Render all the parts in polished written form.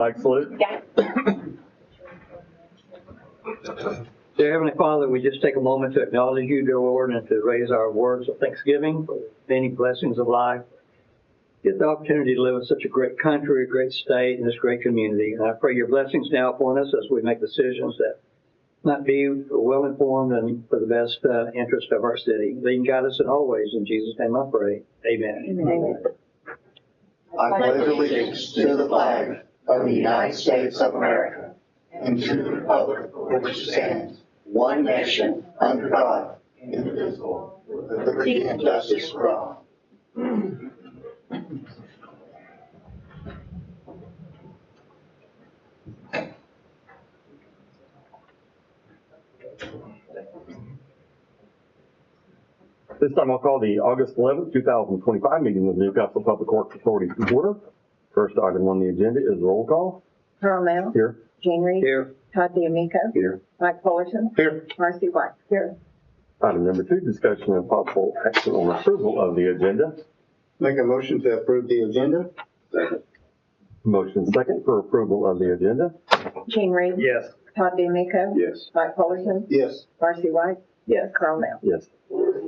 Salute. Yeah. Dear Heavenly Father, we just take a moment to acknowledge you, dear Lord, and to raise our words of thanksgiving for the many blessings of life. Get the opportunity to live in such a great country, a great state, and this great community. And I pray your blessings now upon us as we make decisions that might be well informed and for the best interest of our city. Lead and guide us in all ways. In Jesus' name I pray. Amen. Amen. I pledge allegiance to the flag of the United States of America and to the republic for which it stands, one nation, under God, indivisible, with liberty and justice for all. This time I'll call the August 11th, 2025 meeting of the Newcastle Public Works Authority to order. First item on the agenda is roll call. Carl Mel. Here. Jane Reed. Here. Todd D'Amico. Here. Mike Fullerton. Here. Marcy White. Here. Item number 2, discussion and possible action on approval of the agenda. Make a motion to approve the agenda. Second. Motion second for approval of the agenda. Jane Reed. Yes. Todd D'Amico. Yes. Mike Fullerton. Yes. Marcy White. Yes. Carl Mel. Yes.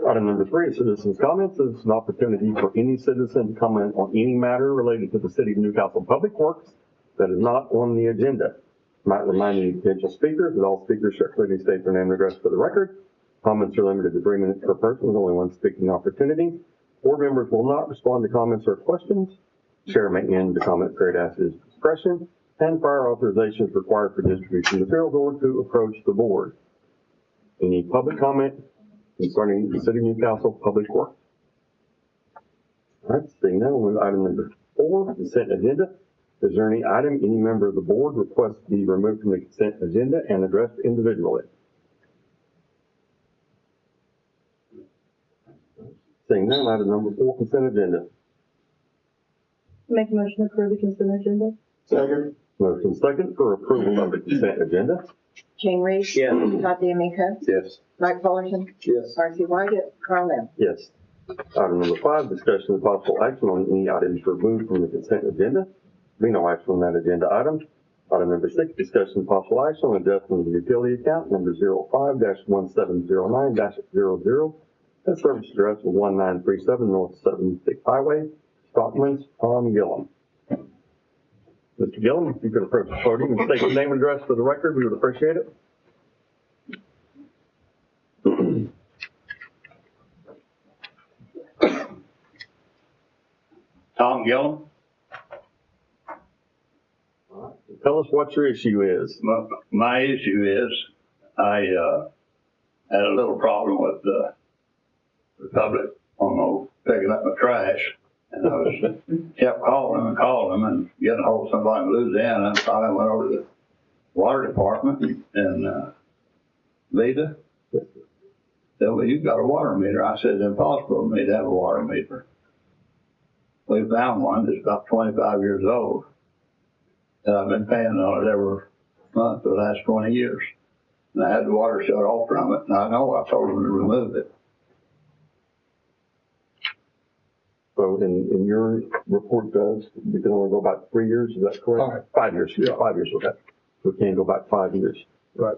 Item number 3 is citizens' comments. This is an opportunity for any citizen to comment on any matter related to the City of Newcastle Public Works that is not on the agenda. Might remind any potential speakers that all speakers should clearly state their name and address for the record. Comments are limited to 3 minutes per person with only one speaking opportunity. Board members will not respond to comments or questions. Chair may end the comment period at his discretion, and prior authorization is required for distribution of materials or to approach the board. Any public comment concerning the City of Newcastle Public Works? All right, seeing none, we'll move to item number 4, consent agenda. Is there any item any member of the board requests to be removed from the consent agenda and addressed individually? Seeing none, item number 4, consent agenda. Make a motion to approve the consent agenda. Second. Motion second for approval of the consent agenda. Jane Reed. Yes. Todd D'Amico. Yes. Mike Fullerton. Yes. Marcy White. Yes. Carl Mel. Yes. Item number 5, discussion and possible action on any items removed from the consent agenda. Be no action on that agenda item. Item number 6, discussion and possible action on adjustment of the utility account number 05-1709-00 and service address of 1937 North 76 Highway, Stockman's, Gillum. Mr. Gillum, if you could approach the podium and state your name and address for the record, we would appreciate it. Tom Gillum. Tell us what your issue is. My issue is I had a little problem with the public on picking up my trash. And I was kept calling and getting a hold of somebody in Louisiana. And finally I went over to the water department and Vita said, well, you've got a water meter. I said, it's impossible for me to have a water meter. We found one that's about 25 years old. And I've been paying on it every month for the last 20 years. And I had the water shut off from it. And I know I told them to remove it. So in your report does, you can only go back 3 years, is that correct? 5 years, yeah, 5 years, okay. We can't go back 5 years. Right.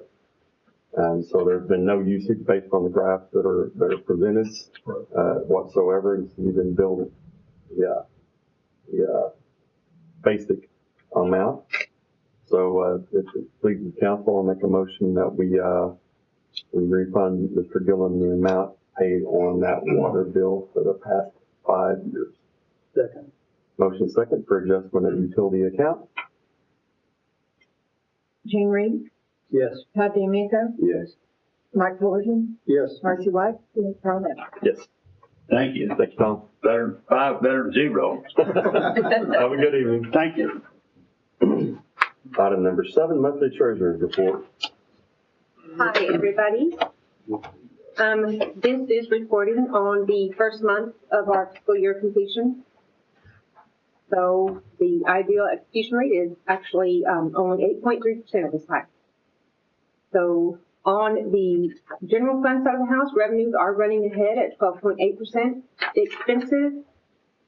And so there's been no usage based on the graphs that are presented whatsoever. And so you've been building the basic amount. So if it pleases the council, I'll make a motion that we refund Mr. Gillum the amount paid on that water bill for the past 5 years. Second. Motion second for adjustment of utility account. Jane Reed. Yes. Todd D'Amico. Yes. Mike Fullerton. Yes. Marcy White. Yes. Carl Mel. Yes. Thank you. Thank you, Tom. Better 5, better than 0. Have a good evening. Thank you. Item number 7, monthly treasurer's report. Hi, everybody. This is reporting on the first month of our fiscal year completion. So the ideal execution rate is actually only 8.3% of this time. So on the general fund side of the house, revenues are running ahead at 12.8%. Expenses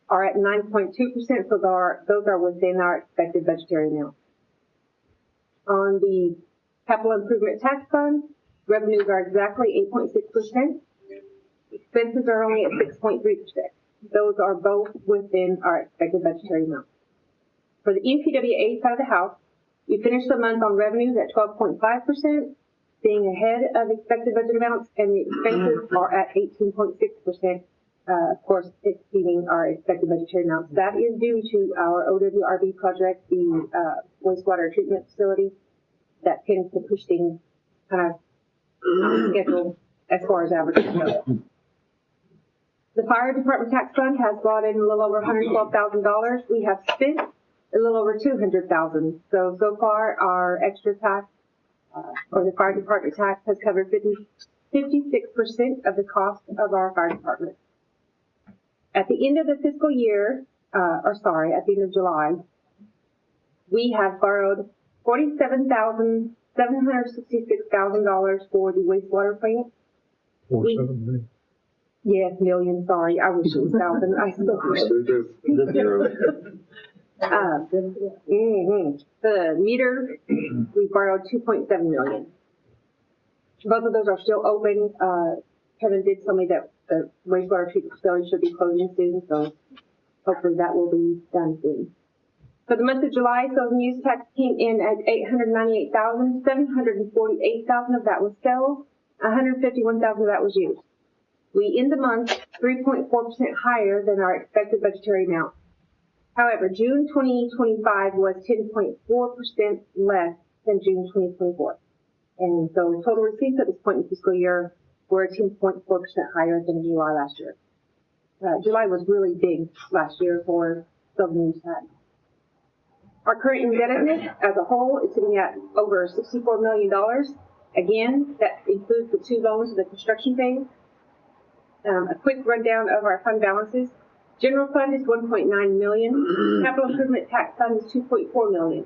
are at 9.2%, so those are within our expected budgetary amount. On the capital improvement tax fund, revenues are exactly 8.6%. Expenses are only at 6.3%. Those are both within our expected budgetary amount. For the EPWA side of the house, we finished the month on revenues at 12.5%, being ahead of expected budget amounts, and the expenses are at 18.6%, of course, exceeding our expected budgetary amounts. That is due to our OWRB project, the wastewater treatment facility, that tends to push things kind of schedule as far as averages go. The fire department tax fund has brought in a little over $112,000. We have spent a little over $200,000. So far, our extra tax, or the fire department tax, has covered 56% of the cost of our fire department. At the end of the fiscal year, at the end of July, we have borrowed $766,000 for the wastewater plant. 47 million. Yes, million, sorry, I wish it was thousand, I suppose. The zero. The meter, we borrowed 2.7 million. Both of those are still open. Kevin did tell me that the wastewater treatment facility should be closing soon, so hopefully that will be done soon. For the month of July, sales and use tax came in at $898,000. $748,000 of that was sales. $151,000 of that was used. We end the month 3.4% higher than our expected budgetary amount. However, June 2025 was 10.4% less than June 2024. And so total receipts at this point in the fiscal year were 10.4% higher than July last year. July was really big last year for sales and use tax. Our current indebtedness as a whole is sitting at over $64 million. Again, that includes the two loans of the construction phase. A quick rundown of our fund balances. General fund is $1.9 million. Capital improvement tax fund is $2.4 million.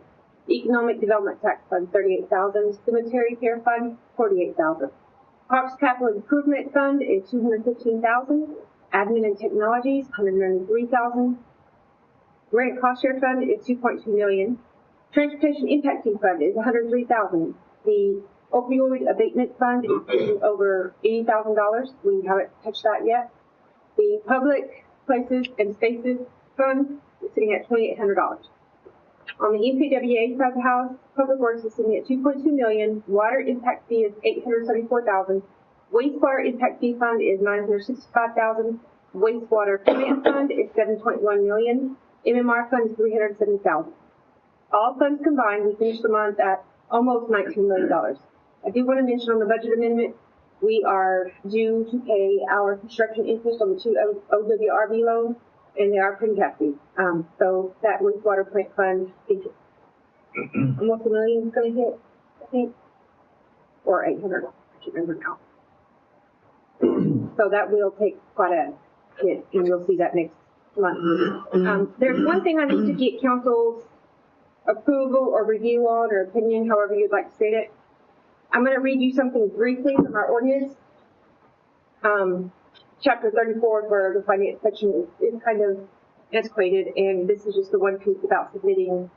Economic development tax fund, $38,000. Cemetery care fund, $48,000. Parks capital improvement fund is $215,000. Admin and technologies, $193,000. Grant cost share fund is $2.2 million. Transportation impact fee fund is $103,000. The opioid abatement fund is over $80,000. We haven't touched that yet. The public places and spaces fund is sitting at $2,800. On the EPWA side of the house, public works is sitting at $2.2 million. Water impact fee is $874,000. Wastewater impact fee fund is $965,000. Wastewater plant fund is $7.1 million. MMR fund is $370,000. All funds combined, we finished the month at almost $19 million. I do want to mention on the budget amendment, we are due to pay our construction interest on the two OWRB loans, and they are pretty hefty. So that wastewater plant fund is almost $1 million is going to hit, I think, or 800. I can't remember now. So that will take quite a hit, and you'll see that next month. There's one thing I need to get council's approval or review on, or opinion, however you'd like to state it. I'm going to read you something briefly from our ordinance. Chapter 34, where the finance section is kind of antiquated, and this is just the one piece about submitting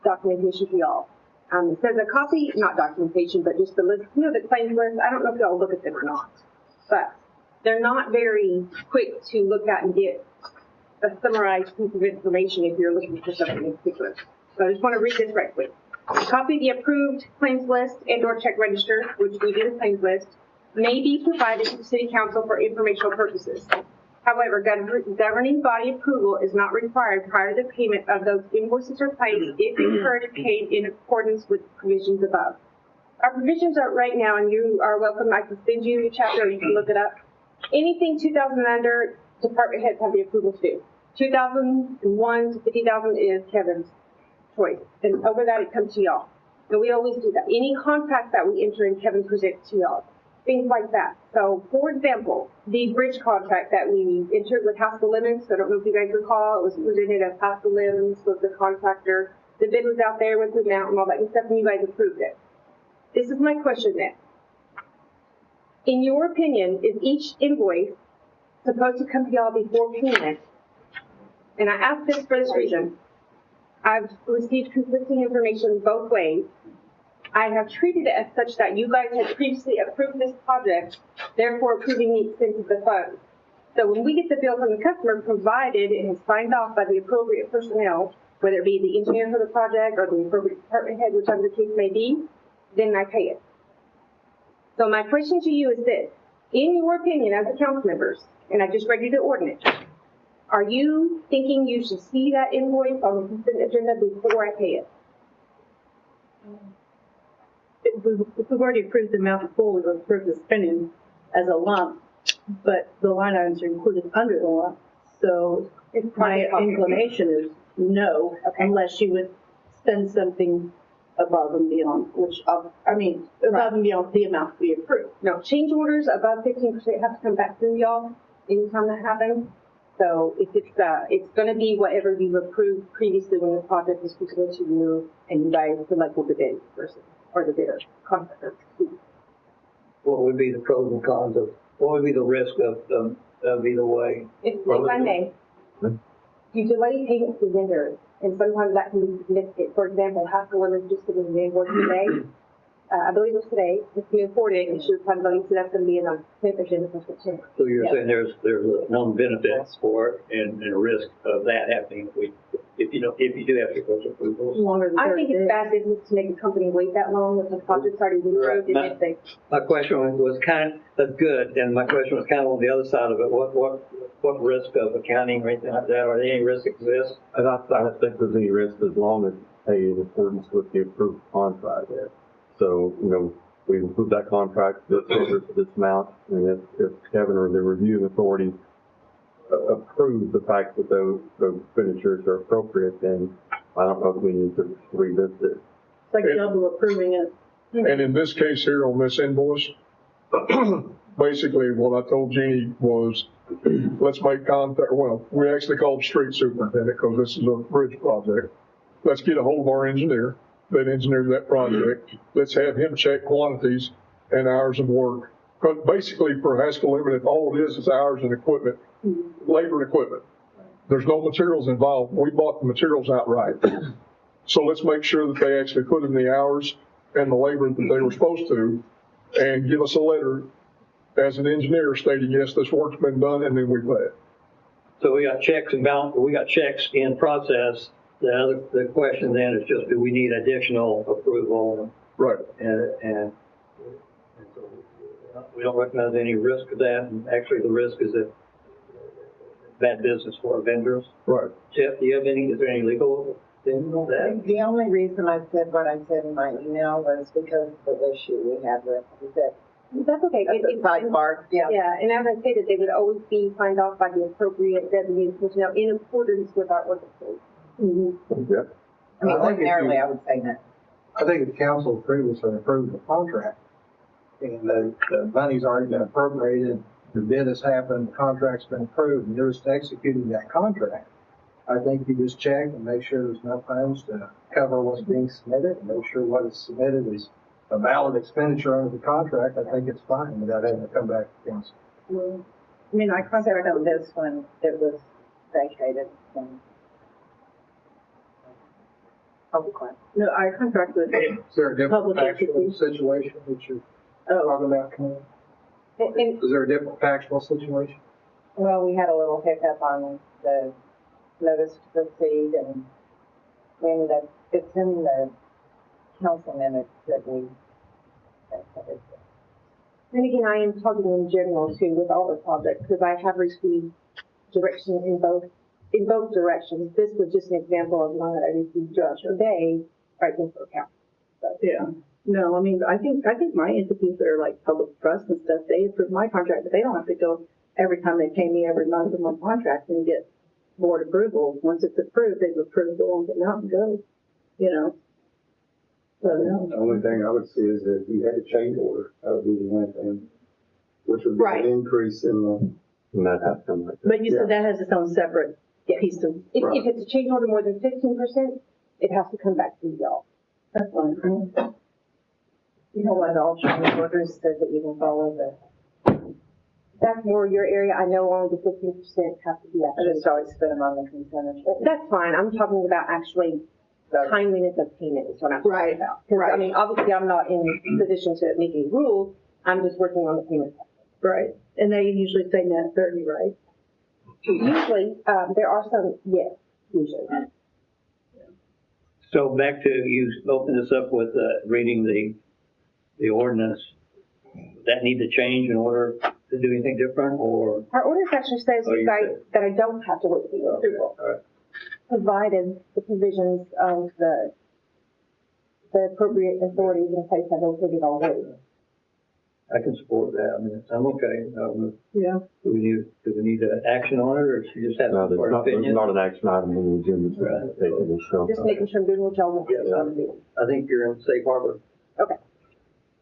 documentation to y'all. It says a copy, not documentation, but just the list, the claims list. I don't know if y'all look at them or not, but they're not very quick to look at and get a summarized piece of information if you're looking for something in particular. So I just want to read this right quick. Copy the approved claims list and or check register, which we did a claims list, may be provided to the City Council for informational purposes. However, governing body approval is not required prior to the payment of those invoices or claims if incurred and paid in accordance with provisions above. Our provisions are right now, and you are welcome. I can send you the chapter, you can look it up. Anything 2,000 and under, department heads have the approval to do. 2,001 to 50,000 is Kevin's choice, and over that it comes to y'all. And we always do that. Any contract that we enter in, Kevin presents to y'all. Things like that. So, for example, the bridge contract that we entered with Haskell Lemons, I don't know if you guys recall, it was presented as Haskell Lemons was the contractor. The bid was out there with the amount and all that good stuff, and you guys approved it. This is my question then. In your opinion, is each invoice supposed to come to y'all before payment? And I ask this for this reason. I've received conflicting information both ways. I have treated it as such that you guys had previously approved this project, therefore approving the expense of the funds. So when we get the bill from the customer, provided it is signed off by the appropriate personnel, whether it be the engineer for the project or the appropriate department head, whichever the case may be, then I pay it. So my question to you is this: in your opinion as the council members, and I just read you the ordinance, are you thinking you should see that invoice on the consent agenda before I pay it? If we've already approved the amount in full, we've approved the spending as a lump, but the line items are included under the lump. So my inclination is no, unless you would spend something above and beyond, which, above and beyond the amount we approved. No, change orders above 15% have to come back through y'all anytime that happens. So if it's gonna be whatever you've approved previously when the project was presented to you and you guys selected the bid person or the bidder, contractor. What would be the pros and cons of, what would be the risk of either way? If I may, you delay payment to vendors, and sometimes that can be significant. For example, Haskell was just getting an invoice today. I believe it was today. It's being forwarded, and she was planning on, so that's going to be in the consent agenda for September. So you're saying there's known benefits for it and a risk of that happening if you do have to go to approval. I think it's bad business to make a company wait that long if the project's already been approved and if they. My question was that's good, and my question was kind of on the other side of it. What risk of accounting or anything like that, or any risk exist? And I don't think there's any risk as long as they in accordance with the approved contract. So, we approve that contract, this orders this amount, and if Kevin or the reviewing authority approves the fact that those expenditures are appropriate, then I don't know if we need to revisit it. It's like double approving it. And in this case here on this invoice, basically what I told Jeannie was, let's make contact, well, we actually called the street superintendent because this is a bridge project. Let's get a hold of our engineer that engineered that project. Let's have him check quantities and hours of work. Because basically for Haskell Limited, all it is hours and equipment, labor and equipment. There's no materials involved. We bought the materials outright. So let's make sure that they actually put in the hours and the labor that they were supposed to, and give us a letter as an engineer stating, yes, this work's been done, and then we pay it. So we got checks and balance, we got checks in process. The question then is just, do we need additional approval? Right. And so we don't recognize any risk of that. And actually, the risk is that bad business for our vendors. Right. Jeff, is there any legal thing on that? The only reason I said what I said in my email was because of the issue we had with that. That's okay. That's a sidebar. Yeah. Yeah, and as I stated, they would always be signed off by the appropriate designated personnel in accordance with our ordinance. Mm-hmm. Yeah. I mean, ordinarily, I would say that. I think the council previously approved the contract, and the money's already been appropriated, the bid has happened, the contract's been approved, and you're just executing that contract. I think you just check and make sure there's no funds to cover what's being submitted, and make sure what is submitted is a valid expenditure under the contract. I think it's fine without having to come back against. I mean, I contract on this one, it was vacated from public one. No, I contract with Is there a different Public factual entity. situation that you're talking about, Camille? And Is there a different factual situation? Well, we had a little hiccup on the notice to proceed, and we ended up, it's in the council minutes that we. then again, I am talking in general too with all the projects because I have received direction in both directions. This was just an example of one that I received just today, right in for account. Yeah. No, I mean, I think my entities that are like public trust and stuff, they approve my contract, but they don't have to go every time they pay me every month in my contract and get board approval. Once it's approved, they've approved it, won't get out and go, So, The only thing I would see is if you had a change order, that would be the only thing, which would be Right. an increase in the. And that has to come like that. But you said that has its own separate piece of, If it's a change order more than 15%, it has to come back to y'all. that's fine. You know what, all change orders said that you can follow the, That's more your area. I know only the 15% has to be I actually. just always put them on the consent agenda. That's fine. I'm talking about actually timeliness of payment is what I'm Right, talking about. 'Cause, I mean, obviously, I'm not in position to make any rules, I'm just working on the payment. right. And they usually say net 30, right? Usually, there are some, yes, usually. So back to, you opened this up with, reading the ordinance. Does that need to change in order to do anything different, or? Our ordinance actually says Oh, you that I don't have to wait for your approval, All right. provided the provisions of the appropriate authorities in place have located already. I can support that, I mean, I'm okay. Yeah. Do we need action on it, or should we just have No, our there's opinion? not an action item in the agenda. to take it, so. Just making sure I'm doing what y'all want me to do. I think you're in safe harbor. Okay,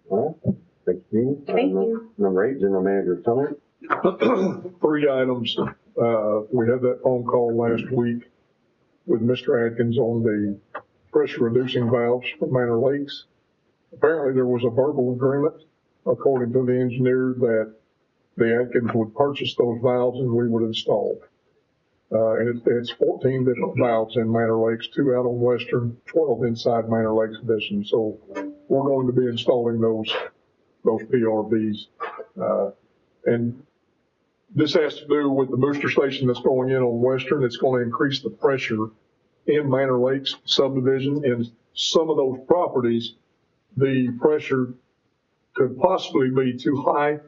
All right. Thank you. Thank you. Number 8, general manager's comment. 3 items. We had that phone call last week with Mr. Atkins on the pressure reducing valves for Manor Lakes. Apparently there was a verbal agreement, according to the engineer, that the Atkins would purchase those valves and we would install. And it's 14 different valves in Manor Lakes, 2 out on Western, 12 inside Manor Lakes Edition. So we're going to be installing those PRVs. And this has to do with the booster station that's going in on Western. It's going to increase the pressure in Manor Lakes subdivision. In some of those properties, the pressure could possibly be too high.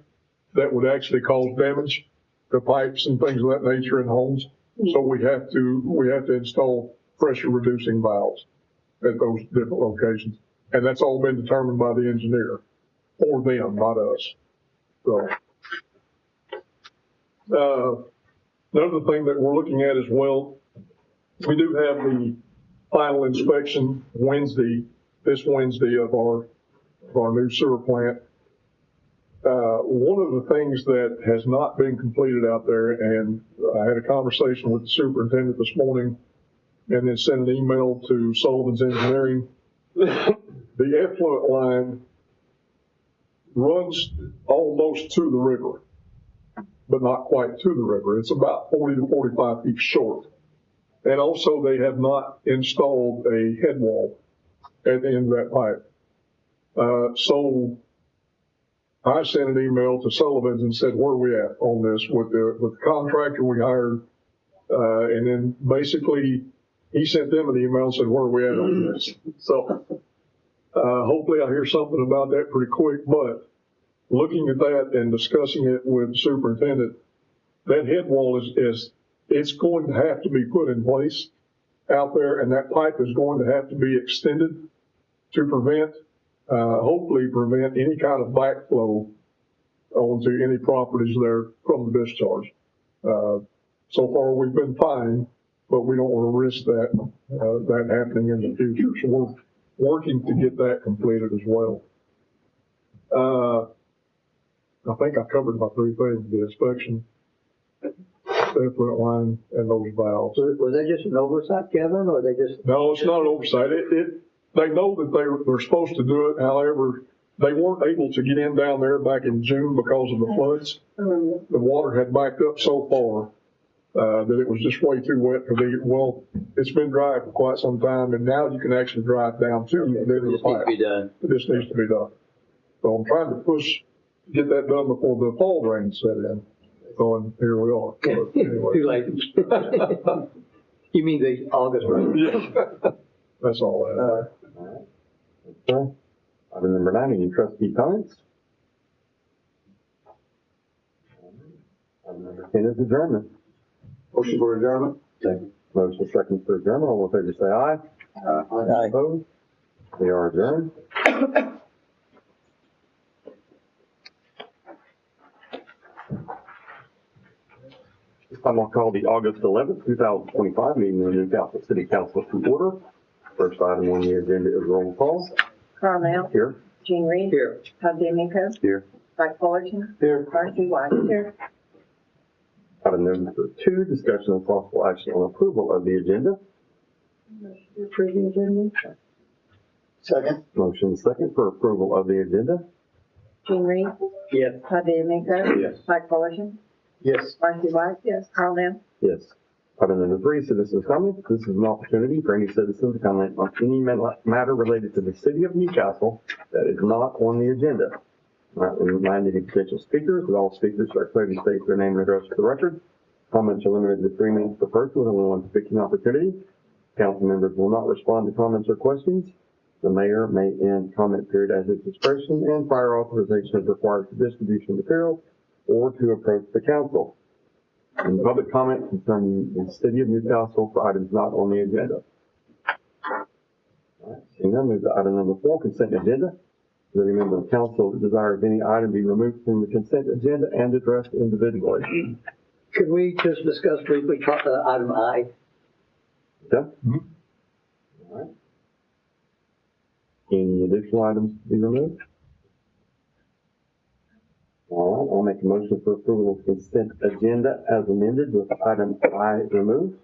That would actually cause damage to pipes and things of that nature in homes. So we have to install pressure reducing valves at those different locations. And that's all been determined by the engineer, or them, not us. So, another thing that we're looking at as well, we do have the final inspection this Wednesday of our new sewer plant. One of the things that has not been completed out there, and I had a conversation with the superintendent this morning and then sent an email to Sullivan's Engineering. The effluent line runs almost to the river, but not quite to the river. It's about 40 to 45 feet short. And also they have not installed a head wall at the end of that pipe. So I sent an email to Sullivan's and said, where are we at on this with the contractor we hired? And then basically he sent them an email and said, where are we at on this? So hopefully I'll hear something about that pretty quick, but looking at that and discussing it with the superintendent, that head wall it's going to have to be put in place out there, and that pipe is going to have to be extended to hopefully prevent any kind of backflow onto any properties there from the discharge. So far we've been fine, but we don't want to risk that happening in the future. So we're working to get that completed as well. I think I covered my 3 things: the inspection, the effluent line, and those valves. Was that just an oversight, Kevin, or they just? No, it's not an oversight. They know that they're supposed to do it. However, they weren't able to get in down there back in June because of the floods. The water had backed up so far that it was just way too wet for it's been dry for quite some time, and now you can actually drive down to the pipe. This needs to be done. So I'm trying to get that done before the fall rain set in. So, and here we are. So, anyway. Too late. You mean the August rain? Yeah. That's all that. Okay. Item number 9, any trustee comments? Item number 10 is adjournment. Motion for adjournment? Second. Motion second for adjournment. All in favor say aye. Aye. Opposed? We are adjourned. This time I'll call the August 11th, 2025 meeting of the Newcastle City Council to order. First item on the agenda is roll call. Carl, Here. Jean Reed. Here. Todd D'Amico. Here. Mike Fullerton. Here. Marcy White. Here. Item number 2, discussion of possible action on approval of the agenda. Approve the agenda. Second? Motion second for approval of the agenda. Jean Reed. Yes. Todd D'Amico. Yes. Mike Fullerton. Yes. Marcy White. Yes. Carl Nell. Yes. Item number 3, citizens' comments. This is an opportunity for any citizen to comment on any matter related to the city of Newcastle that is not on the agenda. I remind any potential speakers that all speakers are clearly state their name and address for the record. Comments are limited to 3 minutes per person with only one speaking opportunity. Council members will not respond to comments or questions. The mayor may end comment period at his discretion, and prior authorization is required for distribution of material or to approach the council. And public comment concerning the city of Newcastle for items not on the agenda. All right, seeing none, move to item number 4, consent agenda. Is there any member of council that desires any item be removed from the consent agenda and addressed individually? Could we just discuss briefly item I? Yeah? All right. Any additional items to be removed? All right, I'll make a motion for approval of consent agenda as amended with item I removed.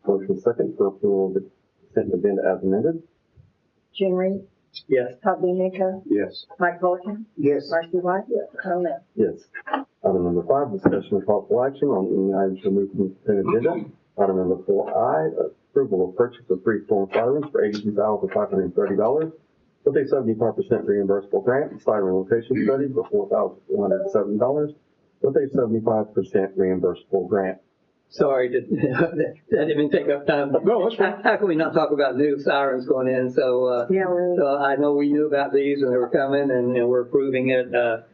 Motion second for approval of the consent agenda as amended. Jim Reed, Yes. Todd DeNico, Yes. Mike Fulton, Yes. Marcy White, Carl Nell. Yes. Item number 5, discussion of possible action on any items removed from the consent agenda. Item number 4I, approval of purchase of 3 storm sirens for $82,530 with a 75% reimbursable grant, siren location study for $4,407 with a 75% reimbursable grant. Sorry, that didn't even take up time. No, that's fine. How can we not talk about new sirens going in? So, so I know we knew about these and they were coming and we're approving it. Are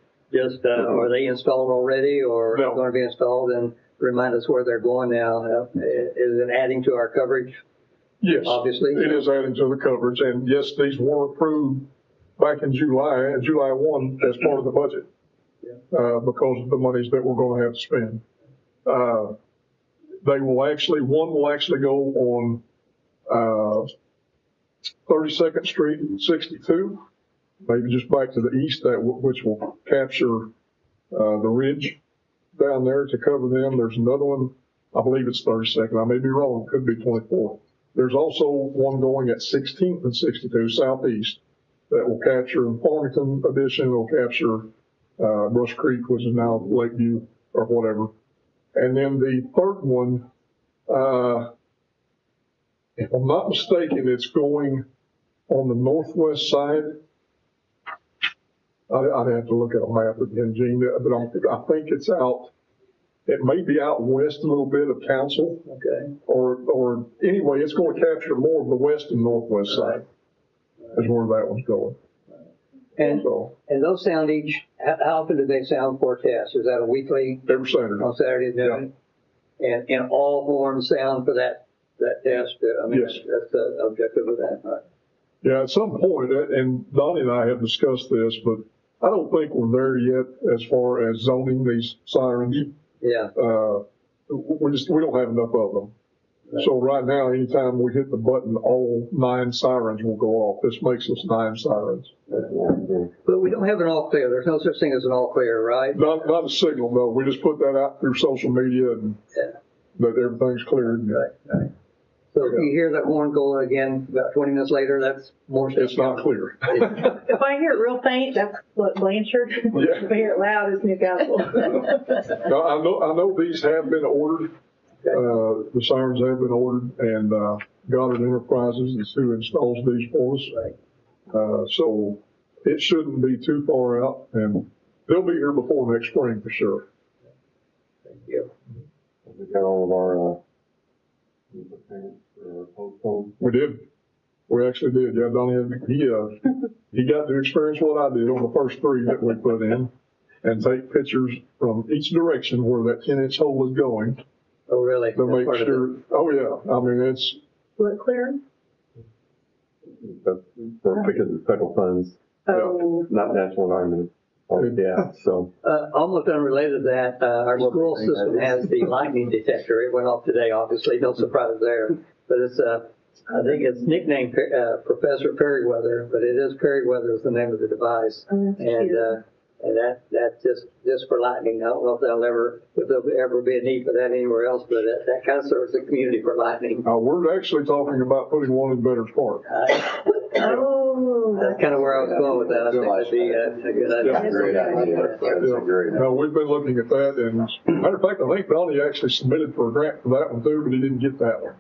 they installed already or No. going to be installed? And remind us where they're going now. Is it adding to our coverage? Yes. Obviously. It is adding to the coverage, and yes, these were approved back in July 1, as part of the budget. Because of the monies that we're gonna have to spend. One will actually go on, 32nd Street and 62, maybe just back to the east, which will capture, the ridge down there to cover them. There's another one, I believe it's 32nd, I may be wrong, could be 24th. There's also one going at 16th and 62 southeast that will capture Farmington Addition, will capture, Brush Creek, which is now Lakeview or whatever. And then the third one, if I'm not mistaken, it's going on the northwest side. I'd have to look at a map again, Gene, but I think it's out, it may be out west a little bit of Council. Okay. Or anyway, it's going to capture more of the west and northwest side is where that one's going. And those sound each, how often do they sound for tests? Is that a weekly? Every Saturday. On Saturday at noon? And all horns sound for that test? I mean, Yes. That's the objective of that, right? Yeah, at some point, and Donnie and I have discussed this, but I don't think we're there yet as far as zoning these sirens. Yeah. We don't have enough of them. Right. So right now, anytime we hit the button, all 9 sirens will go off. This makes us 9 sirens. But we don't have an all clear. There's no such thing as an all clear, right? Not a signal, no. We just put that out through social media and that everything's cleared. Right. So if you hear that horn go again about 20 minutes later, that's more. It's not clear. If I hear it real faint, that's what Blanchard. Yeah. If I hear it loud, it's Newcastle. Now, I know these have been ordered. The sirens have been ordered, and Goddard Enterprises is who installs these for us. Right. So it shouldn't be too far out, and they'll be here before next spring for sure. Thank you. We got all of our, postponed. We did. We actually did. Yeah, Donnie, he got to experience what I did on the first 3 that we put in, and take pictures from each direction where that 10-inch hole is going. Oh, really? To make sure. Oh, yeah. I mean, it's. What clearing? Because it's federal funds, Oh. not national environment. Yeah, so. Almost unrelated to that, our school system has the lightning detector. It went off today, obviously, no surprise there. But it's, I think it's nicknamed Professor Perryweather, but it is Perryweather is the name of the device. Oh, And that's just for lightning. I don't know if there'll ever be a need for that anywhere else, but that kind of serves the community for lightning. We're actually talking about putting one in Veterans Park. Oh, That's kind of where I was going with that. I think that'd be a good idea. That's a great idea. That's a great idea. No, we've been looking at that, and matter of fact, I think Donnie actually submitted for a grant for that one too, but he didn't get that one.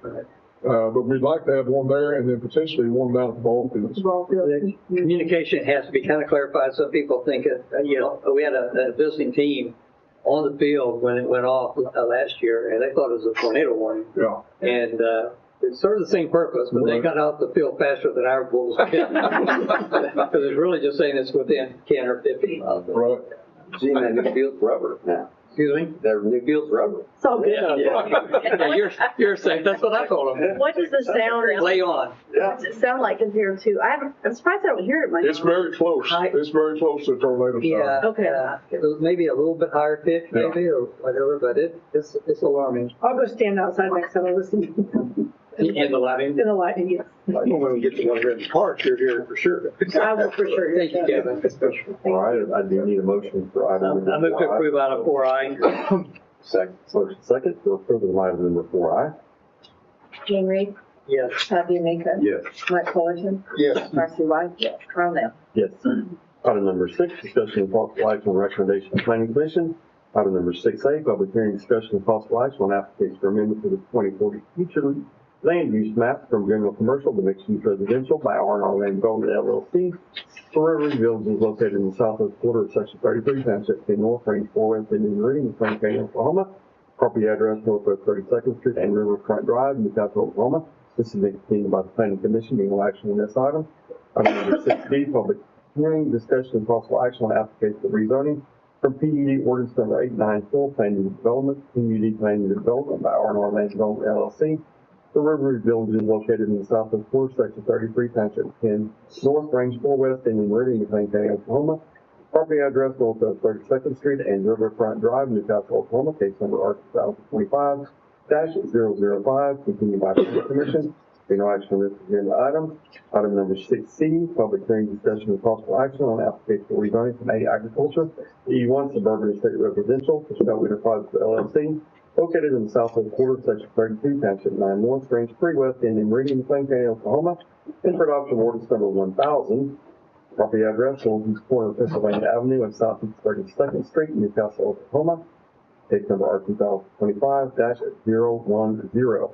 But we'd like to have one there, and then potentially one down at the ball fields. The communication has to be kind of clarified. Some people think, we had a visiting team on the field when it went off last year, and they thought it was a tornado warning. Yeah. And it served the same purpose, but they got off the field faster than our bulls did. Because it's really just saying it's within 10 or 15 miles. Right. Gee, that new field's rubber now. Excuse me? Their new field's rubber. It's all good. Yeah, you're safe. That's what I told them. What does the sound, Lay on. what does it sound like compared to, I'm surprised I don't hear it myself. It's very close. It's very close to tornado sound. Yeah. Okay. It was maybe a little bit higher pitch, maybe, or whatever, but it's alarming. I'll go stand outside next time I listen. In the lighting. In the lightning, yes. When we get to one of the parks, you're here for sure. I will for sure. Thank you, Kevin. All right, I do need a motion for item number I move to 4I. approve item 4I. Second. Motion second to approve of item number 4I. Gene Reed, Yes. Bobby Nika, Yes. Mike Fullerton, Yes. Marcy White, Carl Nell. Yes. Item number 6, discussion of possible action on recommendation of planning commission. Item number 6A, public hearing discussion of possible action on application for amendment to the 2040 future land use map from general commercial to mixed use residential by R&R Land Development LLC. The River Village is located in the southwest quarter of section 33, township 10 north, range 4 west, Indian Meridian, Frank County, Oklahoma. Property address northwest 32nd Street and Riverfront Drive, Newcastle, Oklahoma. This is being continued by the planning commission. Being no action on this item. Item number 6B, public hearing discussion and possible action on application for rezoning from PUD ordinance number 894, planning and development, PUD planning and development by R&R Land Development LLC. The River Village is located in the southwest quarter, section 33, township 10 north, range 4 west, Indian Meridian, Frank County, Oklahoma. Property address northwest 32nd Street and Riverfront Drive, Newcastle, Oklahoma. Case number R2025-005, continued by the planning commission. Being no action on this agenda item. Item number 6C, public hearing discussion and possible action on application for rezoning from A agriculture to E1 suburban estate residential for Scout Enterprises LLC, located in the southwest quarter, section 32, township 9 north, range 3 west, Indian Meridian, Frank County, Oklahoma, and for adoption of ordinance number 1000. Property address, Northeast corner of Pennsylvania Avenue and Southeast 32nd Street, Newcastle, Oklahoma. Case number R2025-010.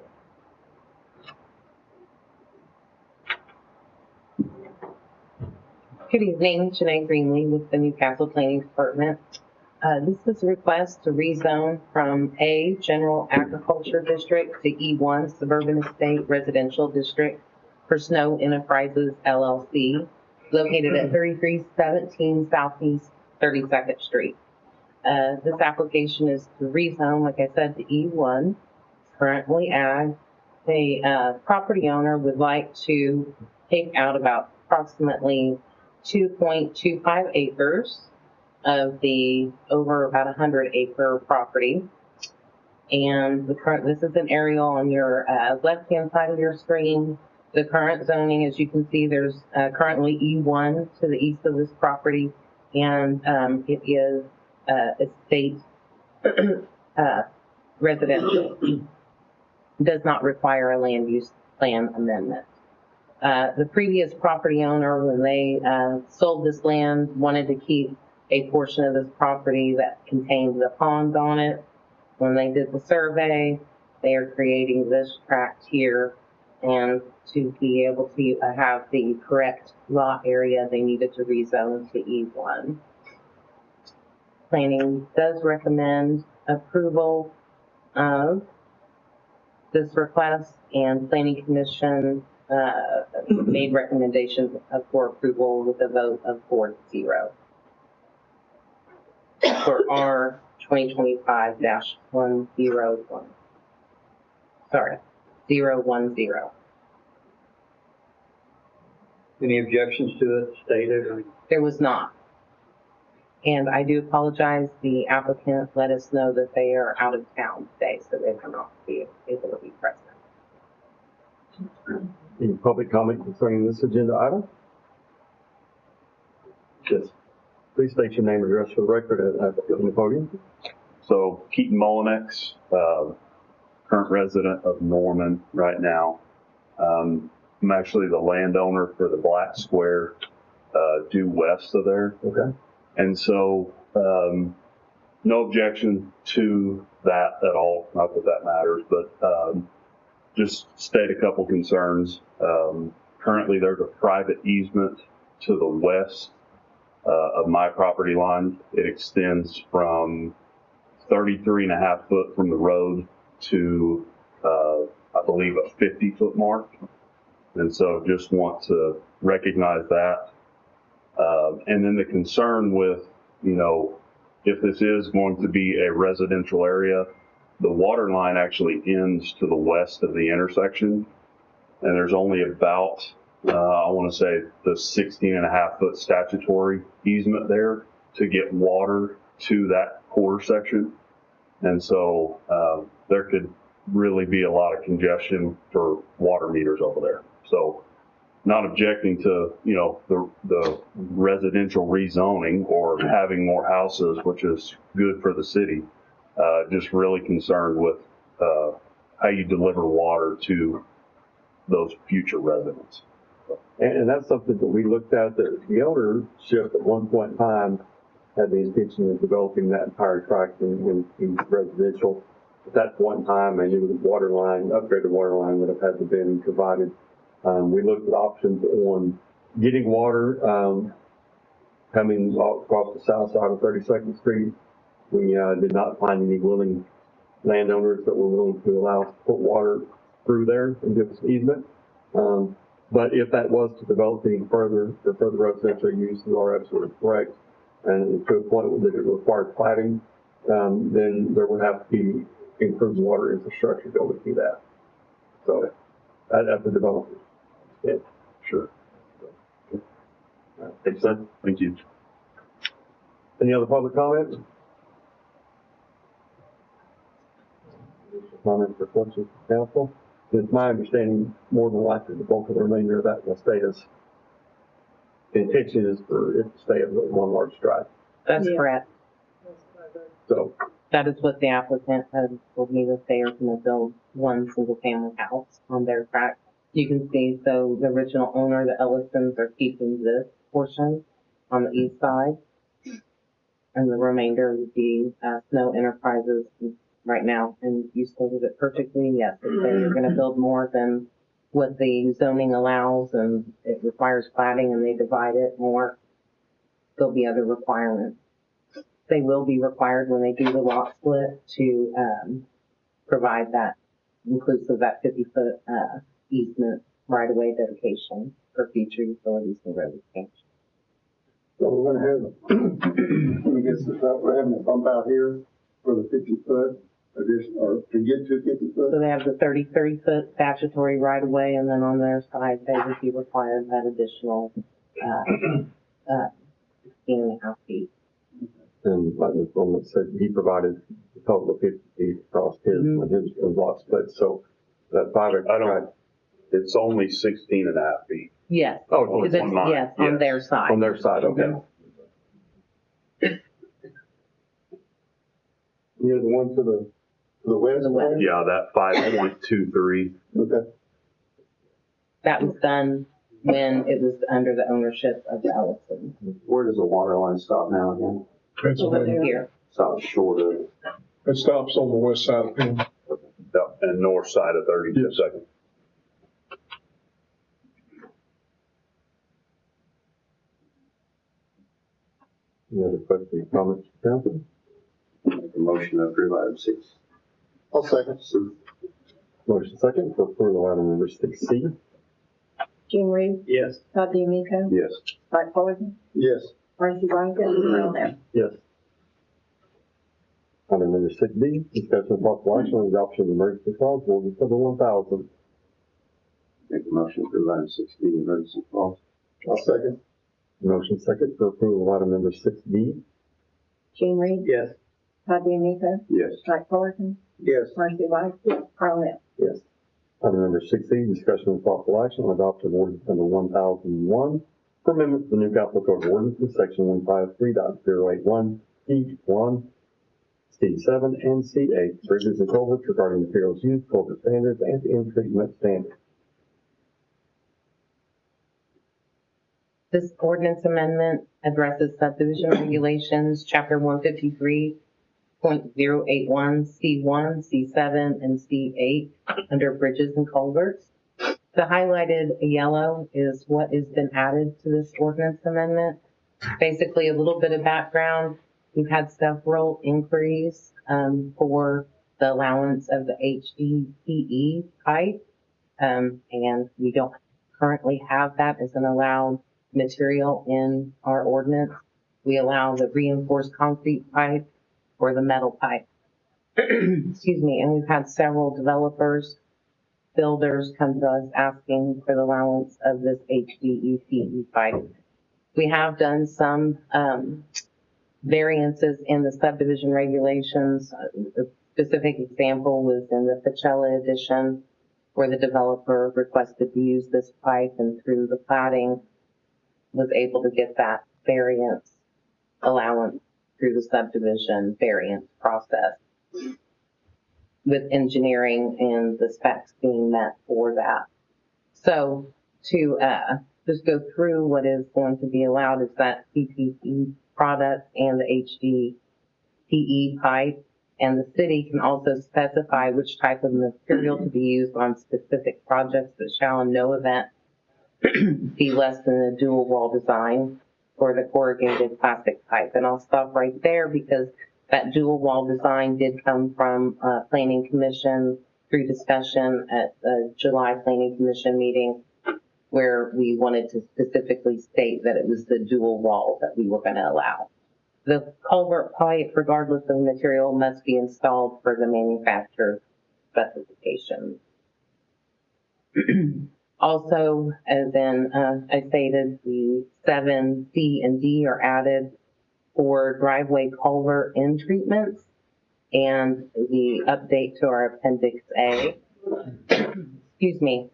Good evening, Janae Greenlee with the Newcastle Planning Department. This is a request to rezone from A General Agriculture District to E1 Suburban Estate Residential District for Snow Enterprises LLC, located at 3317 Southeast 32nd Street. This application is to rezone, like I said, to E1, currently ag. The property owner would like to take out about approximately 2.25 acres of the over about 100-acre property. And this is an aerial on your left-hand side of your screen. The current zoning, as you can see, there's currently E1 to the east of this property, and it is estate residential. Does not require a land use plan amendment. The previous property owner, when they sold this land, wanted to keep a portion of this property that contained the pond on it. When they did the survey, they are creating this tract here, and to be able to have the correct lot area, they needed to rezone to E1. Planning does recommend approval of this request, and Planning Commission made recommendations for approval with a vote of 4-0 for R 2025-101. Sorry, 010. Any objections to it stated? There was not. And I do apologize, the applicant let us know that they are out of town today, so they cannot be able to be present. Any public comment concerning this agenda item? Yes. Please state your name and address for the record at the podium. So Keaton Mullinex, current resident of Norman right now. I'm actually the landowner for the Black Square due west of there. Okay. And so, no objection to that at all, not that that matters, but just state a couple concerns. Currently, there's a private easement to the west of my property line. It extends from 33.5 foot from the road to, I believe, a 50-foot mark. And so just want to recognize that. And then the concern with, you know, if this is going to be a residential area, the water line actually ends to the west of the intersection. And there's only about, I want to say, the 16.5 foot statutory easement there to get water to that quarter section. And so there could really be a lot of congestion for water meters over there. So not objecting to, you know, the residential rezoning or having more houses, which is good for the city. Just really concerned with how you deliver water to those future residents. And that's something that we looked at, that the ownership at one point in time had the intention of developing that entire tract in residential. At that point in time, I knew the water line, upgraded water line would have had to be provided. We looked at options on getting water coming across the south side of 32nd Street. We did not find any willing landowners that were willing to allow us to put water through there and give us easement. But if that was to develop any further for further residential use, you are absolutely correct. And to a point that it required platting, then there would have to be improved water infrastructure to go do that. So that's the development. Yeah, Sure. Makes sense. Thank you. Any other public comments? Comments or questions from council? It's my understanding, more than likely, the bulk of the remainder of that will stay as, the intention is for it to stay as one large drive. That's correct. So, That is what the applicant had told me, that they are going to build one single family house on their tract. You can see, so the original owner, the Ellisons, are keeping this portion on the east side. And the remainder would be Snow Enterprises right now. And you stated it perfectly, yes, if they're going to build more than what the zoning allows and it requires plating and they divide it more, there'll be other requirements. They will be required when they do the lot split to provide that, inclusive of that 50-foot easement right-of-way dedication for future utilities and road expansion. So we're gonna have, I guess we're having a bump out here for the 50-foot addition, or to get to 50-foot. So they have the 30-foot statutory right-of-way, and then on their side, they would be required that additional 16.5 feet. and like Ms. Bowman said, he provided a total of 50 feet across his, his lot split. So that 5 acre tract, It's only 16.5 feet. Yes. Oh, It's- on mine. yes, on their side. on their side, okay. Near the one to the west? The west. Yeah, that 5.23. Okay. That was done when it was under the ownership of the Ellison. Where does the water line stop now again? Pennsylvania. Here. Stop short of, It stops on the west side of Penn. And north side of 32nd. Any other questions, comments, council? make a motion to approve item 6. I'll second. Motion second for approval of item number 6C. Gene Reed, Yes. Todd DeMeco, Yes. Mike Fullerton, Yes. Marcy Blanca, Earl Ham. Yes. Item number 6D, discussion of possible action on adoption of emergency clause, ordinance number 1000. Make a motion to approve item 6D, emergency clause. I'll second. Motion second for approval of item number 6D. Gene Reed, Yes. Todd DeMeco, Yes. Mike Fullerton, Yes. Marcy Blanca, Earl Ham. Yes. Item number 6E, discussion of possible action on adoption of ordinance number 1001 for amendment to the Newcastle Code of Ordinances, section 153.081, C1, C7, and C8, bridges and culverts regarding materials used, culvert standards, and in treatment standards. This ordinance amendment addresses subdivision regulations, chapter 153.081, C1, C7, and C8 under bridges and culverts. The highlighted yellow is what has been added to this ordinance amendment. Basically, a little bit of background. We've had several inquiries for the allowance of the HDPE pipe, and we don't currently have that as an allowed material in our ordinance. We allow the reinforced concrete pipe or the metal pipe. Excuse me, and we've had several developers, builders come to us asking for the allowance of this HDPE pipe. We have done some variances in the subdivision regulations. A specific example was in the Pachella edition, where the developer requested to use this pipe, and through the platting was able to get that variance allowance through the subdivision variance process, with engineering and the specs being met for that. So to just go through what is going to be allowed is that PPE product and the HDPE pipe, and the city can also specify which type of material to be used on specific projects that shall in no event be less than a dual wall design for the corrugated plastic pipe. And I'll stop right there because that dual wall design did come from Planning Commission through discussion at the July Planning Commission meeting, where we wanted to specifically state that it was the dual wall that we were going to allow. The culvert pipe, regardless of material, must be installed per the manufacturer's specifications. Also, as in I stated, the 7, C, and D are added for driveway culvert end treatments, and the update to our Appendix A. Excuse me.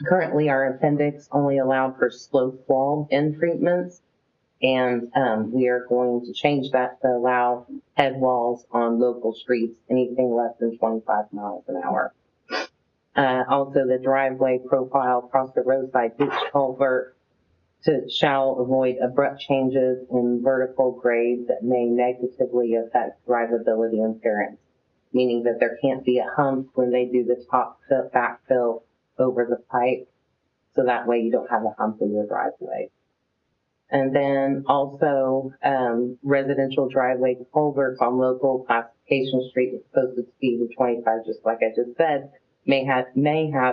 Currently, our appendix only allowed for slope wall end treatments, and we are going to change that to allow head walls on local streets, anything less than 25 miles an hour. Also, the driveway profile across the roadside ditch culvert shall avoid abrupt changes in vertical grades that may negatively affect drivability and appearance, meaning that there can't be a hump when they do the top backfill over the pipe, so that way you don't have a hump in your driveway. And then also residential driveway culverts on local classification street with posted speed of 25, just like I just said, may have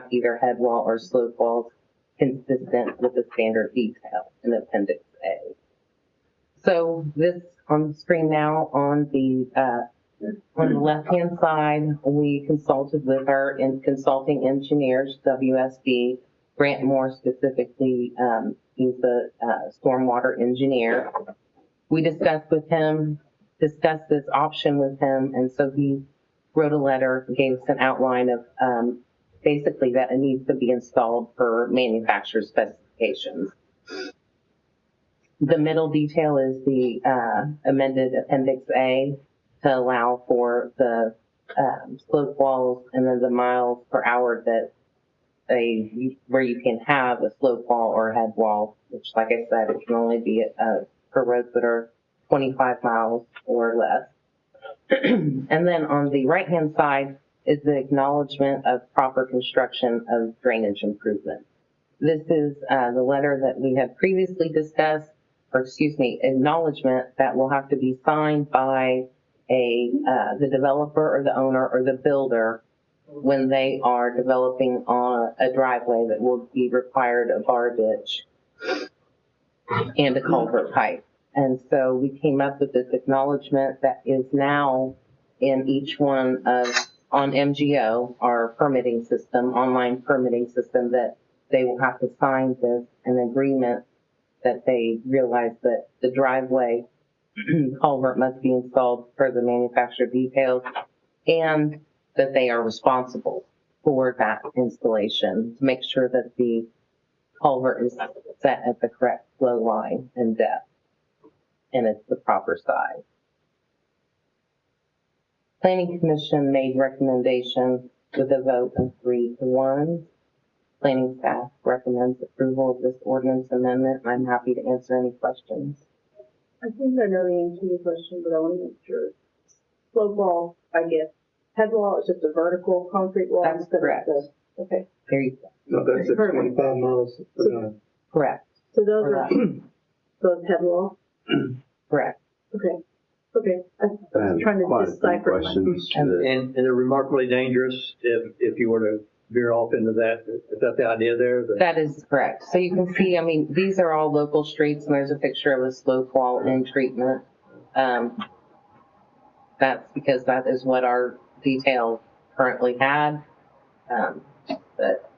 either head wall or slope walls consistent with the standard detail in Appendix A. So this on the screen now, on the left-hand side, we consulted with our consulting engineers, WSB. Grant Moore specifically, he's the stormwater engineer. We discussed this option with him, and so he wrote a letter, gave us an outline of basically that it needs to be installed per manufacturer specifications. The middle detail is the amended Appendix A to allow for the slope walls and then the miles per hour that where you can have a slope wall or a head wall, which, like I said, it can only be for roads that are 25 miles or less. And then on the right-hand side is the acknowledgement of proper construction of drainage improvement. This is the letter that we had previously discussed, or excuse me, acknowledgement that will have to be signed by the developer or the owner or the builder when they are developing on a driveway that will be required a bar ditch and a culvert pipe. And so we came up with this acknowledgement that is now in each one on MGO, our permitting system, online permitting system, that they will have to sign this, an agreement that they realize that the driveway culvert must be installed per the manufacturer details, and that they are responsible for that installation to make sure that the culvert is set at the correct flow line and depth, and it's the proper size. Planning Commission made recommendation with a vote of 3-1. Planning staff recommends approval of this ordinance amendment, and I'm happy to answer any questions. I think I know the answer to your question, but I want to make sure. Slope wall, I get. Head wall is just a vertical concrete wall That's instead of correct. okay. There you go. No, that's at 25 miles. Correct, So those are both head wall? correct. Okay. Okay. I was trying to decipher. And they're remarkably dangerous if you were to veer off into that. Is that the idea there? That is correct. So you can see, I mean, these are all local streets, and there's a picture of a slope wall in treatment. That's because that is what our detail currently had. But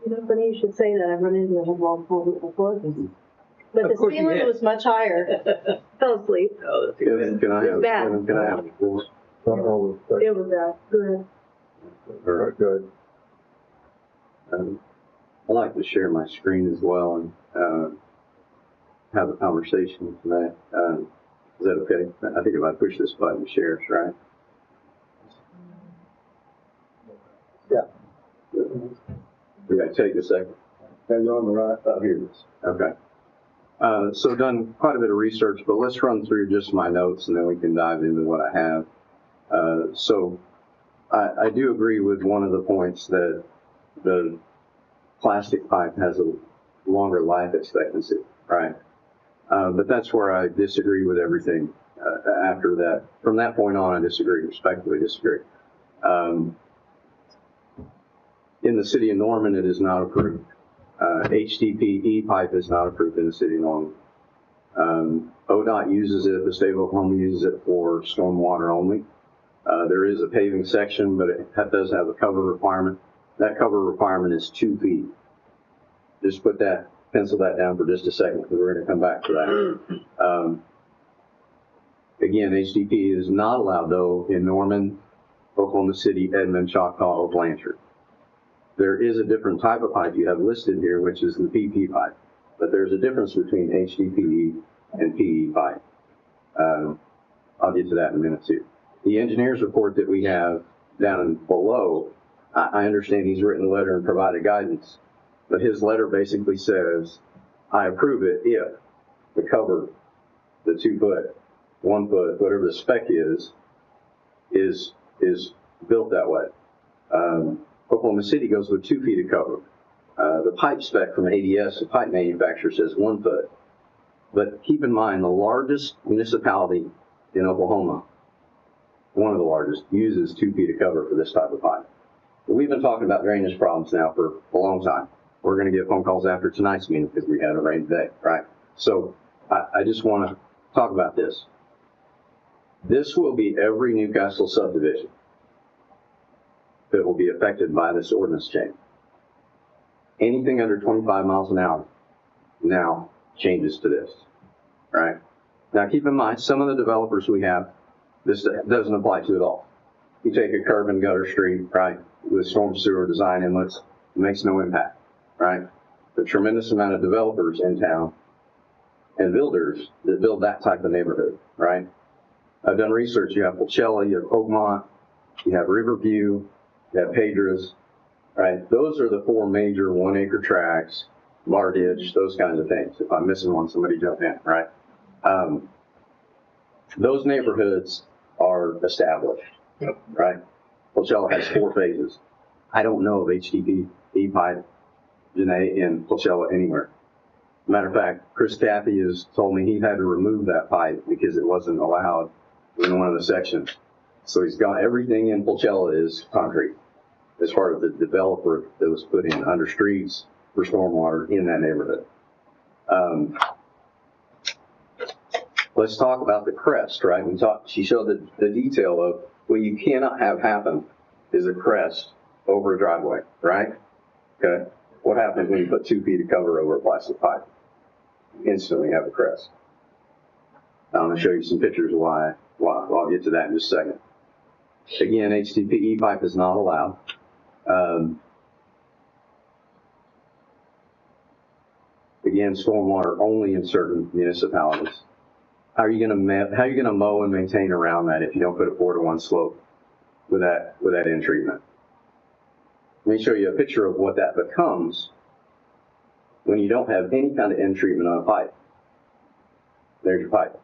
You know, funny you should say that. I've run into a head wall before. But Of the course you ceiling have. was much higher. Fell asleep. Oh, that's good. Can I It's bad. can I have the floor? It was bad. Good. Very good. I'd like to share my screen as well and have a conversation tonight. Is that okay? I think if I push this button, it shares, right? Yeah. We gotta take a second. And on the right. Oh, here it is. Okay. So done quite a bit of research, but let's run through just my notes and then we can dive into what I have. So I do agree with one of the points that the plastic pipe has a longer life expectancy, right? But that's where I disagree with everything after that. From that point on, I disagree, respectfully disagree. In the city of Norman, it is not approved. HDPE pipe is not approved in the city of Norman. ODOT uses it, the state of Oklahoma uses it for stormwater only. There is a paving section, but it does have a cover requirement. That cover requirement is 2 feet. Just pencil that down for just a second, because we're going to come back to that. Again, HDPE is not allowed, though, in Norman, Oklahoma City, Edmond, Choctaw, or Blanchard. There is a different type of pipe you have listed here, which is the PP pipe. But there's a difference between HDPE and PE pipe. I'll get to that in a minute, too. The engineer's report that we have down below, I understand he's written a letter and provided guidance. But his letter basically says, I approve it if the cover, the 2 foot, 1 foot, whatever the spec is built that way. Oklahoma City goes with 2 feet of cover. The pipe spec from ADS, the pipe manufacturer, says 1 foot. But keep in mind, the largest municipality in Oklahoma, one of the largest, uses 2 feet of cover for this type of pipe. But we've been talking about drainage problems now for a long time. We're going to get phone calls after tonight's meeting because we had a rain day, right? So I just want to talk about this. This will be every Newcastle subdivision that will be affected by this ordinance change. Anything under 25 miles an hour now changes to this, right? Now keep in mind, some of the developers we have, this doesn't apply to at all. You take a curb and gutter street, right, with storm sewer design inlets, it makes no impact, right? The tremendous amount of developers in town and builders that build that type of neighborhood, right? I've done research. You have Coachella, you have Oakmont, you have Riverview, you have Pedras, right? Those are the 4 major 1 acre tracts, Larditch, those kinds of things. If I'm missing one, somebody jump in, right? Those neighborhoods are established, right? Coachella has 4 phases. I don't know of HDPE pipe, Janae, in Coachella anywhere. Matter of fact, Chris Cathy has told me he had to remove that pipe because it wasn't allowed in one of the sections. So he's got everything in Coachella is concrete as far as the developer that was put in under streets for stormwater in that neighborhood. Let's talk about the crest, right? She showed the detail of what you cannot have happen is a crest over a driveway, right? Okay. What happens when you put 2 feet of cover over a plastic pipe? You instantly have a crest. I'm going to show you some pictures of why. I'll get to that in just a second. Again, HDPE pipe is not allowed. Again, stormwater only in certain municipalities. How are you going to mow and maintain around that if you don't put a 4-to-1 slope with that in treatment? Let me show you a picture of what that becomes when you don't have any kind of end treatment on a pipe. There's your pipe.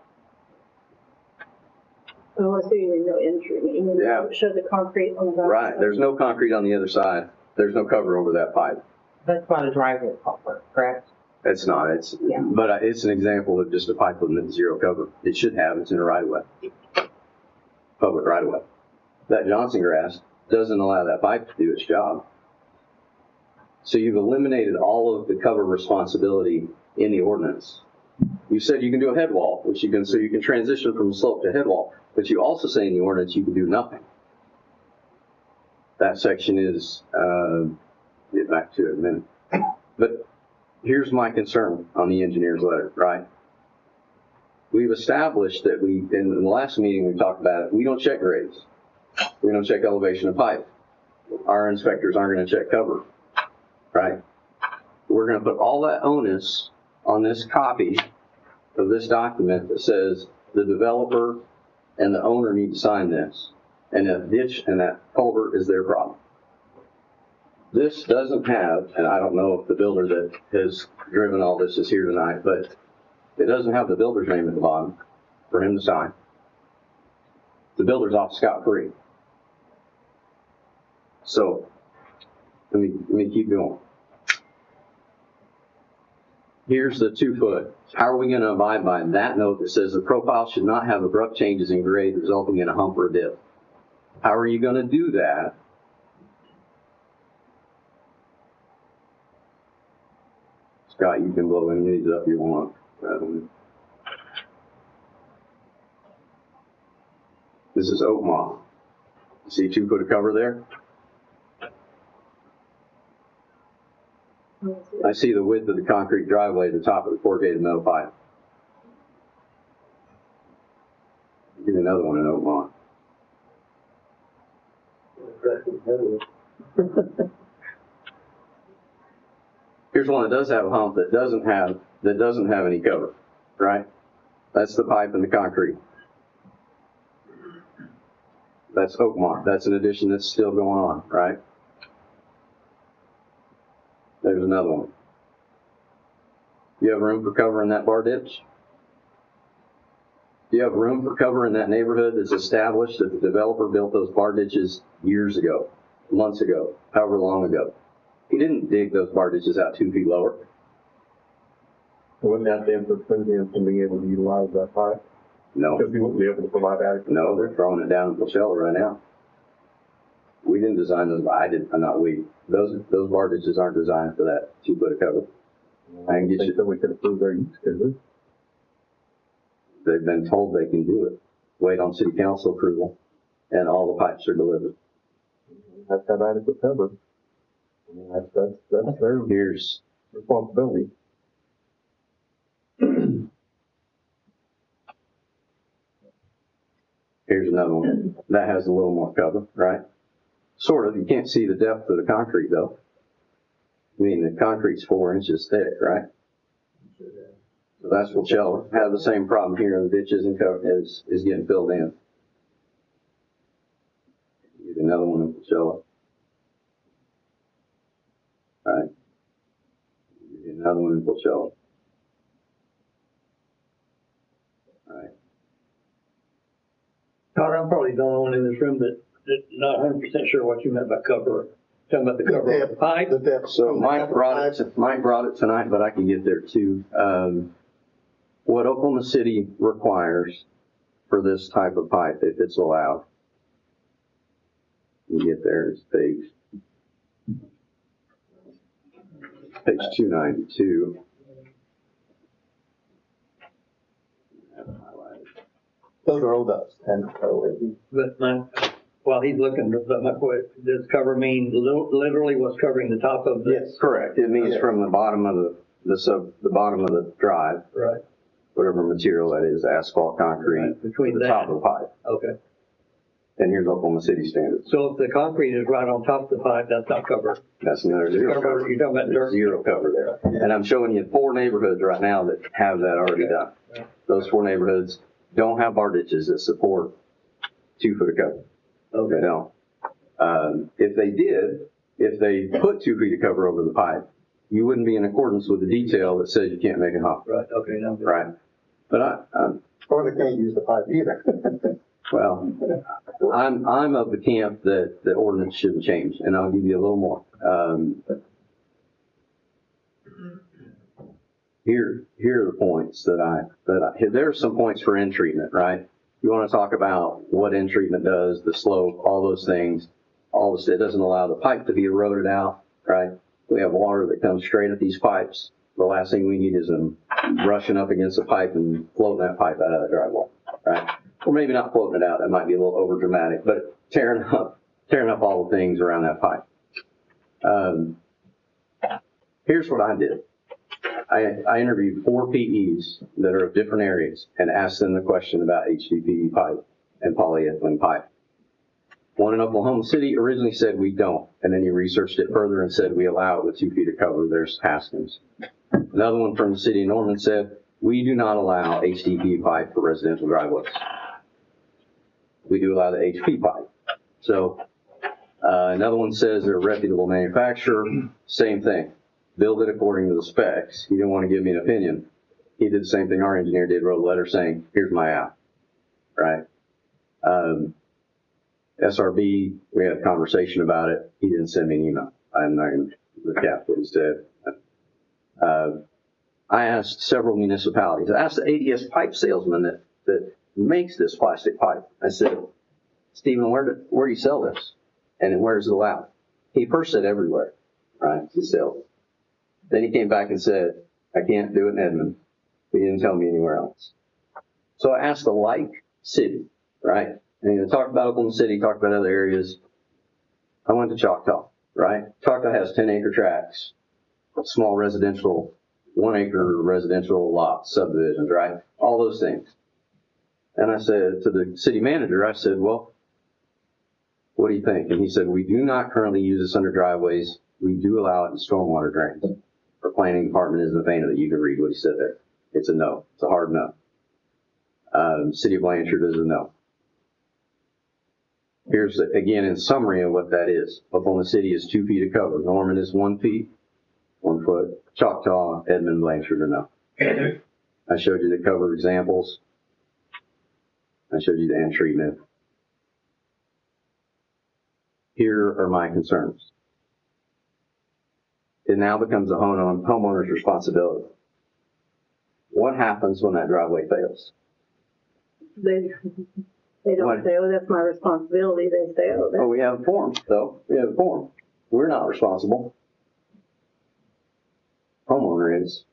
Oh, I see, you no entry. Yeah. Show the concrete on the back. Right, there's no concrete on the other side. There's no cover over that pipe. That's not a driveway culvert, correct? It's not, Yeah. but it's an example of just a pipe with zero cover. It should have, it's in a right of way. Public right of way. That Johnson grass doesn't allow that pipe to do its job. So you've eliminated all of the cover responsibility in the ordinance. You said you can do a head wall, which you can, so you can transition from slope to head wall, but you also say in the ordinance you can do nothing. That section is, get back to it in a minute. But here's my concern on the engineer's letter, right? We've established that in the last meeting we talked about it, we don't check grades. We don't check elevation of pipe. Our inspectors aren't going to check cover, right? We're going to put all that onus on this copy of this document that says the developer and the owner need to sign this. And that ditch and that culvert is their problem. This doesn't have, and I don't know if the builder that has driven all this is here tonight, but it doesn't have the builder's name at the bottom for him to sign. The builder's off scot-free. So, let me keep going. Here's the 2 foot. How are we going to abide by that note that says the profile should not have abrupt changes in grade resulting in a hump or a dip? How are you going to do that? Scott, you can blow any of these up you want. This is oak moss. See 2 foot of cover there? I see the width of the concrete driveway at the top of the corrugated metal pipe. Give me another one in oak moss. Here's one that does have a hump that doesn't have any cover, right? That's the pipe and the concrete. That's oak moss. That's an addition that's still going on, right? There's another one. You have room for cover in that bar ditch? Do you have room for cover in that neighborhood that's established that the developer built those bar ditches years ago, months ago, however long ago? He didn't dig those bar ditches out 2 feet lower. Wouldn't that then preclude him from being able to utilize that pipe? No. Because he wouldn't be able to provide adequate. No, they're throwing it down in Coachella right now. We didn't design those. I did. Not we. Those bar ditches aren't designed for that 2 foot of cover. I can get you. So we could approve their use, could we? They've been told they can do it. Wait on city council approval, and all the pipes are delivered. Have to have adequate cover. I mean, that's their Here's responsibility. Here's another one that has a little more cover, right? Sort of. You can't see the depth of the concrete though. I mean, the concrete's 4 inches thick, right? So that's what shall have the same problem here. The ditch isn't covered, is getting filled in. Get another one in Coachella. Right. Get another one in Coachella. Right. Todd, I'm probably the only one in this room that's not 100% sure what you meant by cover. Talking about the cover of the pipe? The depth. So Mike brought it tonight, but I can get there too. What Oklahoma City requires for this type of pipe, if it's allowed, you get there, it's page 292. Those are ODOTs and But while he's looking, does cover mean literally what's covering the top of the? yes. Correct. It means from the bottom of the bottom of the drive, Right. whatever material that is, asphalt, concrete, Right, between to the that. top of the pipe. Okay. And here's Oklahoma City standards. So if the concrete is right on top of the pipe, that's not covered. That's another zero Cover, cover. you're talking about There's dirt. zero cover there. And I'm showing you 4 neighborhoods right now that have that already done. Those 4 neighborhoods don't have bar ditches that support 2 foot of cover. They don't. If they did, if they put 2 feet of cover over the pipe, you wouldn't be in accordance with the detail that says you can't make it hot. Right, okay, now. Right. But Or they can't use the pipe either. well, I'm of the camp that the ordinance shouldn't change, and I'll give you a little more. Here are the points there are some points for end treatment, right? You want to talk about what end treatment does, the slope, all those things. All this, it doesn't allow the pipe to be eroded out, right? We have water that comes straight at these pipes. The last thing we need is them rushing up against the pipe and floating that pipe out of the driveway, right? Or maybe not floating it out, that might be a little over dramatic, but tearing up all the things around that pipe. Here's what I did. I interviewed 4 PEs that are of different areas and asked them the question about HDPE pipe and polyethylene pipe. One in Oklahoma City originally said we don't, and then he researched it further and said we allow it with 2 feet of cover. There's Haskins. Another one from the city of Norman said we do not allow HDPE pipe for residential driveways. We do allow the HP pipe. So another one says they're a reputable manufacturer. Same thing. Build it according to the specs. He didn't want to give me an opinion. He did the same thing our engineer did, wrote a letter saying, here's my out, right? SRB, we had a conversation about it. He didn't send me an email. I'm not going to recap what he said. I asked several municipalities. I asked the ADS pipe salesman that makes this plastic pipe. I said, Stephen, where do you sell this? And where's it allowed? He first said everywhere, right, to sell it. Then he came back and said, I can't do it in Edmond. He didn't tell me anywhere else. So I asked the like city, right? And he talked about Oklahoma City, talked about other areas. I went to Choctaw, right? Choctaw has 10-acre tracts, small residential, 1-acre residential lots, subdivisions, right? All those things. And I said to the city manager, I said, well, what do you think? And he said, we do not currently use this under driveways. We do allow it in stormwater drains. Our planning department isn't a fan of it. You can read what he said there. It's a no. It's a hard no. City of Blanchard is a no. Here's, again, in summary of what that is. Oklahoma City is 2 feet of cover. Norman is 1 feet, 1 foot. Choctaw, Edmond, Blanchard are no. I showed you the cover examples. I showed you the end treatment. Here are my concerns. It now becomes a homeowner's responsibility. What happens when that driveway fails? They don't say, oh, that's my responsibility. They say, oh, that's... Oh, we have a form, though. We have a form. We're not responsible. Homeowner is.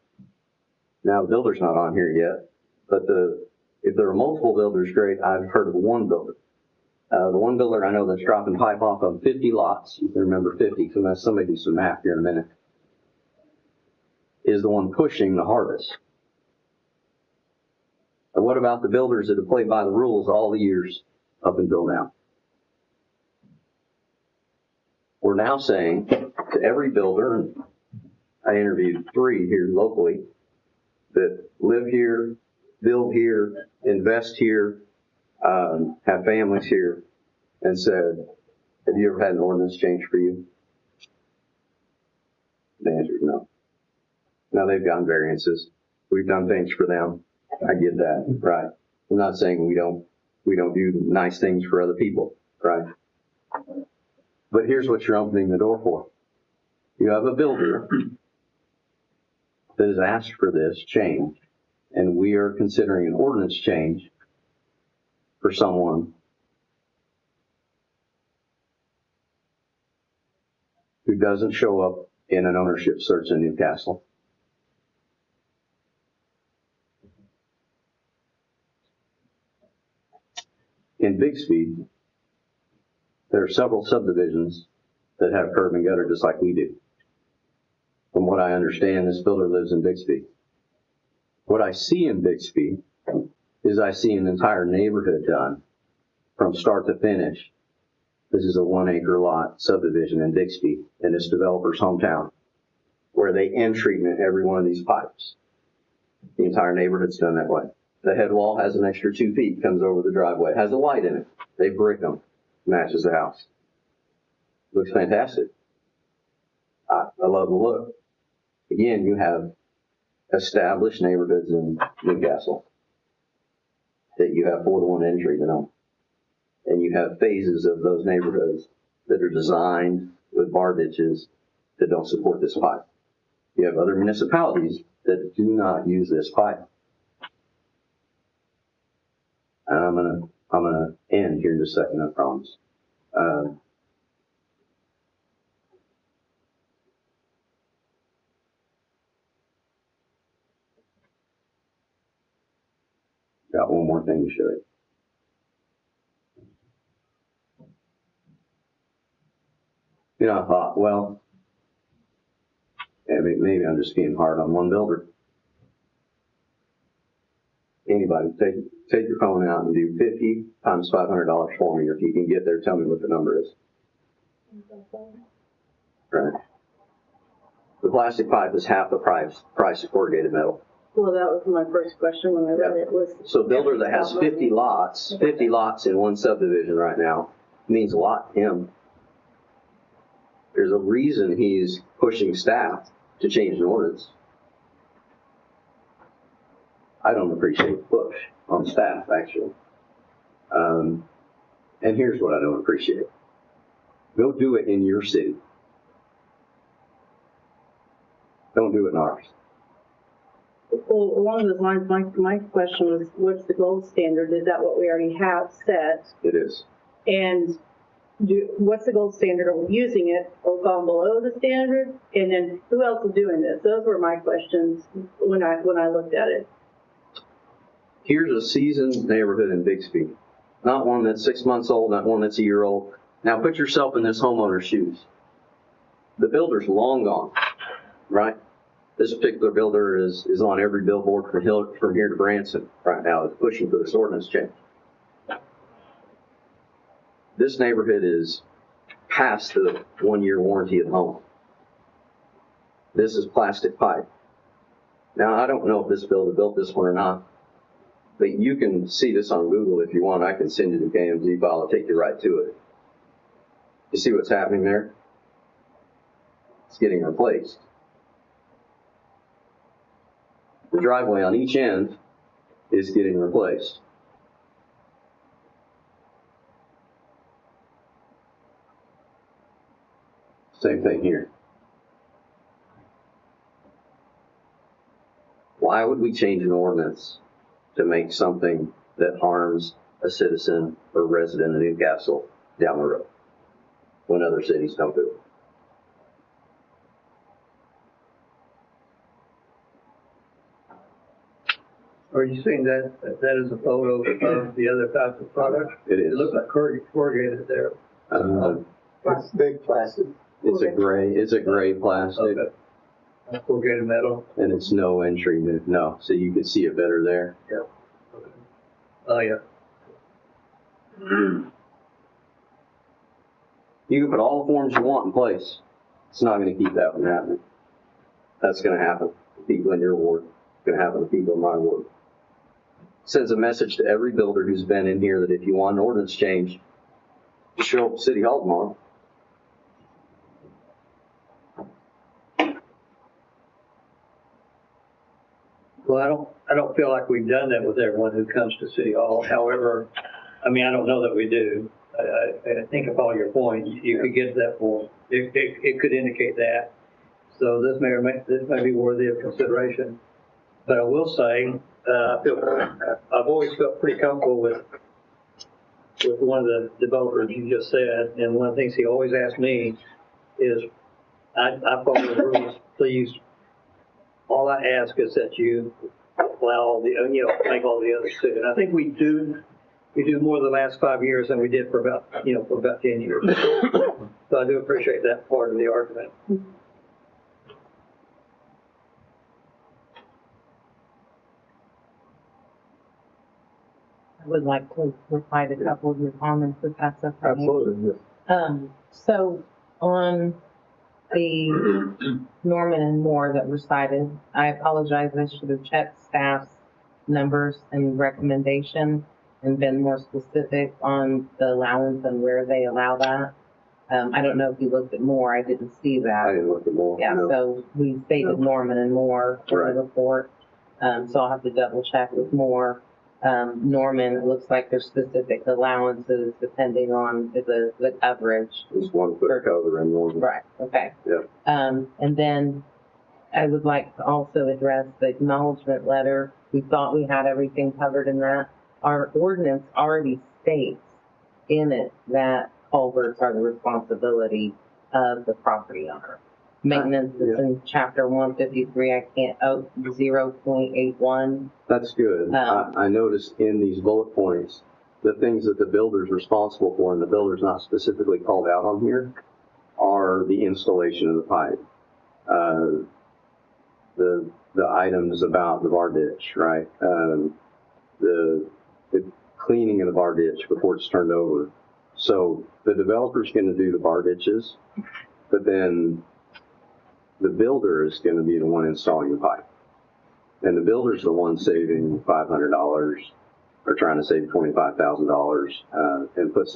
Now, the builder's not on here yet, but if there are multiple builders, great. I've heard of one builder. The one builder I know that's dropping pipe off of 50 lots, you can remember 50, because somebody do some math here in a minute, is the one pushing the hardest. And what about the builders that have played by the rules all the years up until now? We're now saying to every builder, and I interviewed 3 here locally, that live here, build here, invest here, have families here, and said, have you ever had an ordinance change for you? The answer is no. Now they've gotten variances. We've done things for them. I get that, right? I'm not saying we don't do nice things for other people, right? But here's what you're opening the door for. You have a builder that has asked for this change, and we are considering an ordinance change for someone who doesn't show up in an ownership search in Newcastle. In Bixby, there are several subdivisions that have curb and gutter just like we do. From what I understand, this builder lives in Bixby. What I see in Bixby is I see an entire neighborhood done from start to finish. This is a 1-acre lot subdivision in Bixby in this developer's hometown, where they end treatment every one of these pipes. The entire neighborhood's done that way. The head wall has an extra 2 feet, comes over the driveway. It has a light in it. They brick them. Matches the house. Looks fantastic. I love the look. Again, you have established neighborhoods in Newcastle that you have 4-to-1 entry to, and you have phases of those neighborhoods that are designed with bar ditches that don't support this pipe. You have other municipalities that do not use this pipe. And I'm gonna end here in just a second, I promise. Got one more thing to show you. You know, I thought, well, maybe I'm just being hard on one builder. Anybody, take your phone out and do 50 times $500 for me. If you can get there, tell me what the number is. Right. The plastic pipe is half the price of corrugated metal. Well, that was my first question when I read it was. So a builder that has 50 lots in one subdivision right now means a lot to him. There's a reason he's pushing staff to change the ordinance. I don't appreciate the push on staff, actually. And here's what I don't appreciate. Go do it in your city. Don't do it in ours. Well, along those lines, my question was, what's the gold standard? Is that what we already have set? It is. And what's the gold standard? Are we using it or gone below the standard? And then who else is doing this? Those were my questions when I looked at it. Here's a seasoned neighborhood in Bixby. Not one that's 6 months old, not one that's a year old. Now put yourself in this homeowner's shoes. The builder's long gone, right? This particular builder is on every billboard from here to Branson right now, is pushing for this ordinance change. This neighborhood is past the 1-year warranty of the home. This is plastic pipe. Now, I don't know if this builder built this one or not, but you can see this on Google if you want. I can send you the KMZ file. I'll take you right to it. You see what's happening there? It's getting replaced. The driveway on each end is getting replaced. Same thing here. Why would we change an ordinance to make something that harms a citizen or resident of Newcastle down the road when other cities don't do it? Are you saying that is a photo of the other type of product? It is. It looks like corrugated there. It's big plastic. It's a gray plastic. Okay. Corrugated metal. And it's no entry, no. So you can see it better there. Yeah. Okay. Oh, yeah. You can put all the forms you want in place. It's not going to keep that from happening. That's going to happen to people in your ward. It's going to happen to people in my ward. Sends a message to every builder who's been in here that if you want an ordinance change, show up at City Hall tomorrow. Well, I don't feel like we've done that with everyone who comes to City Hall. However, I mean, I don't know that we do. I think I follow your point. You could get to that point. It could indicate that. So this may be worthy of consideration. But I will say, I've always felt pretty comfortable with one of the developers you just said, and one of the things he always asked me is, I follow the rules, please. All I ask is that you allow all the, make all the others too. And I think we do more the last 5 years than we did for about 10 years. So I do appreciate that part of the argument. I would like to reply to a couple of your comments, if that's okay. Absolutely, yes. So on the Norman and Moore that were cited, I apologize, I should have checked staff's numbers and recommendation and been more specific on the allowance and where they allow that. I don't know if you looked at more, I didn't see I that. didn't look at more. Yeah, no. so we stated Norman and Moore in Right. the report. So I'll have to double check with Moore. Norman, it looks like there's specific allowances depending on the coverage. There's 1 foot cover in Norman. Right, okay. Yeah. And then I would like to also address the acknowledgement letter. We thought we had everything covered in that. Our ordinance already states in it that culverts are the responsibility of the property owner. Maintenance is in chapter 153, 0.81. That's good. I noticed in these bullet points, the things that the builder's responsible for, and the builder's not specifically called out on here, are the installation of the pipe. The items about the bar ditch, right? The cleaning of the bar ditch before it's turned over. So the developer's going to do the bar ditches, but then the builder is going to be the one installing the pipe. And the builder's the one saving $500 or trying to save $25,000 and put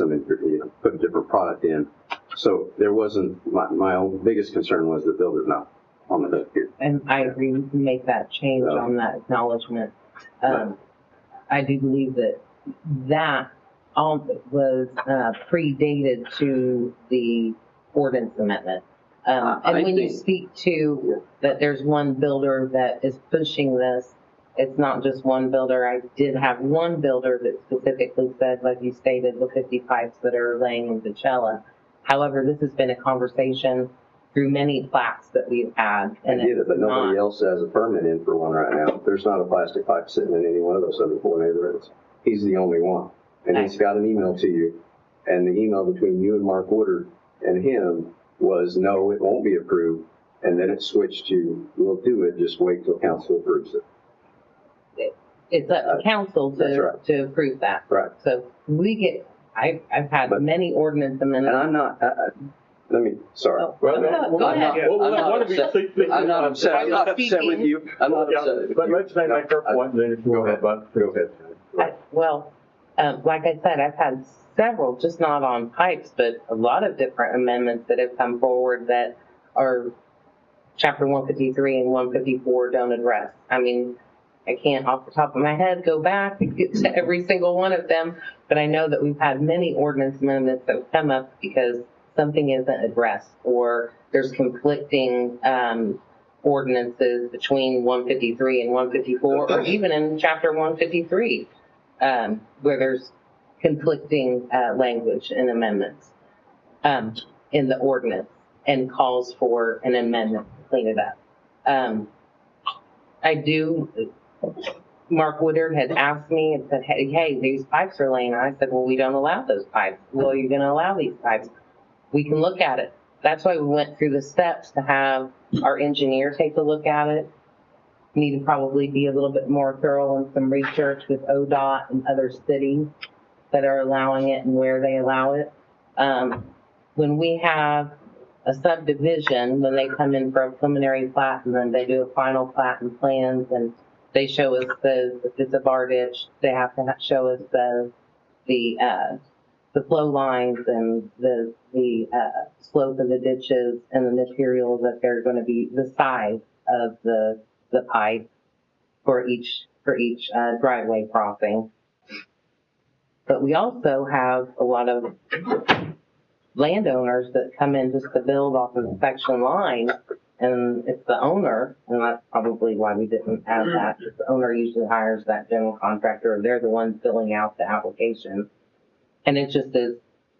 put a different product in. So there wasn't, my own biggest concern was the builder's not on the hook here. And I agree, we can make that change on that acknowledgement. I do believe that all was predated to the ordinance amendment. And when you speak to that there's one builder that is pushing this, it's not just one builder. I did have one builder that specifically said, like you stated, the 50 pipes that are laying in Coachella. However, this has been a conversation through many plats that we've had. And I get it, but nobody else has a permit in for one right now. There's not a plastic pipe sitting in any one of those other 4 neighborhoods. He's the only one. And he's got an email to you. And the email between you and Mark Woodard and him was, no, it won't be approved. And then it switched to, we'll do it, just wait till council approves it. It's up to council to approve that. Right. So I've had many ordinance amendments. And I'm not, sorry. Go ahead. I'm not upset. I'm not upset with you. I'm not upset. But let's make her point, then if you go ahead, bud. Go ahead. Like I said, I've had several, just not on pipes, but a lot of different amendments that have come forward that are chapter 153 and 154 don't address. I mean, I can't off the top of my head go back to every single one of them, but I know that we've had many ordinance amendments that have come up because something isn't addressed or there's conflicting ordinances between 153 and 154, or even in chapter 153, where there's conflicting language and amendments in the ordinance and calls for an amendment to clean it up. Mark Woodard had asked me and said, hey, these pipes are laying. And I said, well, we don't allow those pipes. Well, you're going to allow these pipes. We can look at it. That's why we went through the steps to have our engineer take a look at it. Need to probably be a little bit more thorough in some research with ODOT and other cities that are allowing it and where they allow it. When we have a subdivision, when they come in for a preliminary plat and then they do a final plat and plans and they show us if it's a bar ditch, they have to show us the flow lines and the slope of the ditches and the materials that they're going to be, the size of the pipe for each driveway crossing. But we also have a lot of landowners that come in just to build off of the section line, and it's the owner, and that's probably why we didn't add that. The owner usually hires that general contractor, or they're the ones filling out the application. And it just is,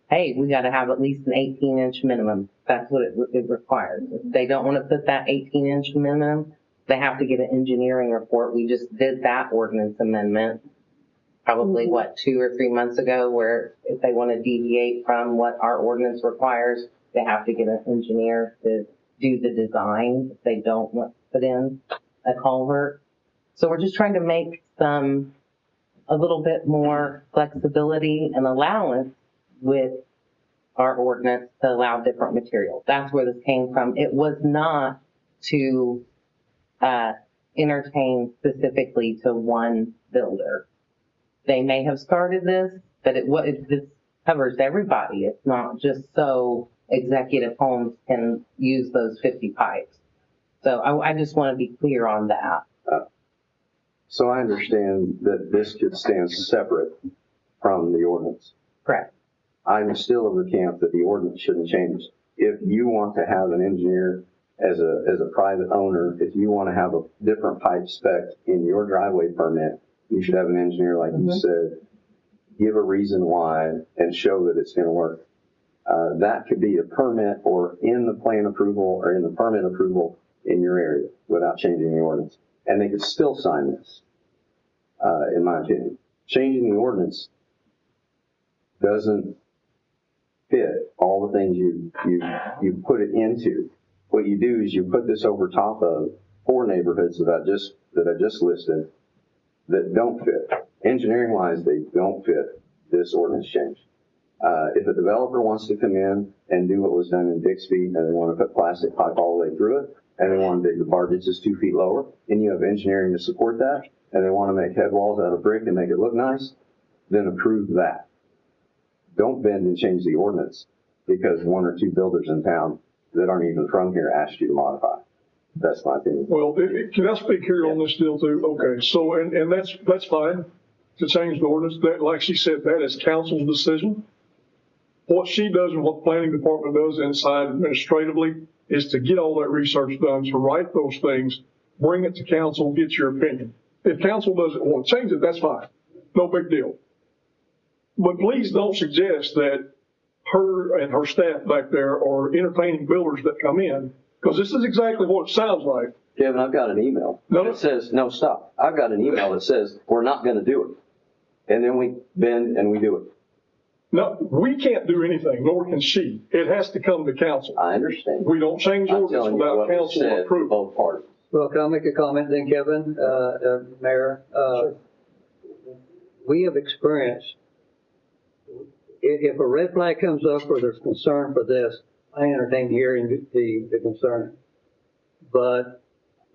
hey, we got to have at least an 18-inch minimum. That's what it requires. If they don't want to put that 18-inch minimum, they have to get an engineering report. We just did that ordinance amendment probably, 2 or 3 months ago, where if they want to deviate from what our ordinance requires, they have to get an engineer to do the design if they don't want to put in a culvert. So we're just trying to make a little bit more flexibility and allowance with our ordinance to allow different materials. That's where this came from. It was not to entertain specifically to one builder. They may have started this, but this covers everybody. It's not just so executive homes can use those 50 pipes. So I just want to be clear on that. So I understand that this could stand separate from the ordinance. Correct. I'm still of the camp that the ordinance shouldn't change. If you want to have an engineer as a private owner, if you want to have a different pipe spec in your driveway permit, you should have an engineer, like you said, give a reason why and show that it's going to work. That could be a permit or in the plan approval or in the permit approval in your area without changing the ordinance. And they could still sign this, in my opinion. Changing the ordinance doesn't fit all the things you put it into. What you do is you put this over top of 4 neighborhoods that I just listed that don't fit. Engineering wise, they don't fit this ordinance change. If a developer wants to come in and do what was done in Bixby and they want to put plastic pipe all the way through it and they want to dig the bar ditches 2 feet lower and you have engineering to support that and they want to make head walls out of brick and make it look nice, then approve that. Don't bend and change the ordinance because 1 or 2 builders in town that aren't even from here asked you to modify. That's my opinion. Well, can I speak here on this deal too? Okay, so, and that's fine to change the ordinance. That, like she said, that is council's decision. What she does and what the planning department does inside administratively is to get all that research done, to write those things, bring it to council, get your opinion. If council doesn't want to change it, that's fine. No big deal. But please don't suggest that her and her staff back there are entertaining builders that come in, because this is exactly what it sounds like. Kevin, I've got an email that says, no, stop. I've got an email that says, we're not going to do it. And then we bend and we do it. No, we can't do anything, nor can she. It has to come to council. I understand. We don't change ordinance without council approval. Both parties. Well, can I make a comment then, Kevin, Mayor? Sure. We have experienced, if a red flag comes up or there's concern for this, I entertain hearing the concern. But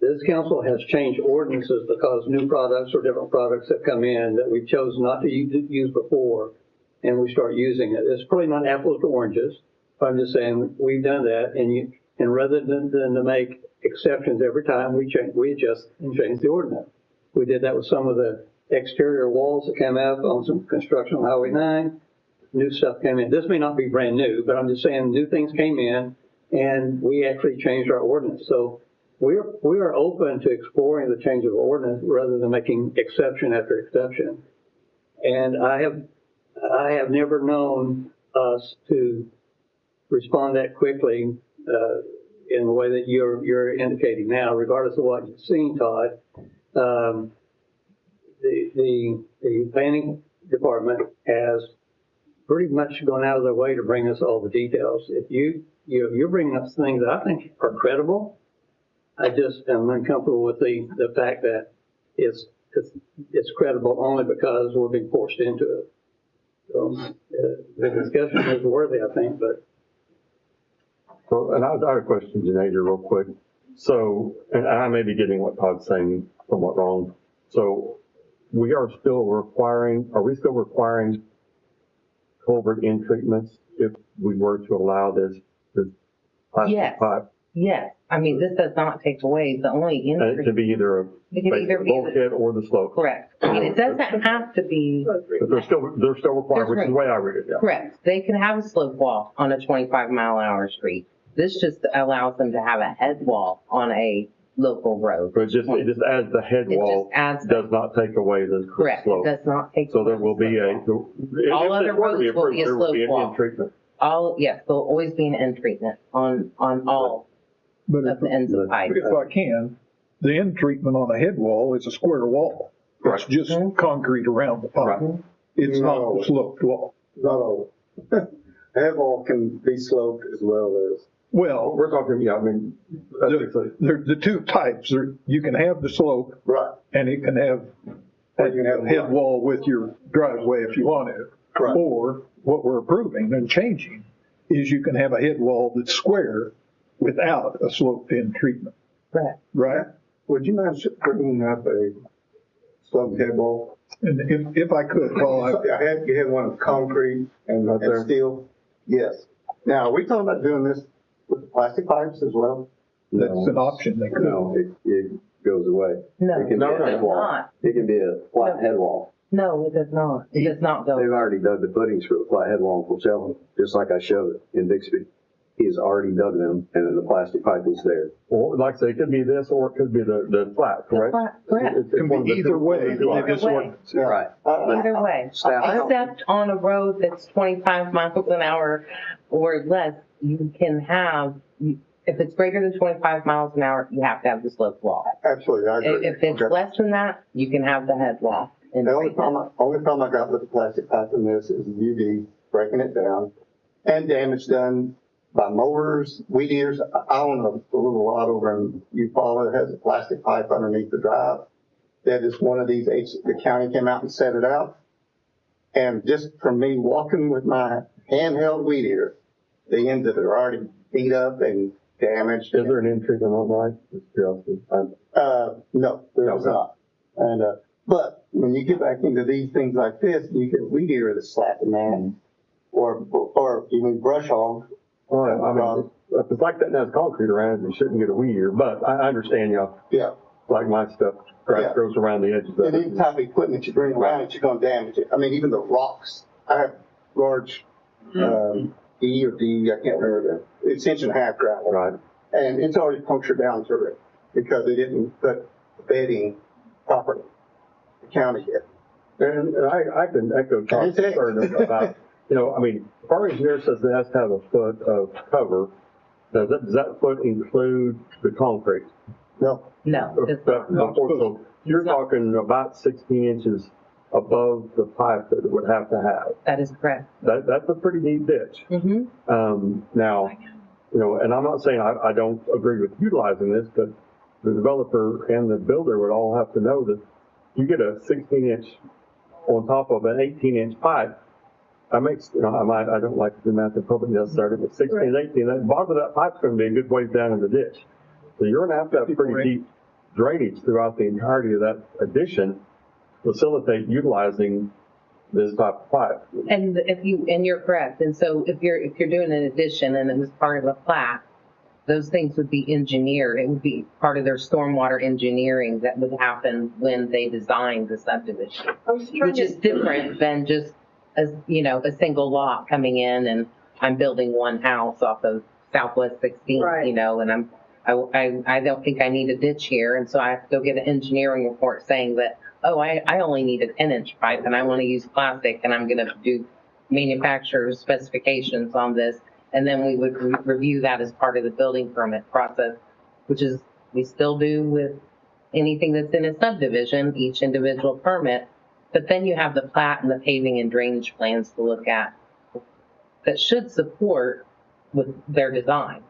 this council has changed ordinances because new products or different products have come in that we chose not to use before, and we start using it. It's probably not apples to oranges. I'm just saying we've done that, and rather than to make exceptions every time, we adjust and change the ordinance. We did that with some of the exterior walls that came out on some construction on Highway 9. New stuff came in. This may not be brand new, but I'm just saying new things came in, and we actually changed our ordinance. So we are open to exploring the change of ordinance rather than making exception after exception. And I have never known us to respond that quickly in the way that you're indicating now, regardless of what you've seen, Todd. The planning department has pretty much gone out of their way to bring us all the details. If you're bringing us things that I think are credible, I just am uncomfortable with the fact that it's credible only because we're being forced into it. So the discussion is worthy, I think, but. So, and I had a question, Janae, real quick. So, and I may be getting what Todd's saying somewhat wrong. So we are still requiring culvert in treatments if we were to allow this plastic pipe? Yes. I mean, this does not take away the only And it could be either a bulkhead or the slope. Correct. I mean, it doesn't have to be. But they're still required, which is the way I read it, yeah. Correct. They can have a slope wall on a 25-mile-an-hour street. This just allows them to have a head wall on a local road. But it just adds the head wall, does not take away the slope. Correct. It does not take away. So there will be all other roads will be a slope wall. Treatment. Yes, there'll always be an end treatment on all of the ends of the pipe. If I can, the end treatment on a head wall is a square wall. It's just concrete around the pipe. Right. It's not a sloped wall. Not all. Head wall can be sloped as well as. Well, We're talking, yeah, I mean, the two types. You can have the slope. Right. And it can have a head wall with your driveway if you want to. Right. Or what we're approving and changing is you can have a head wall that's square without a sloped in treatment. Correct. Right? Would you mind bringing up a sloped head wall? And if I could, You had one of concrete and steel? Yes. Now, are we talking about doing this with the plastic pipes as well? That's an option they could. No, it goes away. No, It can No, be a no, head it's wall. not. It can be a flat head wall. No, it does not. It does not They've go. already dug the footings for the flat head wall in Coachella, just like I showed in Bixby. He's already dug them, and then the plastic pipe is there. Or, like I say, it could be this, or it could be the flat, correct? Correct. It's Can one of be the either two. way. Either This way. ordinance. Right. Either way. Staff, Except on a road that's 25 miles an hour or less, you can have, if it's greater than 25 miles an hour, you have to have the sloped wall. Absolutely, I agree. If it's Okay. less than that, you can have the head wall. The only problem I got with the plastic pipe in this is UV breaking it down and damage done by mowers, weed eaters. I own a little lot over in Eufaula that has a plastic pipe underneath the drive. That is one of these, the county came out and set it out. And just from me walking with my handheld weed eater, the ends of it are already beat up and damaged. Is there an entry in on life? Just curiosity. No, there is not. And, but when you get back into these things like this, you get a weed eater that's slapping man, or even brush hog. Well, I mean, if it's like that and has concrete around it, you shouldn't get a weed eater, but I understand, you know, Yeah. like my stuff, grass Yeah. grows around the edges of And any it. type of equipment you bring around it, you're gonna damage it. I mean, even the rocks. I have large, E or D, I can't remember it's inch and a half gravel. Right. And it's already punctured down through it because they didn't put the bedding properly. The county did. And I can echo Tom's concern about, you know, I mean, our engineer says it has to have a foot of cover. Does that foot include the concrete? No. No, it's not. So you're talking about 16 inches above the pipe that it would have to have. That is correct. That's a pretty deep ditch. Mm-hmm. Now, you know, and I'm not saying I don't agree with utilizing this, but the developer and the builder would all have to know that you get a 16-inch on top of an 18-inch pipe. That makes, you know, I don't like to do math in public necessarily, but 16 and 18, that bottom of that pipe's going to be a good ways down in the ditch. So you're going to have pretty deep drainage throughout the entirety of that addition to facilitate utilizing this type of pipe. And you're correct. And so if you're doing an addition and it was part of a plat, those things would be engineered. It would be part of their stormwater engineering that would happen when they designed the subdivision, which is different than just a single lot coming in and I'm building one house off of Southwest 16th, Right. you know, and I don't think I need a ditch here. And so I have to go get an engineering report saying that, oh, I only need a 10-inch pipe and I want to use plastic and I'm going to do manufacturer's specifications on this. And then we would review that as part of the building permit process, which is we still do with anything that's in a subdivision, each individual permit. But then you have the plat and the paving and drainage plans to look at that should support with their design,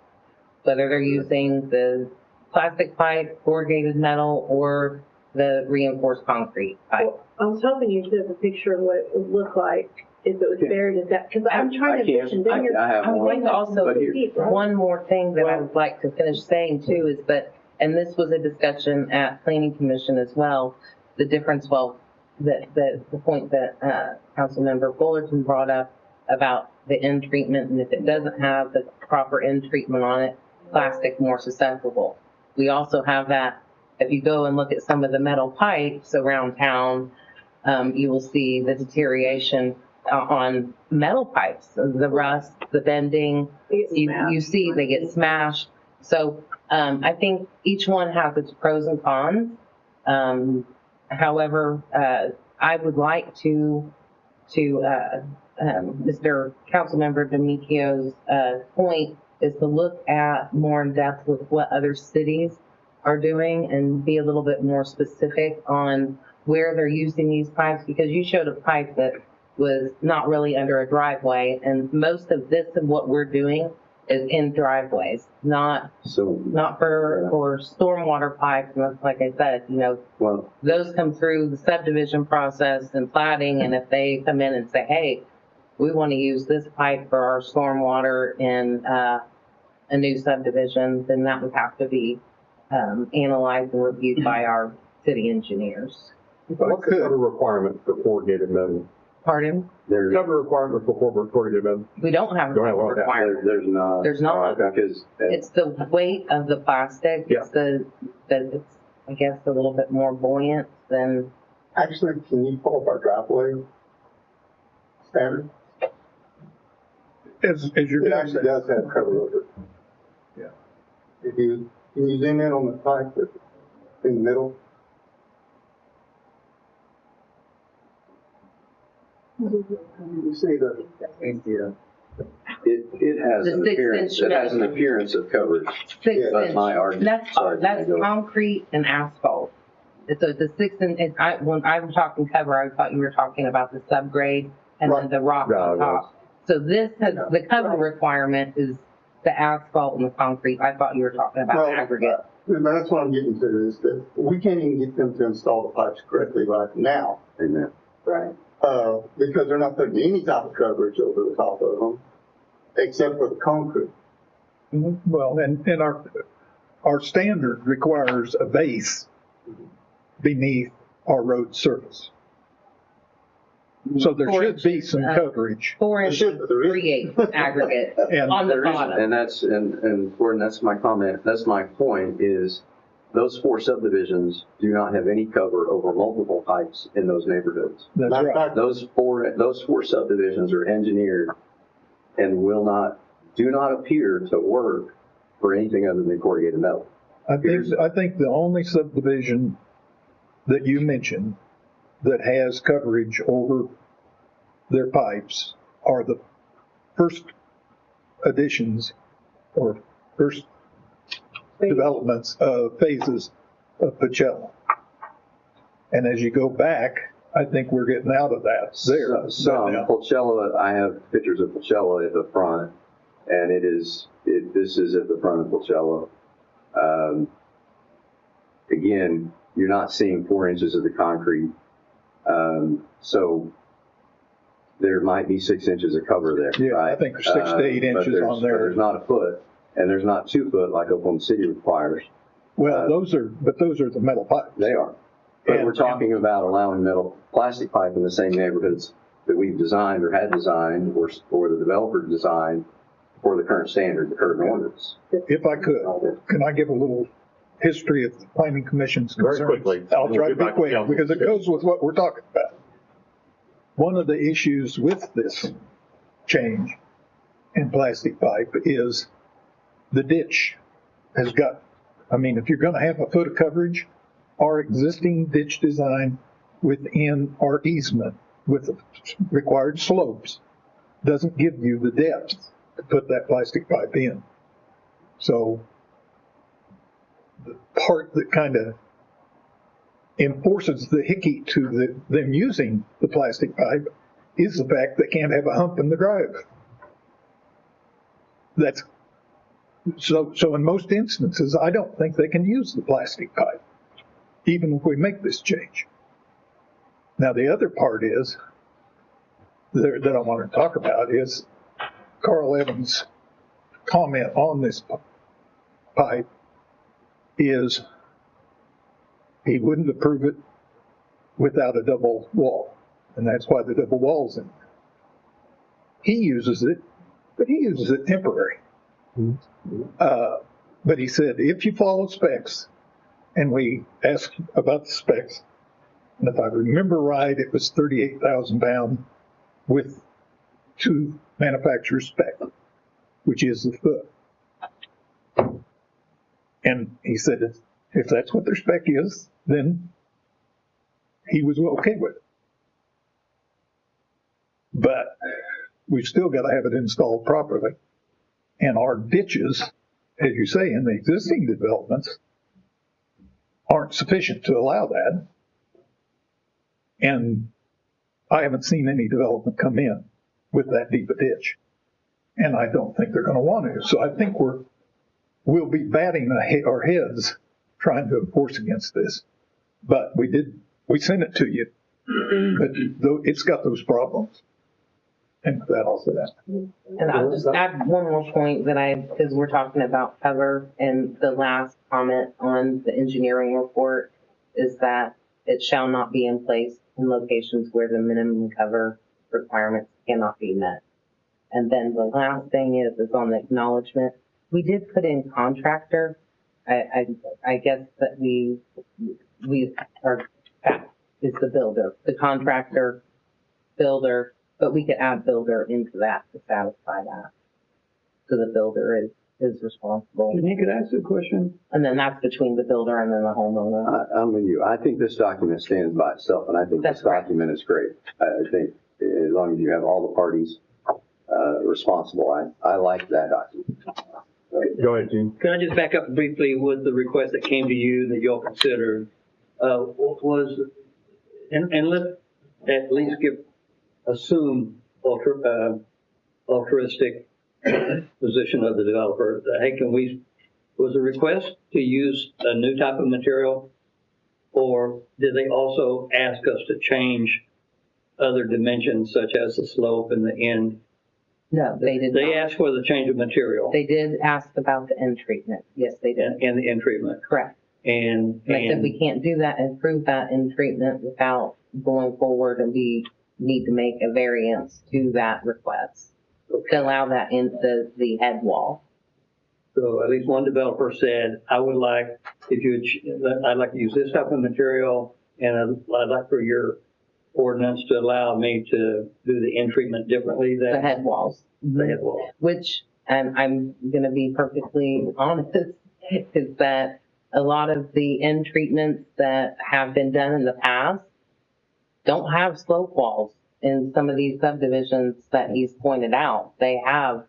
whether they're using the plastic pipe, corrugated metal, or the reinforced concrete pipe. Well, I was hoping you could have a picture of what it would look like if it was buried as that, because I'm trying to envision. I would like to also, But here- one more thing that I would like to finish saying too is that, and this was a discussion at Planning Commission as well, the difference, the point that Councilmember Fullerton brought up about the end treatment, and if it doesn't have the proper end treatment on it, plastic more susceptible. We also have that, if you go and look at some of the metal pipes around town, you will see the deterioration on metal pipes, the rust, the bending, you see they get smashed. So I think each one has its pros and cons. However, I would like to Mr. Councilmember D'Amicchio's point is to look at more in depth with what other cities are doing and be a little bit more specific on where they're using these pipes, because you showed a pipe that was not really under a driveway, and most of this and what we're doing is in driveways, not for stormwater pipes. And like I said, you know, those come through the subdivision process and platting, and if they come in and say, hey, we want to use this pipe for our stormwater in a new subdivision, then that would have to be analyzed and reviewed by our city engineers. What's the other requirement for corrugated metal? Pardon? There, Cover requirement for corrugated metal. We don't have a Don't have one. requirement. there's not. There's not. Because, It's the weight of the plastic. Yeah. It's it's, I guess, a little bit more buoyant than, Actually, can you pull up our driveway standard? As you're It doing actually that, does have cover over it. Yeah. If you, can you zoom in on the pipe that's in the middle? You see the, it has The an 6 appearance, inch it has an metal. appearance of coverage. 6 That's inch. my argument. Sorry, That's go ahead. concrete and asphalt. So it's a 6 inch, when I was talking cover, I thought you were talking about the subgrade and then the rock Yeah, on it was. top. So this has, the cover requirement is the asphalt and the concrete. I thought you were talking about well, aggregate. that's what I'm getting to, is that we can't even get them to install the pipes correctly right now, Amen. Right. because they're not putting any type of coverage over the top of them, except for the concrete. well, and our standard requires a base beneath our road surface. So there should be some coverage. 4 inches, There is. 3/8 aggregate And on the There is, bottom. and Gordon, that's my comment, that's my point, is those 4 subdivisions do not have any cover over multiple pipes in those neighborhoods. That's Matter of right. fact, Those four subdivisions are engineered and do not appear to work for anything other than corrugated metal. I think the only subdivision that you mentioned that has coverage over their pipes are the first additions or first developments of phases of Pachella. And as you go back, I think we're getting out of that there. Some, Pachella, I have pictures of Pachella at the front, and this is at the front of Pachella. Again, you're not seeing 4 inches of the concrete. So there might be 6 inches of cover there. Yeah, right? I think there's 6 to 8 But inches on but there. there's not a foot, and there's not 2 foot like Oklahoma City requires. Well, those are the metal pipes. They are. But And- we're talking about allowing plastic pipe in the same neighborhoods that we've designed or had designed or the developer designed for the current standard, the current ordinance. If I could, can I give a little history of the planning commission's Very concerns? quickly. I'll try to We'll get be back to quick council. because it goes with what we're talking about. One of the issues with this change in plastic pipe is the ditch has got, I mean, if you're gonna have a foot of coverage, our existing ditch design within our easement with the required slopes doesn't give you the depth to put that plastic pipe in. So the part that kind of enforces the hickey to them using the plastic pipe is the fact they can't have a hump in the drive. That's so in most instances, I don't think they can use the plastic pipe, even if we make this change. Now, the other part is that I want to talk about is Carl Evans' comment on this pipe is he wouldn't approve it without a double wall, and that's why the double wall's in there. He uses it, but he uses it temporary. But he said, if you follow specs, and we asked about the specs, and if I remember right, it was 38,000 pound with 2 manufacturer's spec, which is the foot. And he said, if that's what their spec is, then he was okay with it. But we've still got to have it installed properly. And our ditches, as you say, in the existing developments, aren't sufficient to allow that. And I haven't seen any development come in with that deep a ditch. And I don't think they're going to want to. So I think we'll be batting our heads trying to enforce against this. But we sent it to you, but it's got those problems. And with that, I'll say that. And I'll just add one more point because we're talking about cover, and the last comment on the engineering report is that it shall not be in place in locations where the minimum cover requirements cannot be met. And then the last thing is on the acknowledgement. We did put in contractor. I guess that we are, is the builder, the contractor, builder, but we could add builder into that to satisfy that. So the builder is responsible. Nick, could I ask you a question? And then that's between the builder and then the homeowner. I'm with you. I think this document stands by itself, and I think That's this document is great. I think as long as you have all the parties responsible, I like that document. Go ahead, Gene. Can I just back up briefly with the request that came to you that y'all considered? Was, and let's at least assume altruistic position of the developer. Hey, was the request to use a new type of material, or did they also ask us to change other dimensions such as the slope and the end? No, they did They not. asked for the change of material. They did ask about the end treatment. Yes, they did. And the end treatment. Correct. And I said we can't do that and prove that end treatment without going forward, and we need to make a variance to that request to allow that in the head wall. so at least one developer said, I would like, I'd like to use this type of material, and I'd like for your ordinance to allow me to do the end treatment differently than The head walls. the head wall. Which, and I'm gonna be perfectly honest, is that a lot of the end treatments that have been done in the past don't have slope walls. In some of these subdivisions that he's pointed out, they have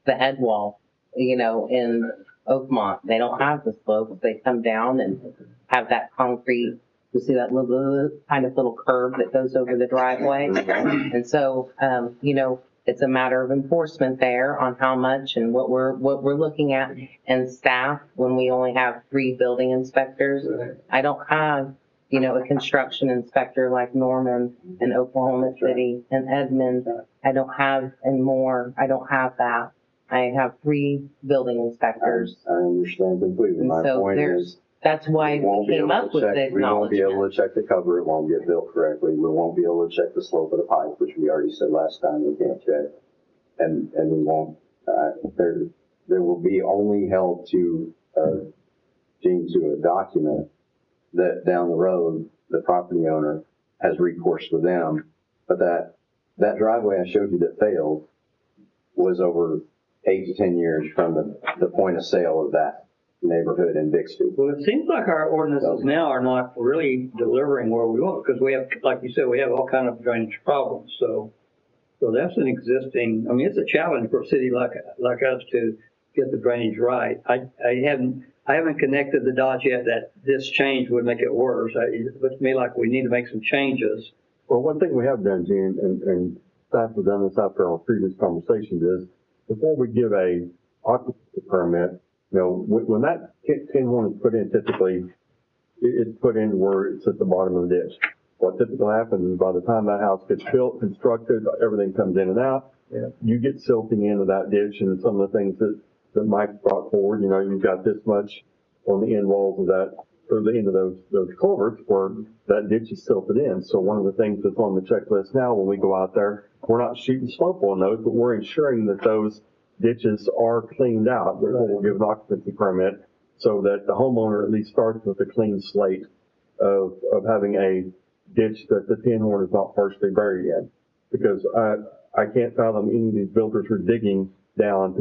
the head wall, in Oakmont. They don't have the slopes. They come down and have that concrete, you see that little kind of little curve that goes over the driveway. And so, it's a matter of enforcement there on how much and what we're looking at. And staff, when we only have 3 building inspectors, I don't have, a construction inspector like Norman in Oklahoma City and Edmond. I don't have I don't have that. I have 3 building inspectors. I understand completely. And My so point is, that's why we came up with the we won't be able acknowledgement. to check the cover, it won't get built correctly, we won't be able to check the slope of the pipe, which we already said last time we can't check. And we won't, there will be only held to, to a document that down the road, the property owner has recourse with them. But that driveway I showed you that failed was over 8 to 10 years from the point of sale of that neighborhood in Bixby. Well, it seems like our ordinances now are not really delivering where we want, because we have, like you said, we have all kind of drainage problems. So that's an existing, it's a challenge for a city like us to get the drainage right. I haven't connected the dots yet that this change would make it worse. It looks to me like we need to make some changes. Well, one thing we have done, Gene, and staff has done this after our previous conversations, is before we give a occupancy permit, when that tin horn is put in, typically it's put in where it's at the bottom of the ditch. What typically happens is by the time that house gets built, constructed, everything comes in and out. Yeah. You get silting into that ditch, and some of the things that Mike brought forward, you've got this much on the end walls of that, or the end of those culverts where that ditch is silted in. So one of the things that's on the checklist now when we go out there, we're not shooting slope on those, but we're ensuring that those ditches are cleaned out before we'll give an occupancy permit, so that the homeowner at least starts with a clean slate of having a ditch that the tin horn is not partially buried in. Because I can't fathom any of these builders are digging down to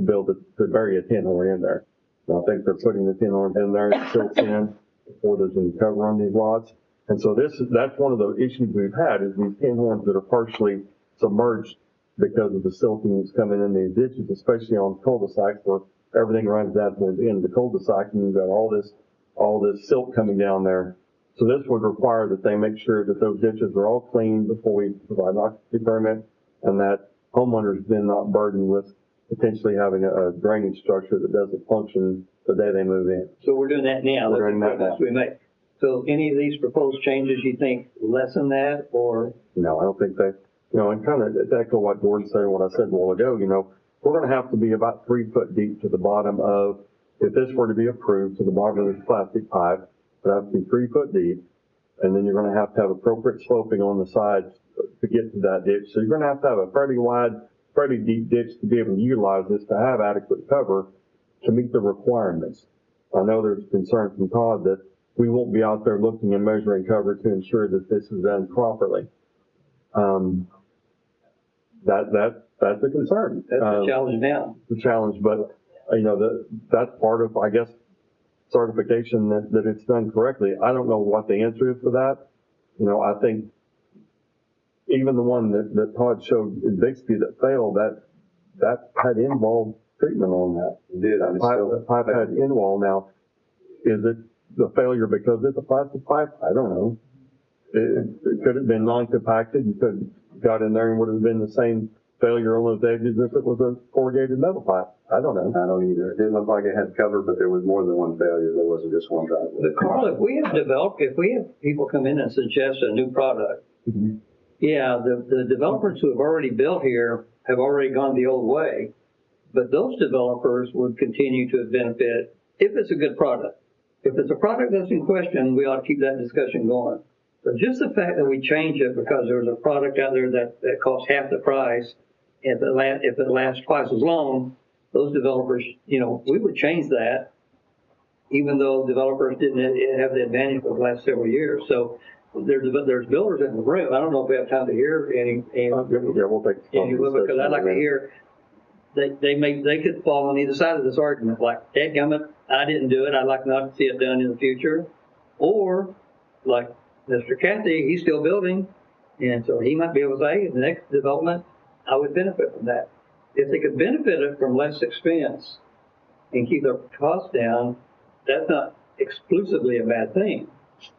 bury a tin horn in there. And I think they're putting the tin horn in there and silts in before there's any cover on these lots. And so that's one of the issues we've had, is these tin horns that are partially submerged because of the silting that's coming in these ditches, especially on cul-de-sacs where everything runs down towards the end of the cul-de-sac, and you've got all this silt coming down there. So this would require that they make sure that those ditches are all clean before we provide an occupancy permit, and that homeowners then not burdened with potentially having a drainage structure that doesn't function the day they move in. So we're doing that now. We're doing that now. We make. So any of these proposed changes you think lessen that, or? No, I don't think they, and kind of to echo what Gordon said and what I said a while ago, we're going to have to be about 3 foot deep to the bottom of, if this were to be approved, to the bottom of this plastic pipe, it would have to be 3 foot deep. And then you're going to have appropriate sloping on the sides to get to that ditch. So you're gonna have a fairly wide, fairly deep ditch to be able to utilize this to have adequate cover to meet the requirements. I know there's concern from Todd that we won't be out there looking and measuring cover to ensure that this is done properly. That's a concern. That's the challenge now. The challenge, but, that's part of, I guess, certification that it's done correctly. I don't know what the answer is for that. I think even the one that Todd showed in Bixby that failed, that had in-wall treatment on that. It did. The pipe had in-wall. Now, is it the failure because it's a plastic pipe? I don't know. It could have been non-compacted. You could have got in there and would have been the same failure on those edges if it was a corrugated metal pipe. I don't know. I don't either. It didn't look like it had cover, but there was more than one failure. There wasn't just one driveway. But Carl, if we have people come in and suggest a new product, yeah, the developers who have already built here have already gone the old way, but those developers would continue to benefit if it's a good product. If it's a product that's in question, we ought to keep that discussion going. But just the fact that we change it because there's a product out there that costs half the price, if it lasts twice as long, those developers, we would change that, even though developers didn't have the advantage for the last several years. So there's builders in the room. I don't know if we have time to hear any Yeah, we'll take because I'd like to hear. They could fall on either side of this argument, like, dadgummit, I didn't do it, I'd like not to see it done in the future. Or, like Mr. Cathy, he's still building, and so he might be able to say, the next development, I would benefit from that. If they could benefit it from less expense and keep their costs down, that's not exclusively a bad thing.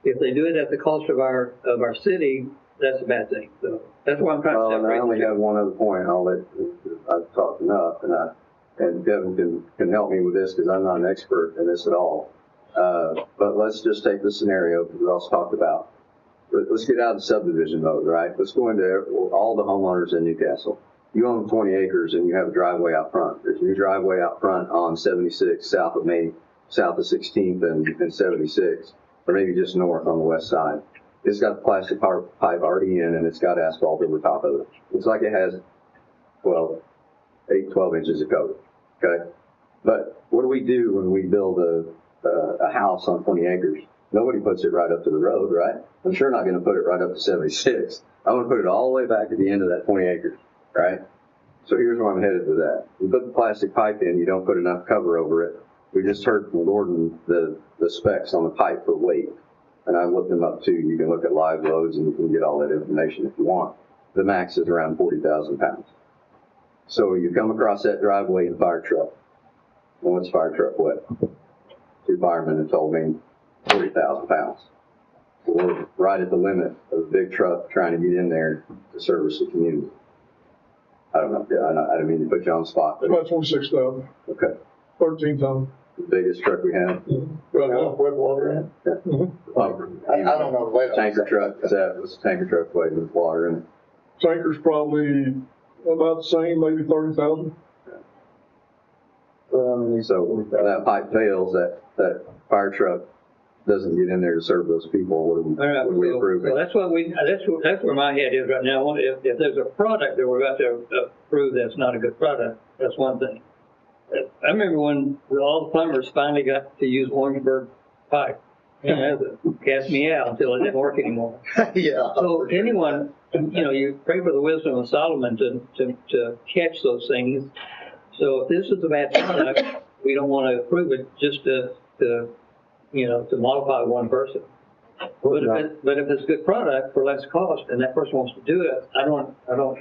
If they do it at the cost of our city, that's a bad thing. So that's why I'm trying to separate. I only have one other point. I've talked enough, and Devin can help me with this because I'm not an expert in this at all. But let's just take the scenario we also talked about. Let's get out of the subdivision mode, right? Let's go into all the homeowners in Newcastle. You own 20 acres and you have a driveway out front. There's a new driveway out front on 76 south of 16th and 76, or maybe just north on the west side. It's got the plastic pipe already in, and it's got asphalt over top of it. Looks like it has, 12 inches of cover, okay? But what do we do when we build a house on 20 acres? Nobody puts it right up to the road, right? I'm sure not going to put it right up to 76. I'm going to put it all the way back at the end of that 20 acres, right? So here's where I'm headed with that. You put the plastic pipe in, you don't put enough cover over it. We just heard from Gordon the specs on the pipe for weight. And I looked them up too. You can look at live loads and you can get all that information if you want. The max is around 40,000 pounds. So you come across that driveway in a fire truck. And what's fire truck weigh? Two firemen have told me 40,000 pounds. We're right at the limit of a big truck trying to get in there to service the community. I don't know. I didn't mean to put you on the spot. About 26,000. Okay. 13 tons. The biggest truck we have. With water in it? Yeah. I don't know the weight. Tanker truck. What's a tanker truck weigh with water in it? Tanker's probably about the same, maybe 30,000. So that pipe fails, that fire truck doesn't get in there to serve those people. What do we approve? So that's where my head is right now. If there's a product that we're about to approve that's not a good product, that's one thing. I remember when all the plumbers finally got to use Orangeburg pipe. That cast me out until it didn't work anymore. Yeah. So anyone, you pray for the wisdom of Solomon to catch those things. So if this is a bad product, we don't want to approve it just to modify one person. But if it's a good product for less cost and that person wants to do it, I don't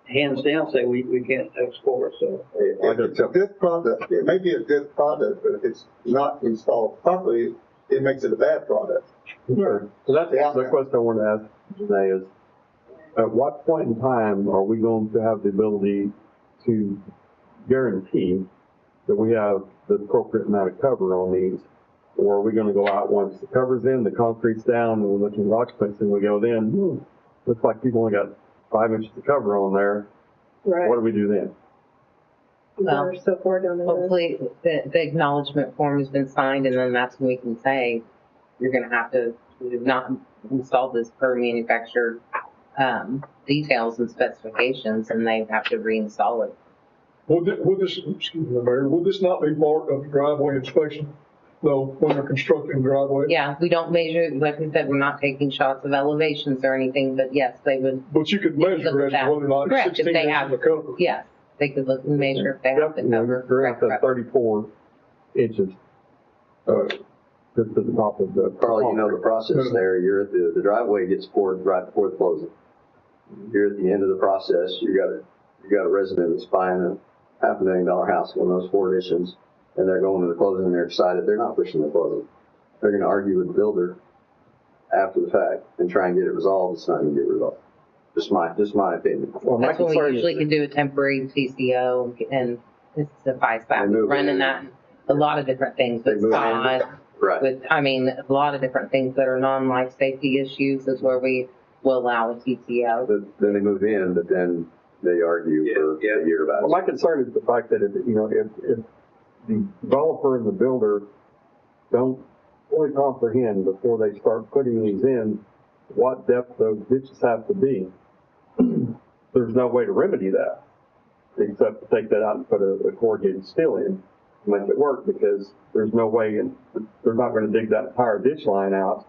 hands down say we can't export. So It's a good product. It may be a good product, but if it's not installed properly, it makes it a bad product. Sure. So that's the question I want to ask today is, at what point in time are we going to have the ability to guarantee that we have the appropriate amount of cover on these? Or are we going to go out once the cover's in, the concrete's down, and we're looking at occupancy, and we go then, looks like people only got 5 inches of cover on there. Right. What do we do then? We're so far down the road. Hopefully, the acknowledgement form has been signed, and then that's when we can say, you're gonna have to not install this per manufacturer details and specifications, and they have to reinstall it. Would this, excuse me, Mayor, would this not be part of the driveway inspection, though, when they're constructing driveway? Yeah, we don't measure, like we said, we're not taking shots of elevations or anything, but yes, they would, But you could measure as to whether or not it's correct, if 16 they inches have, of cover. yes, they could look and measure if they have the cover. You're at the 34 inches, just to the top of the. Carl, you know the process there. You're at the driveway gets poured right before the closing. You're at the end of the process. You got a resident that's buying a $500,000 house, one of those 4 additions, and they're going to the closing and they're excited. They're not pushing the closing. They're going to argue with the builder after the fact and try and get it resolved. It's not going to get resolved. Just my opinion. Well, my That's when we concern usually is, can do a temporary TCO and suffice that, They move running in. that, a lot of different things They with move in. sod, Right. with, I mean, a lot of different things that are non-life safety issues is where we will allow a TCO. But then they move in, but then they argue for a year about well, it. my concern is the fact that if the developer and the builder don't fully comprehend before they start putting these in, what depth those ditches have to be, there's no way to remedy that, except to take that out and put a corrugated steel in to make it work, because there's no way, and they're not gonna dig that entire ditch line out.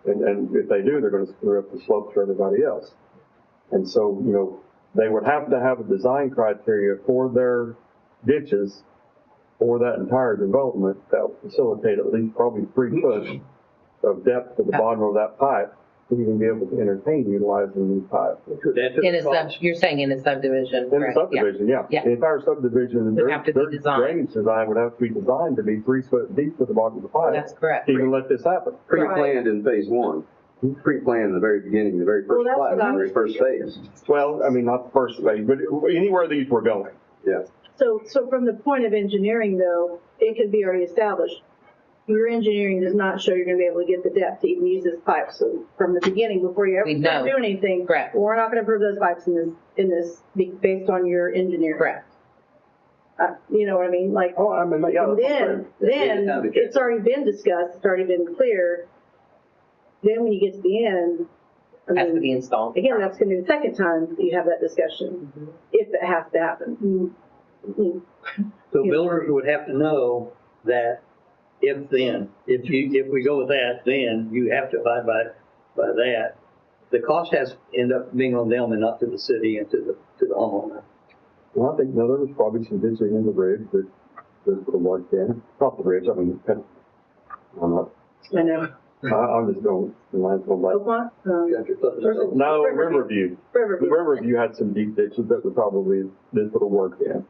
And if they do, they're gonna screw up the slopes for everybody else. And so, they would have to have a design criteria for their ditches for that entire development that would facilitate at least probably 3 foot of depth to the bottom of that pipe, so you can be able to entertain utilizing these pipes. In a sub, you're saying in a subdivision, In a correct? Yeah. subdivision, yeah. Yeah. The entire subdivision, Would have to be their designed. drainage design would have to be designed to be 3 foot deep to the bottom of the pipe. That's correct. To even let this happen. Pre-planned in phase 1. Pre-planned in the very beginning, the very first Well, that's plat, what I the very was first phase. Well, I mean, not the first phase, but anywhere these were going. Yeah. So from the point of engineering though, it could be already established. Your engineering does not show you're gonna be able to get the depth to even use this pipe. So from the beginning, before you ever We start know. doing anything, Correct. we're not gonna approve those pipes in this, based on your engineering. Correct. You know what I mean? Like, Oh, I mean, yeah. and then it's already been discussed, it's already been clear. Then when you get to the end, I Has to mean, be installed. again, that's gonna be the second time that you have that discussion, if it has to happen. So builders would have to know that if we go with that, then you have to abide by that. The cost has to end up being on them and not to the city and to the homeowner. Well, I think, there was probably some ditching in the bridge that would have worked in. Not the bridge, I mean, I'm not, I know. I'm just going, the line's going like. Oakmont, No, Riverview. Riverview. Riverview had some deep ditches that would probably, this would have worked in.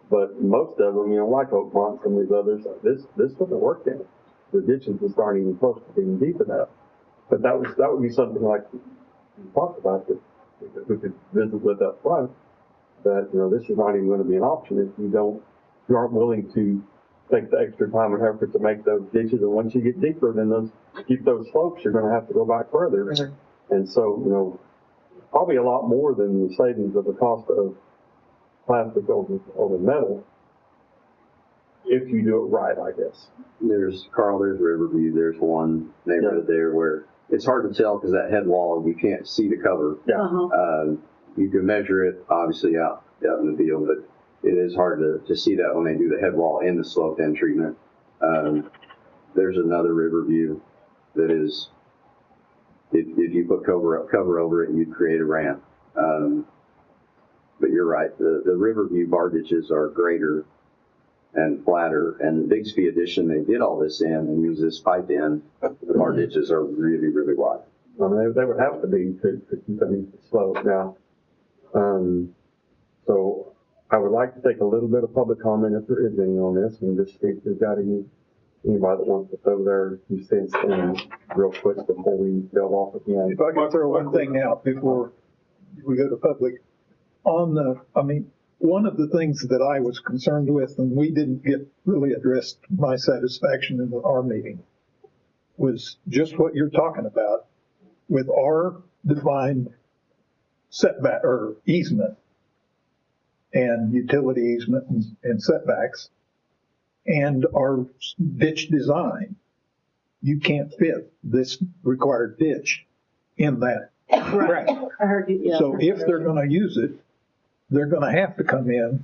But most of them, like Oakmont, some of these others, this wouldn't have worked in. The ditches just aren't even close to being deep enough. But that would be something like we talked about that we could visit with up front, that, this is not even gonna be an option if you aren't willing to take the extra time and effort to make those ditches. And once you get deeper, then keep those slopes, you're gonna have to go back further. And so, probably a lot more than the savings of the cost of plastic over metal, if you do it right, I guess. There's Riverview, there's one neighborhood there where it's hard to tell because that head wall, you can't see the cover. Yeah. Uh-huh. You can measure it obviously out in the field, but it is hard to see that when they do the head wall and the sloped end treatment. There's another Riverview that is, if you put cover over it, you'd create a ramp. But you're right, the Riverview bar ditches are greater and flatter, and the Bigsby addition, they did all this in and used this pipe in. The bar ditches are really, really wide. I mean, they would have to be to keep them slope now. So I would like to take a little bit of public comment if there is any on this, and just see if there's got anybody that wants to throw their 2 cents in real quick before we delve off again. If I could throw one thing out before we go to public. One of the things that I was concerned with, and we didn't get really addressed to my satisfaction in our meeting, was just what you're talking about with our defined setback or easement and utility easement and setbacks and our ditch design. You can't fit this required ditch in that Right. I heard you, yeah. So if they're gonna use it, they're gonna have to come in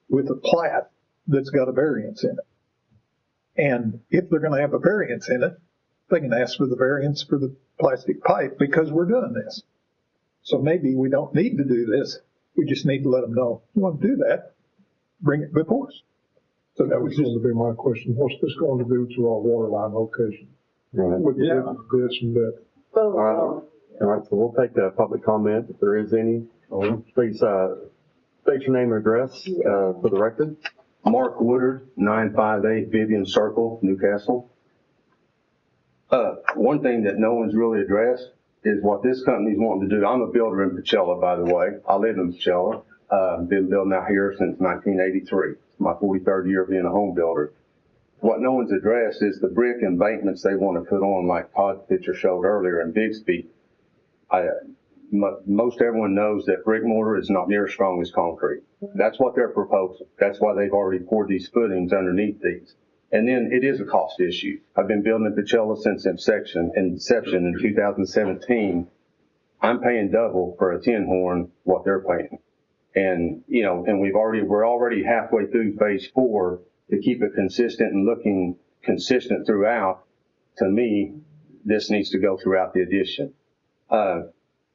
with a plat that's got a variance in it. And if they're gonna have a variance in it, they can ask for the variance for the plastic pipe because we're doing this. So maybe we don't need to do this. We just need to let them know, you want to do that, bring it before us. So that was going to be my question. What's this going to do to our water line location? Right. With this and that? All right. All right, so we'll take the public comment if there is any. Please, state your name and address, for the record. Mark Woodard, 958 Vivian Circle, Newcastle. One thing that no one's really addressed is what this company's wanting to do. I'm a builder in Pachella, by the way. I live in Pachella. Been building out here since 1983. It's my 43rd year of being a home builder. What no one's addressed is the brick embankments they want to put on, like Todd's picture showed earlier in Bixby. Most everyone knows that brick mortar is not near as strong as concrete. That's what they're proposing. That's why they've already poured these footings underneath these. And then it is a cost issue. I've been building in Pachella since inception in 2017. I'm paying double for a 10 horn what they're paying. And, you know, and we're already halfway through phase 4 to keep it consistent and looking consistent throughout. To me, this needs to go throughout the addition.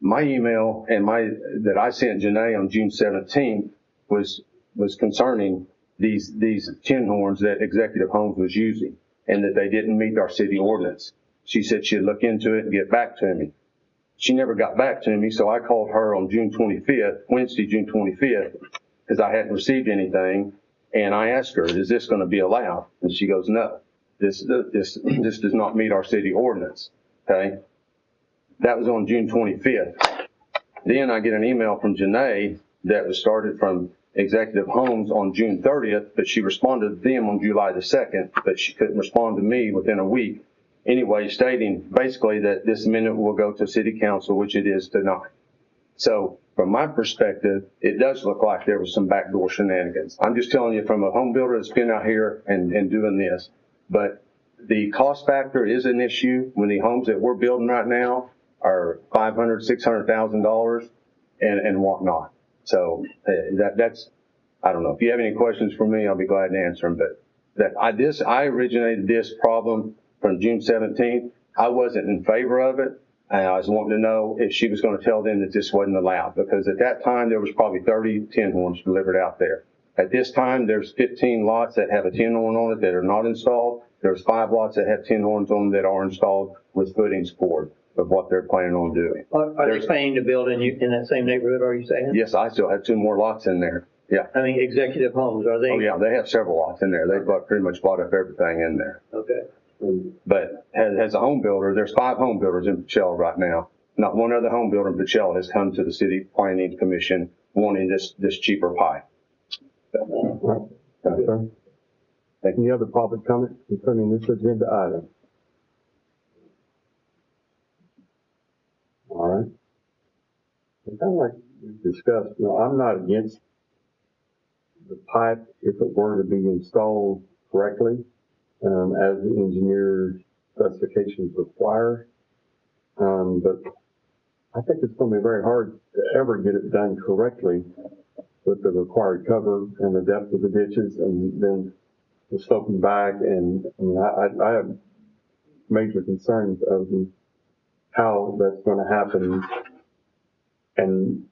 My email that I sent Janae on June 17th was concerning these tin horns that Executive Homes was using and that they didn't meet our city ordinance. She said she'd look into it and get back to me. She never got back to me, so I called her on Wednesday, June 25th, because I hadn't received anything, and I asked her, is this going to be allowed? And she goes, no, this does not meet our city ordinance, okay? That was on June 25th. Then I get an email from Janae that was started from Executive Homes on June 30th, but she responded to them on July the 2nd, but she couldn't respond to me within a week. Anyway, stating basically that this amendment will go to City Council, which it is tonight. So from my perspective, it does look like there was some backdoor shenanigans. I'm just telling you from a home builder that's been out here and doing this. But the cost factor is an issue when the homes that we're building right now are $500,000, $600,000 and whatnot. So that's, I don't know. If you have any questions for me, I'll be glad to answer them. But I originated this problem from June 17th. I wasn't in favor of it. And I was wanting to know if she was going to tell them that this wasn't allowed, because at that time there was probably 30 tin horns delivered out there. At this time, there's 15 lots that have a tin horn on it that are not installed. There's 5 lots that have tin horns on them that are installed with footings poured of what they're planning on doing. Are they planning to build in that same neighborhood, are you saying? Yes, I still have 2 more lots in there. Yeah. I mean, Executive Homes, are they? Oh, yeah, they have several lots in there. They've pretty much bought up everything in there. Okay. But as a home builder, there's 5 home builders in Pachella right now. Not one other home builder in Pachella has come to the City Planning Commission wanting this cheaper pipe. Thank you, sir. Any other public comment concerning this agenda item? All right. Kind of like we discussed, I'm not against the pipe if it were to be installed correctly, as the engineer's specifications require. But I think it's going to be very hard to ever get it done correctly with the required cover and the depth of the ditches and then the sloping back. And I have major concerns of how that's going to happen and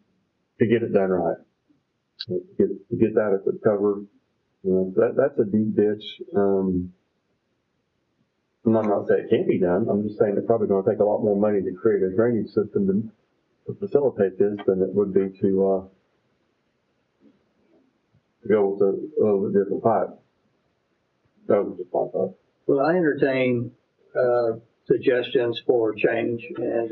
to get it done right. To get that at the cover, that's a deep ditch. I'm not saying it can't be done. I'm just saying it's probably going to take a lot more money to create a drainage system to facilitate this than it would be to go with a little bit different pipe. That was just my thought. Well, I entertain suggestions for change and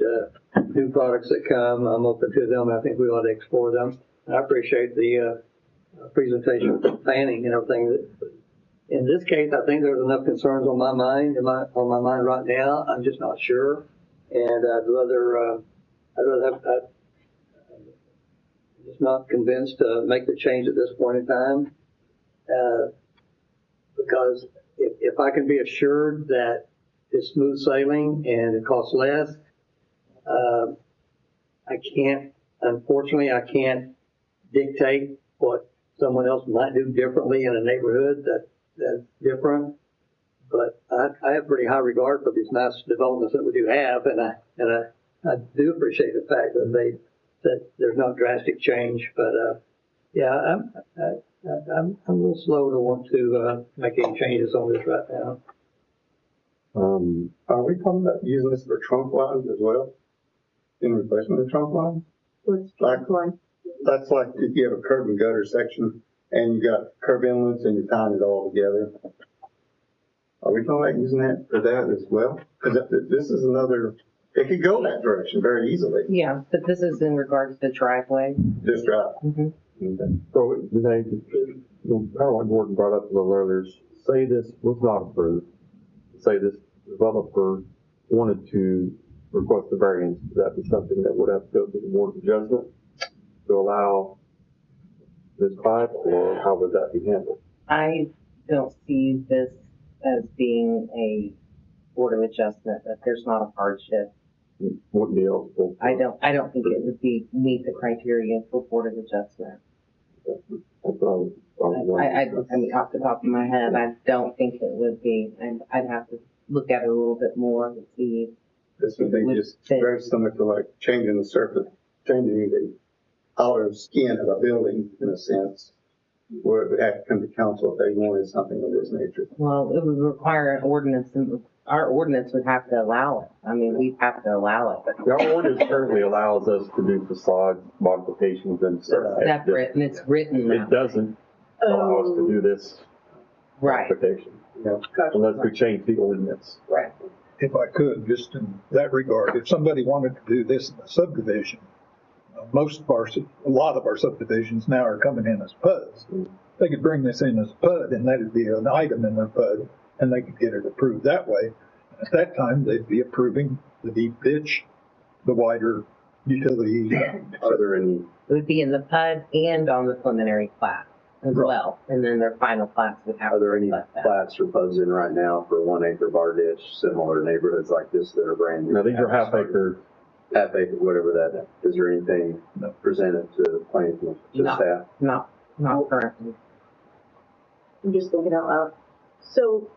new products that come. I'm open to them. I think we ought to explore them. I appreciate the presentation, planning, and everything. In this case, I think there's enough concerns on my mind right now. I'm just not sure, and I'm just not convinced to make the change at this point in time, because if I can be assured that it's smooth sailing and it costs less, unfortunately, I can't dictate what someone else might do differently in a neighborhood that's different. But I have pretty high regard for these nice developments that we do have, and I do appreciate the fact that there's no drastic change. But yeah, I'm a little slow to want to make any changes on this right now. Are we talking about using this for trunk lines as well? In replacement of trunk line? What's Like- line? That's like if you have a curb and gutter section and you got curb inlets and you're tying it all together. Are we talking about using that for that as well? Because this is another, it could go that direction very easily. Yeah, but this is in regards to driveway. Just drive. Mhm. So, Janae, kind of like Gordon brought up a little earlier, say this was not approved. Say this developer wanted to request a variance. Would that be something that would have to go through the Board of Adjustment to allow this pipe, or how would that be handled? I don't see this as being a Board of Adjustment, that there's not a hardship. Wouldn't be eligible. I don't think it would meet the criteria for Board of Adjustment. That's what I was wondering. I mean, off the top of my head, I don't think it would be, and I'd have to look at it a little bit more to see. This would be just very similar to like changing the surface, changing the outer skin of a building in a sense, where it would have to come to council if they wanted something of this nature. Well, it would require an ordinance, and our ordinance would have to allow it. I mean, we'd have to allow it. Our ordinance currently allows us to do facade modifications and stuff. Separate, and it's written It now. doesn't allow us to do this Right. modification. Unless we change the ordinance. Right. If I could, just in that regard, if somebody wanted to do this in a subdivision, a lot of our subdivisions now are coming in as PUDs. They could bring this in as PUD, and that'd be an item in their PUD, and they could get it approved that way. At that time, they'd be approving the deep ditch, the wider utility. Are there any, It would be in the PUD and on the preliminary plat as Right. well, and then their final plats would have. are there to any reflect that. plats or PUDs in right now for 1 acre bar ditch, similar to neighborhoods like this that are brand new? Now, these are half acre. Half acre, whatever that, is there anything presented to the planning commission, to No. staff? Not currently. I'm just thinking out loud. So,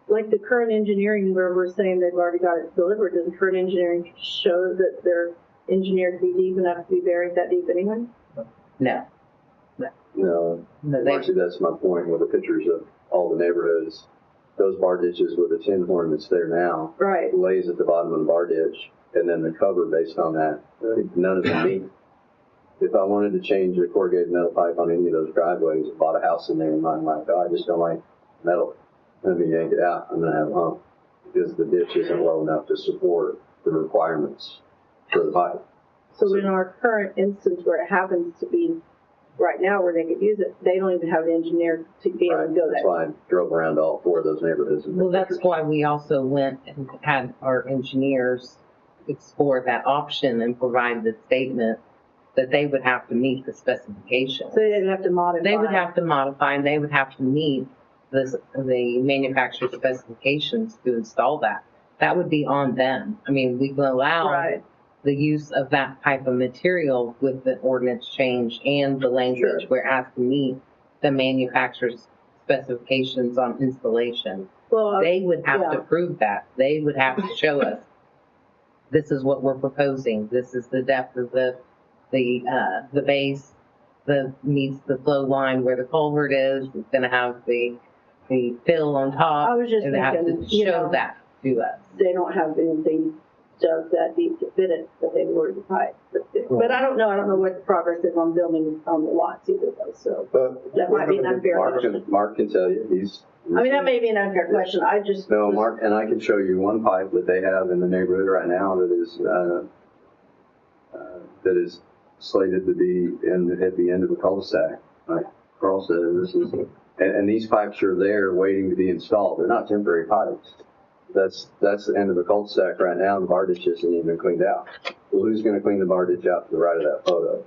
like the current engineering where we're saying they've already got it delivered, does the current engineering show that they're engineered to be deep enough to be buried that deep anyway? No. No, No, they, actually, that's my point with the pictures of all the neighborhoods. Those bar ditches with the tin horn that's there now Right. lays at the bottom of the bar ditch, and then the cover based on that, none of them meet. If I wanted to change a corrugated metal pipe on any of those driveways, bought a house in there and I'm like, oh, I just don't like metal. Let me yank it out, I'm gonna have a hump, because the ditch isn't low enough to support the requirements for the pipe. So in our current instance where it happens to be right now where they could use it, they don't even have an engineer to be able to go That's there. why I drove around all 4 of those neighborhoods. and well, took that's pictures. why we also went and had our engineers explore that option and provide the statement that they would have to meet the specifications. So they didn't have to modify. They would have to modify, and they would have to meet the manufacturer's specifications to install that. That would be on them. I mean, we can allow Right. the use of that type of material with the ordinance change and the language where it has to meet the manufacturer's specifications on installation. Well, They would have to yeah. prove that. They would have to show us, this is what we're proposing. This is the depth of the base, meets the flow line where the culvert is. It's gonna have the fill on top. I was just They have to thinking, you show know, that to us. they don't have anything dug that deep to fit it, but they've ordered the pipe. But I don't know what the progress is on building on the lots either though, so But that might be an unfair question. Mark can tell you, he's. I mean, that may be an unfair question, I just. No, Mark, and I can show you one pipe that they have in the neighborhood right now that is slated to be at the end of a cul-de-sac. Like Carl said, and these pipes are there waiting to be installed. They're not temporary pipes. That's the end of the cul-de-sac right now, and the bar ditch isn't even cleaned out. Well, who's gonna clean the bar ditch out to the right of that photo?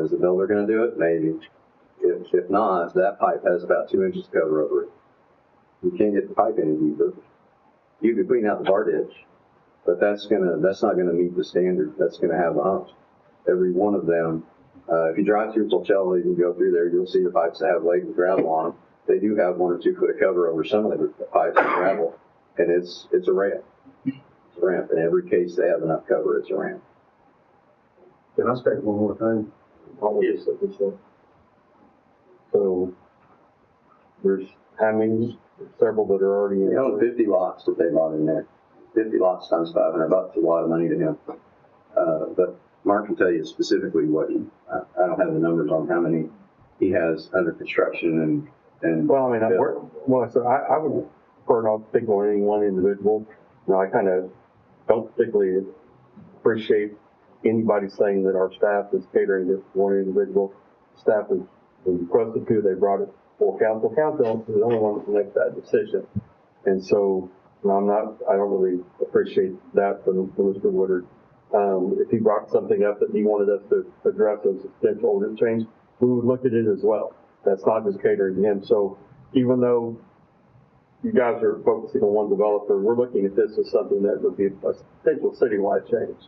Is the builder gonna do it? Maybe. If not, that pipe has about 2 inches of cover over it. You can't get the pipe any deeper. You could clean out the bar ditch, But that's not gonna meet the standard. That's gonna have humps. Every one of them, if you drive through Coachella, you can go through there, you'll see the pipes that have laid with gravel on them. They do have 1 or 2 foot of cover over some of the pipes and gravel, and it's a ramp. It's a ramp. In every case they have enough cover, it's a ramp. Can I state one more thing? Yes. So, there's how many? Several that are already in. They own 50 lots that they bought in there. 50 lots times $500 is a lot of money to him. But Mark can tell you specifically what I don't have the numbers on how many he has under construction and. Well, I mean, so I would prefer not to pick on any one individual. You know, I kind of don't particularly appreciate anybody saying that our staff is catering to one individual. Staff is requested to, they brought it for council. Council is the only one that can make that decision. And so, you know, I don't really appreciate that from Mr. Woodard. If he brought something up that he wanted us to address as a potential ordinance change, we would look at it as well. That's not just catering to him. So even though you guys are focusing on one developer, we're looking at this as something that would be a potential citywide change.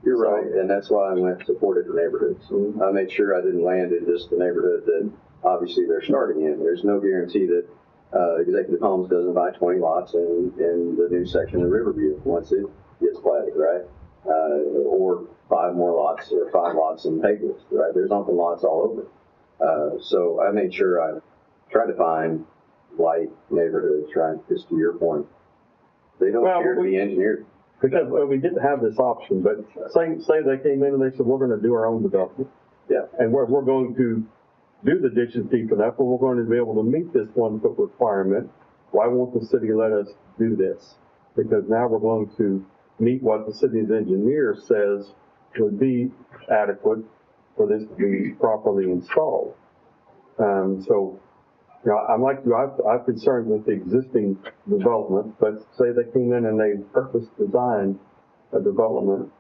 You're right, and that's why I went supported the neighborhoods. I made sure I didn't land in just the neighborhood that obviously they're starting in. There's no guarantee that Executive Homes doesn't buy 20 lots in the new section of Riverview once it gets platted, right? Or 5 more lots or 5 lots in Pagels, right? There's open lots all over. So I made sure I tried to find light neighborhoods, right? Just to your point. They don't care to be engineered. Because we didn't have this option, but say they came in and they said, we're going to do our own development. Yeah. And we're going to do the ditches deep enough, but we're going to be able to meet this 1 foot requirement. Why won't the city let us do this? Because now we're going to meet what the city's engineer says would be adequate for this to be properly installed. So, you know, I'm like you, I'm concerned with the existing development, but say they came in and they purpose designed a development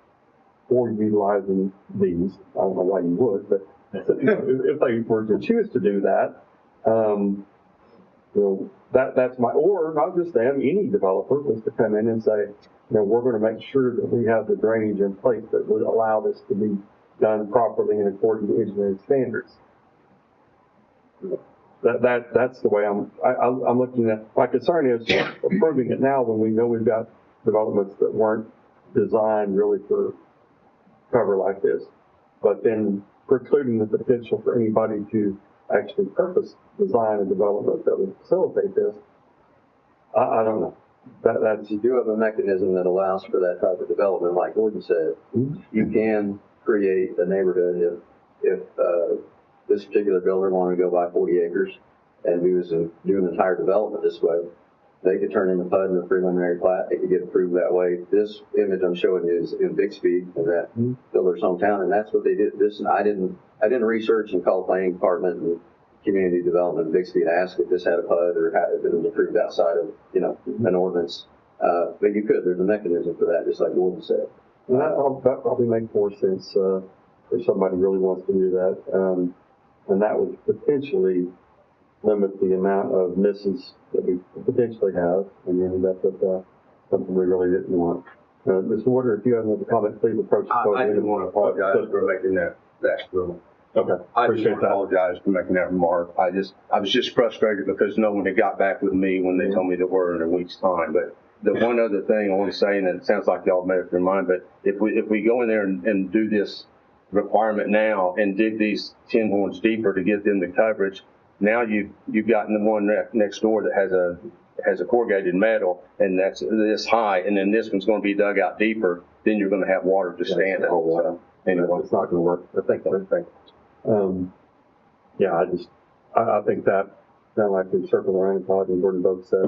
for utilizing these. I don't know why you would, but if they were to choose to do that, you know, that's or not just them, any developer was to come in and say, you know, we're going to make sure that we have the drainage in place that would allow this to be done properly and according to engineering standards. That's the way I'm looking at. My concern is approving it now when we know we've got developments that weren't designed really for cover like this, but then precluding the potential for anybody to actually purpose design a development that would facilitate this. I don't know. That's you do have a mechanism that allows for that type of development, like Gordon said. Mm-hmm. You can create a neighborhood if this particular builder wanted to go buy 40 acres and do an entire development this way. They could turn in the PUD and the preliminary plat. They could get approved that way. This image I'm showing you is in Bixby, in that builder's hometown, and that's what they did. I didn't research and call planning department and community development in Bixby to ask if this had a PUD or if it was approved outside of, you know, an ordinance. But you could. There's a mechanism for that, just like Gordon said. And that probably makes more sense if somebody really wants to do that. And that would potentially limit the amount of misses that we potentially have, and then that's something we really didn't want. Mr. Warder, if you have another comment, please approach the podium. I didn't want to apologize for making that rule. Okay, I just want to apologize for making that remark. I was just frustrated because no one had got back with me when they told me they were in a week's time. But the one other thing I want to say, and it sounds like y'all made up your mind, but if we go in there and do this requirement now and dig these 10 horns deeper to get them the coverage, now you've gotten the one next door that has a corrugated metal, and that's this high, and then this one's going to be dug out deeper. Then you're going to have water to stand in. So, anyway, it's not going to work. I think I think that sounds like we circle around and Todd and Gordon both said,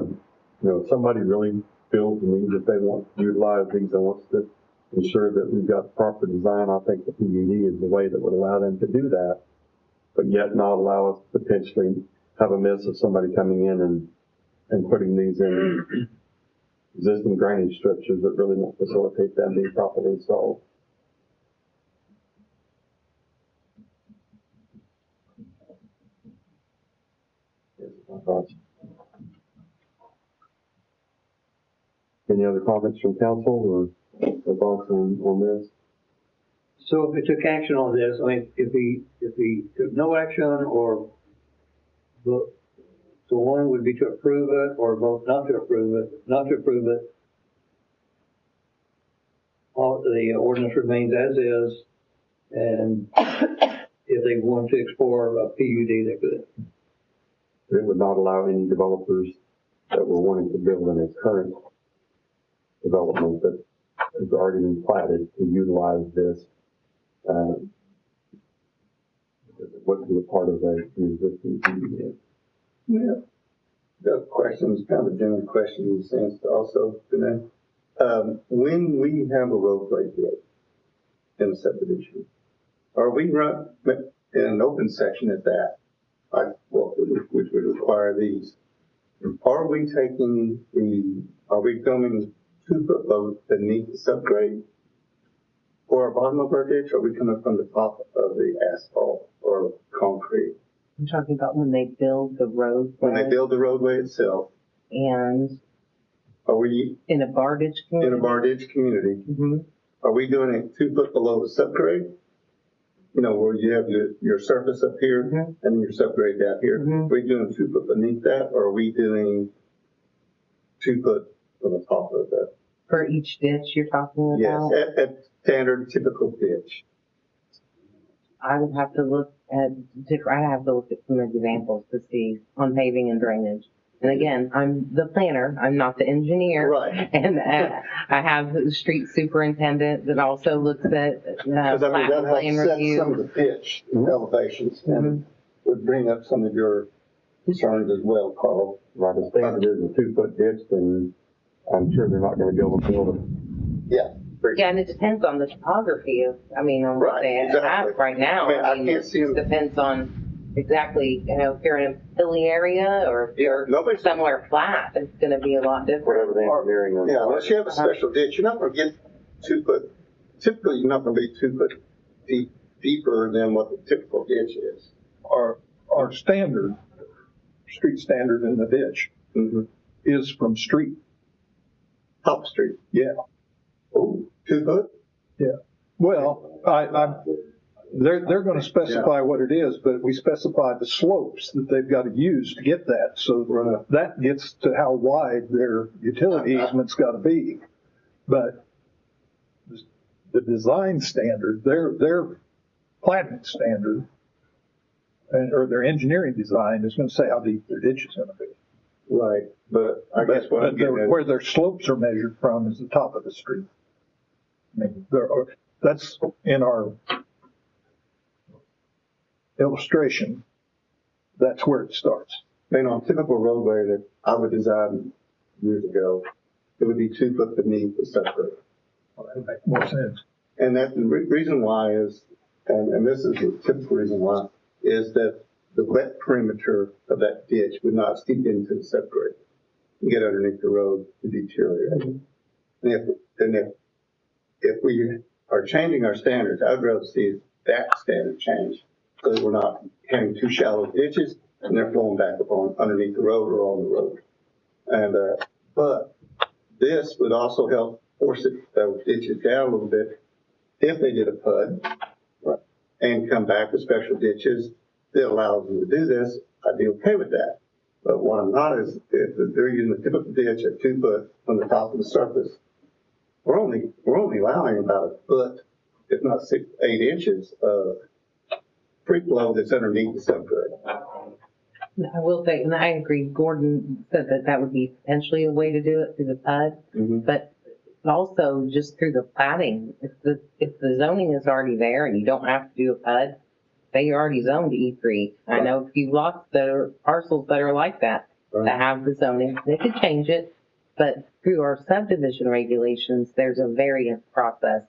you know, if somebody really feels the need that they want to utilize these and wants to ensure that we've got proper design, I think the PUD is the way that would allow them to do that, but yet not allow us to potentially have a miss of somebody coming in and putting these in existing drainage structures that really won't facilitate them being properly installed. Any other comments from council or thoughts on this? So if we took action on this, I mean, if we took no action or vote, so one would be to approve it or vote not to approve it. Not to approve it, all, the ordinance remains as is, and if they want to explore a PUD, they could. It would not allow any developers that were wanting to build in its current development that has already been platted to utilize this, what be a part of an existing PUD. Yeah. The questions, kind of a general question in the sense also, today. When we have a roadway built in a subdivision, are we run in an open section at that, like what which would require these? Are we taking are we coming 2 foot low beneath the subgrade? Or bottom of our ditch, or are we coming from the top of the asphalt or concrete? I'm talking about when they build the roadway. When they build the roadway itself, And are we in a bar ditch in community. a bar ditch community? Mm-hmm. Are we doing it 2 foot below the subgrade? You know, where you have your surface up here Mhm. and your subgrade down here. Mhm. Are we doing 2 foot beneath that, or are we doing 2 foot from the top of that? For each ditch you're talking Yes, about? at standard typical ditch. I would have to look at, I have to look at some examples to see on paving and drainage. And again, I'm the planner, I'm not the engineer. Right. And I have the street superintendent that also looks at Because I mean, plat that and plan helps set some of review. the pitch elevations and would bring up some of your concerns as well, Carl. Right, the standard is a 2 foot ditch, then I'm sure they're not gonna go and build it. Yeah. Yeah, and it depends on the topography of, I mean, on what Right, they exactly. have right now. I mean, I can't see it them- depends on exactly, you know, if you're in a hilly area or if you're Nobody's, somewhere flat, it's gonna be a lot different. Whatever the engineering yeah, requires. unless you have a special ditch, you're not gonna get 2 foot, typically you're not gonna be 2 foot deeper than what the typical ditch is. Our standard, street standard in the ditch Mm-hmm. is from street. Top street. Yeah. Oh, 2 foot? Well, they're gonna specify what it is, but we specify the slopes that they've got to use to get that. So that gets to how wide their utility easement's gotta be. But the design standard, their planning standard, or their engineering design is gonna say how deep their ditch is gonna be. Right, but I guess what I'm getting at. Where their slopes are measured from is the top of the street. I mean, that's in our illustration, that's where it starts. You know, a typical roadway that I would design years ago, it would be 2 foot beneath the subgrade. That makes more sense. And that the reason why is, and this is the typical reason why, is that the wet perimeter of that ditch would not seep into the subgrade and get underneath the road to deteriorate. And if we are changing our standards, I'd rather see that standard change so that we're not having too shallow ditches and they're flowing back up on underneath the road or on the road. And but this would also help force those ditches down a little bit if they did a PUD and come back with special ditches that allows them to do this. I'd be okay with that. But what I'm not is if they're using the typical ditch at 2 foot from the top of the surface, we're only allowing about a foot, if not 6, 8 inches of free flow that's underneath the subgrade. I will say, and I agree, Gordon said that would be potentially a way to do it through the PUD, but also just through the platting. If the zoning is already there and you don't have to do a PUD, they already zoned E3. I know a few lots that are parcels that are like that, that have the zoning. They could change it, but through our subdivision regulations, there's a variance process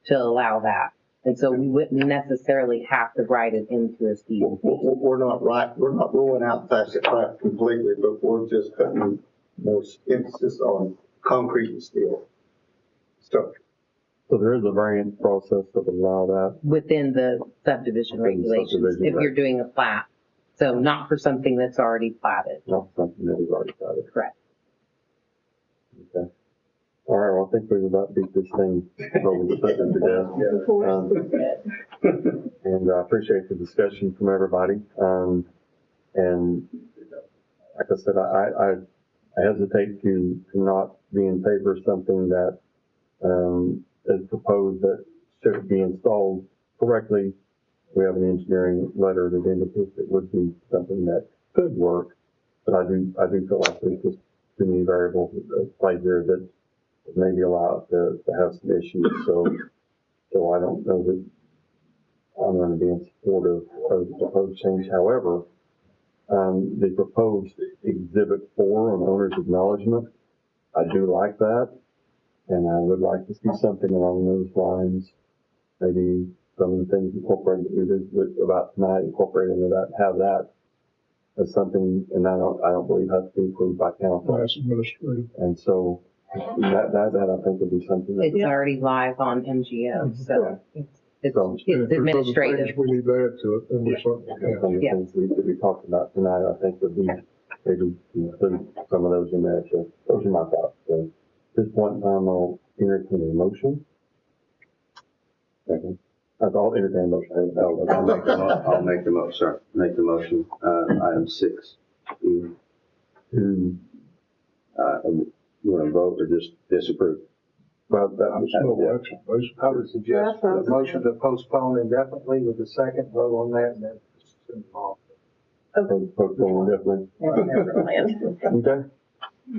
to allow that. And so we wouldn't necessarily have to write it into a CUP. We're not ruling out facet plat completely, but we're just putting more emphasis on concrete and steel structure. So there is a variance process that would allow that. Within the subdivision regulations, if you're doing a plat. So not for something that's already platted. Not something that is already platted. Correct. Okay. All right, well, I think we've about beat this thing over the second to death. And I appreciate the discussion from everybody. And like I said, I hesitate to not be in favor of something that is proposed that should be installed correctly. We have an engineering letter that indicates it would be something that could work, but I do feel like there's just too many variables at play here that maybe allow it to have some issues. So I don't know that I'm going to be in support of the proposed change. However, the proposed Exhibit 4 on owner's acknowledgement, I do like that, and I would like to see something along those lines. Maybe some of the things incorporated that we did about tonight, incorporated into that, have that as something, and I don't believe has to be approved by council. That's administrative. And so that I think would be something that. It's already live on MGO, so it's So, If there's other administrative. things we need to add to it, then we're certainly some of the things we talked about tonight, I think would be, maybe include some of those in there. So those are my thoughts. So at this point in time, I'll entertain a motion. Second. I'll entertain a motion. I'll make the motion, sir. Make the motion, item 6. To, You want to vote or just disapprove? well, that was No action, basically. I would suggest a motion to postpone indefinitely with the second vote on that, and then send them off. postpone definitely. Okay.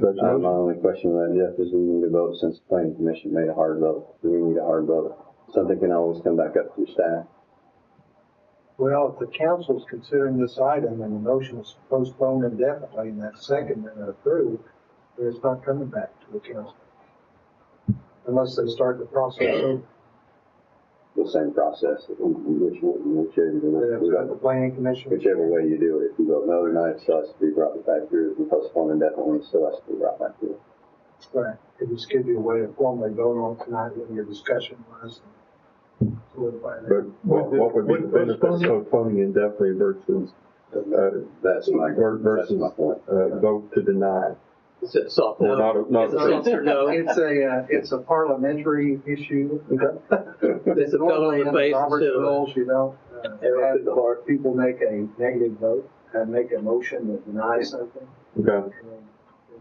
That's My your motion. only question with that, Jeff, is we need to vote since the planning commission made a hard vote. Do we need a hard vote? Something can always come back up through staff. Well, if the council's considering this item and the motion is postponed indefinitely and that's seconded and approved, then it's not coming back to the council. Unless they start the process over. The same process, The planning commission. whichever way you do it. If you vote no tonight, it still has to be brought back here. If you postpone indefinitely, it still has to be brought back here. Right. It just gives you a way to formally vote on tonight when your discussion was. Solidify that. But what would be the benefit of postponing indefinitely versus, That's my point. vote to deny? It's a soft Or no. not It's a soft no. It's a parliamentary issue. It's a fellow in the face Robert's instead of a. rules, you know, have people make a negative vote and make a motion that denies something. Okay. And then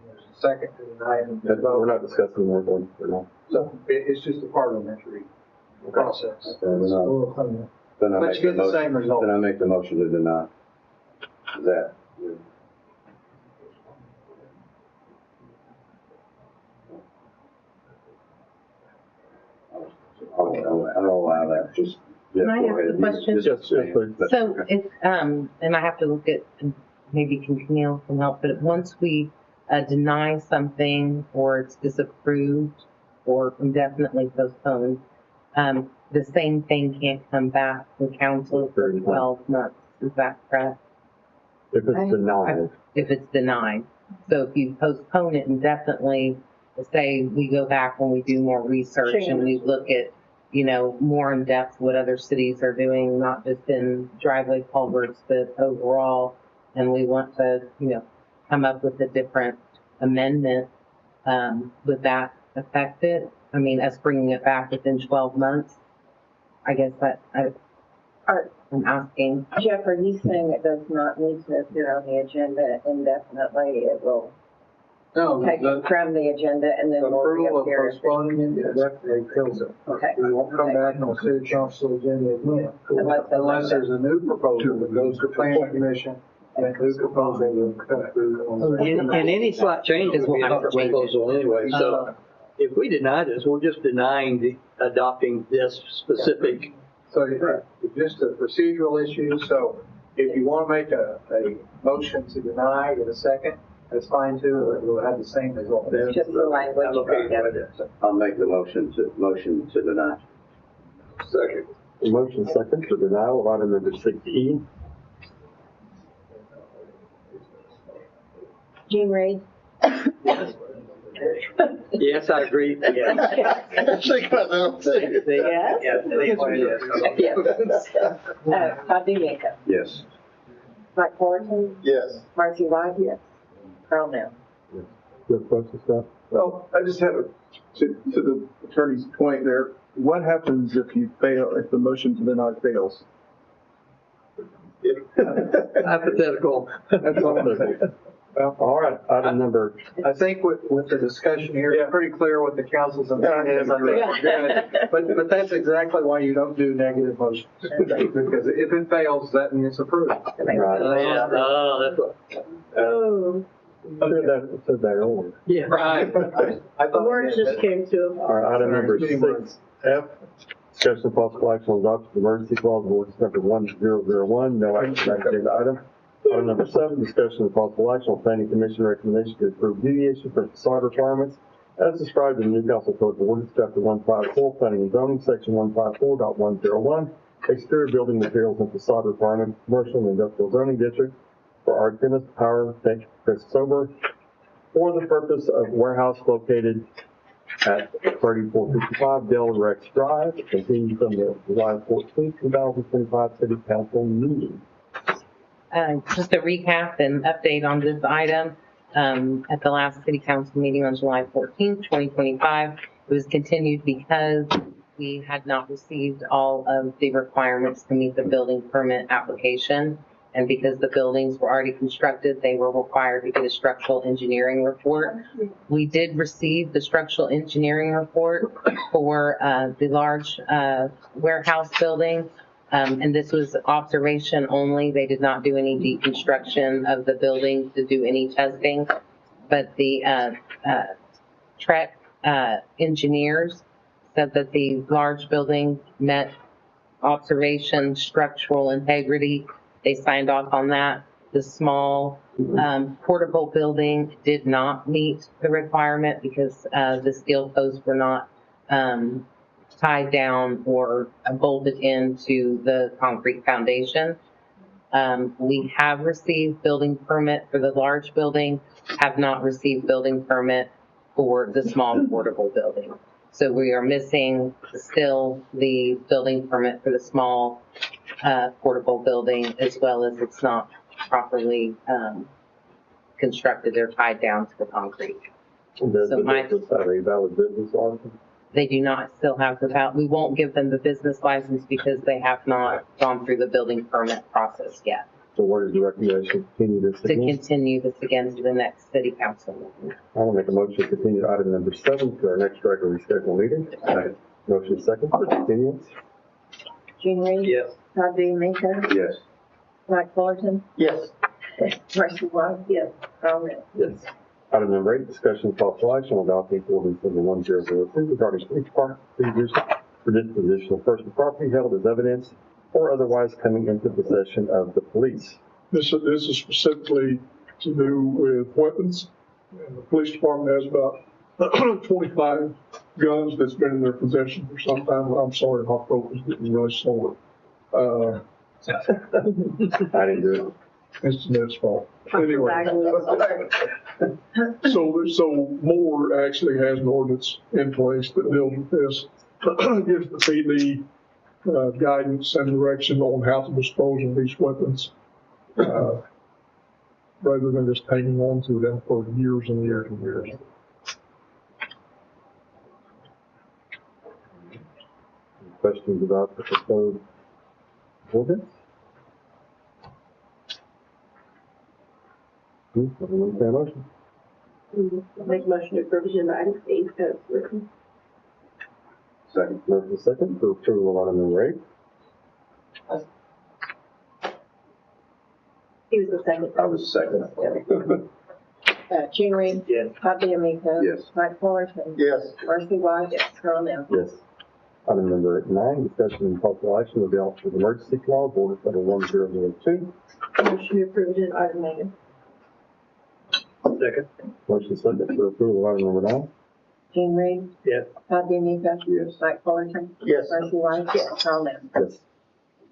there's a second to deny it. That's, we're not discussing more than, we're not. So it's just a parliamentary process. Then I But make you the get the same motion, result. then I make the motion to deny. Is that? I'll allow that, just. Can I ask a question? Yes, please. So it's, and I have to look at, maybe Camille can help, but once we deny something or it's disapproved or indefinitely postponed, the same thing can't come back to council for 12 months. Is that correct? If it's denied. If it's denied. So if you postpone it indefinitely, say we go back when we do more research and we look at, you know, more in depth what other cities are doing, not just in driveway culverts, but overall, and we want to, you know, come up with a different amendment, would that affect it? I mean, us bringing it back within 12 months? I guess that, I'm asking. Jeff, are you saying it does not need to appear on the agenda indefinitely? It will No, take it from the agenda and then the will approval of reappear. postponing it definitely kills it. Okay. We won't come back on the city council agenda again. Unless there's a new proposal that goes to planning commission, and a new proposal will come through on. And any slight changes will be a proposal anyway, so if we deny this, we're just denying adopting this specific. So it's just a procedural issue, so if you want to make a motion to deny in a second, that's fine too, it will have the same result. It's just the language. I'm okay with that. I'll make the motion to deny. Second. Motion second for denial of item number 6E. Jean Reed? Yes, I agree, yes. Todd DeMeco? Yes. Mike Fullerton? Yes. Marcy White? Yes. Carl Nell? Good question, stuff. Well, I just have to the attorney's point there, what happens if you fail, if the motion to deny fails? Hypothetical. That's all I'm saying. All right, item number, I think with the discussion here, it's pretty clear what the council's intent is. I think. But that's exactly why you don't do negative motions. Because if it fails, that means it's approved. That's what. Oh, said that earlier. Yeah. Right. I the thought words just came to him. All right, item number 6F, discussion of possible action on adoption of emergency clause of ordinance number 1001, no action on agenda item. Item number 7, discussion of possible action on planning commission recommendation to approve deviation from facade requirements as described in the Newcastle Code of Ordinance, chapter 154, planning and zoning, section 154.101, exterior building materials and facade requirements, commercial and industrial zoning district for Artemis Power, thank you, Chris Sober, for the purpose of warehouse located at 3455 Del Rex Drive, continued from the July 14, 2025 City Council meeting. Just a recap and update on this item. At the last city council meeting on July 14th, 2025, it was continued because we had not received all of the requirements to meet the building permit application. And because the buildings were already constructed, they were required to get a structural engineering report. We did receive the structural engineering report for the large warehouse building. And this was observation only. They did not do any deconstruction of the building to do any testing. But the Trek engineers said that the large building met observation, structural integrity. They signed off on that. The small portable building did not meet the requirement because the steel posts were not tied down or bolted into the concrete foundation. We have received building permit for the large building, have not received building permit for the small portable building. So we are missing still the building permit for the small portable building, as well as it's not properly constructed or tied down to the concrete. Does the business have a valid business license? They do not still have we won't give them the business license because they have not gone through the building permit process yet. So what is the recommendation? Continue this To again? continue this again to the next city council meeting. I will make a motion to continue item number 7 to our next regularly scheduled meeting. Motion second for continuance. Jean Reed? Yes. Todd DeMeco? Yes. Mike Fullerton? Yes. Marcy White? Yes. Carl Nell? Yes. Item number 8, discussion of possible action on adopting ordinance number 1002 regarding police department procedures for disposition of personal property held as evidence or otherwise coming into possession of the police. This is specifically to do with weapons. And the police department has about 25 guns that's been in their possession for some time. I'm sorry, my throat is getting really sore. I didn't do it. It's Ned's fault. Anyway. So Moore actually has an ordinance in place that deals with this. Gives the PD guidance and direction on how to dispose of these weapons, rather than just hanging on to them for years and years and years. Questions about the proposed ordinance? Everyone say a motion. Make motion to approve agenda item 8 as written. Second. Motion second for approval of item number 8. He was the second. I was second. Jean Reed? Yes. Todd DeMeco? Yes. Mike Fullerton? Yes. Marcy White? Yes. Carl Nell? Yes. Item number 9, discussion and possible action of the Office of Emergency Clause, ordinance number 1002. Motion to approve agenda item 9. Second. Motion second for approval of item number 9. Jean Reed? Yes. Todd DeMeco? Yes. Mike Fullerton? Yes. Marcy White? Yes. Carl Nell? Yes.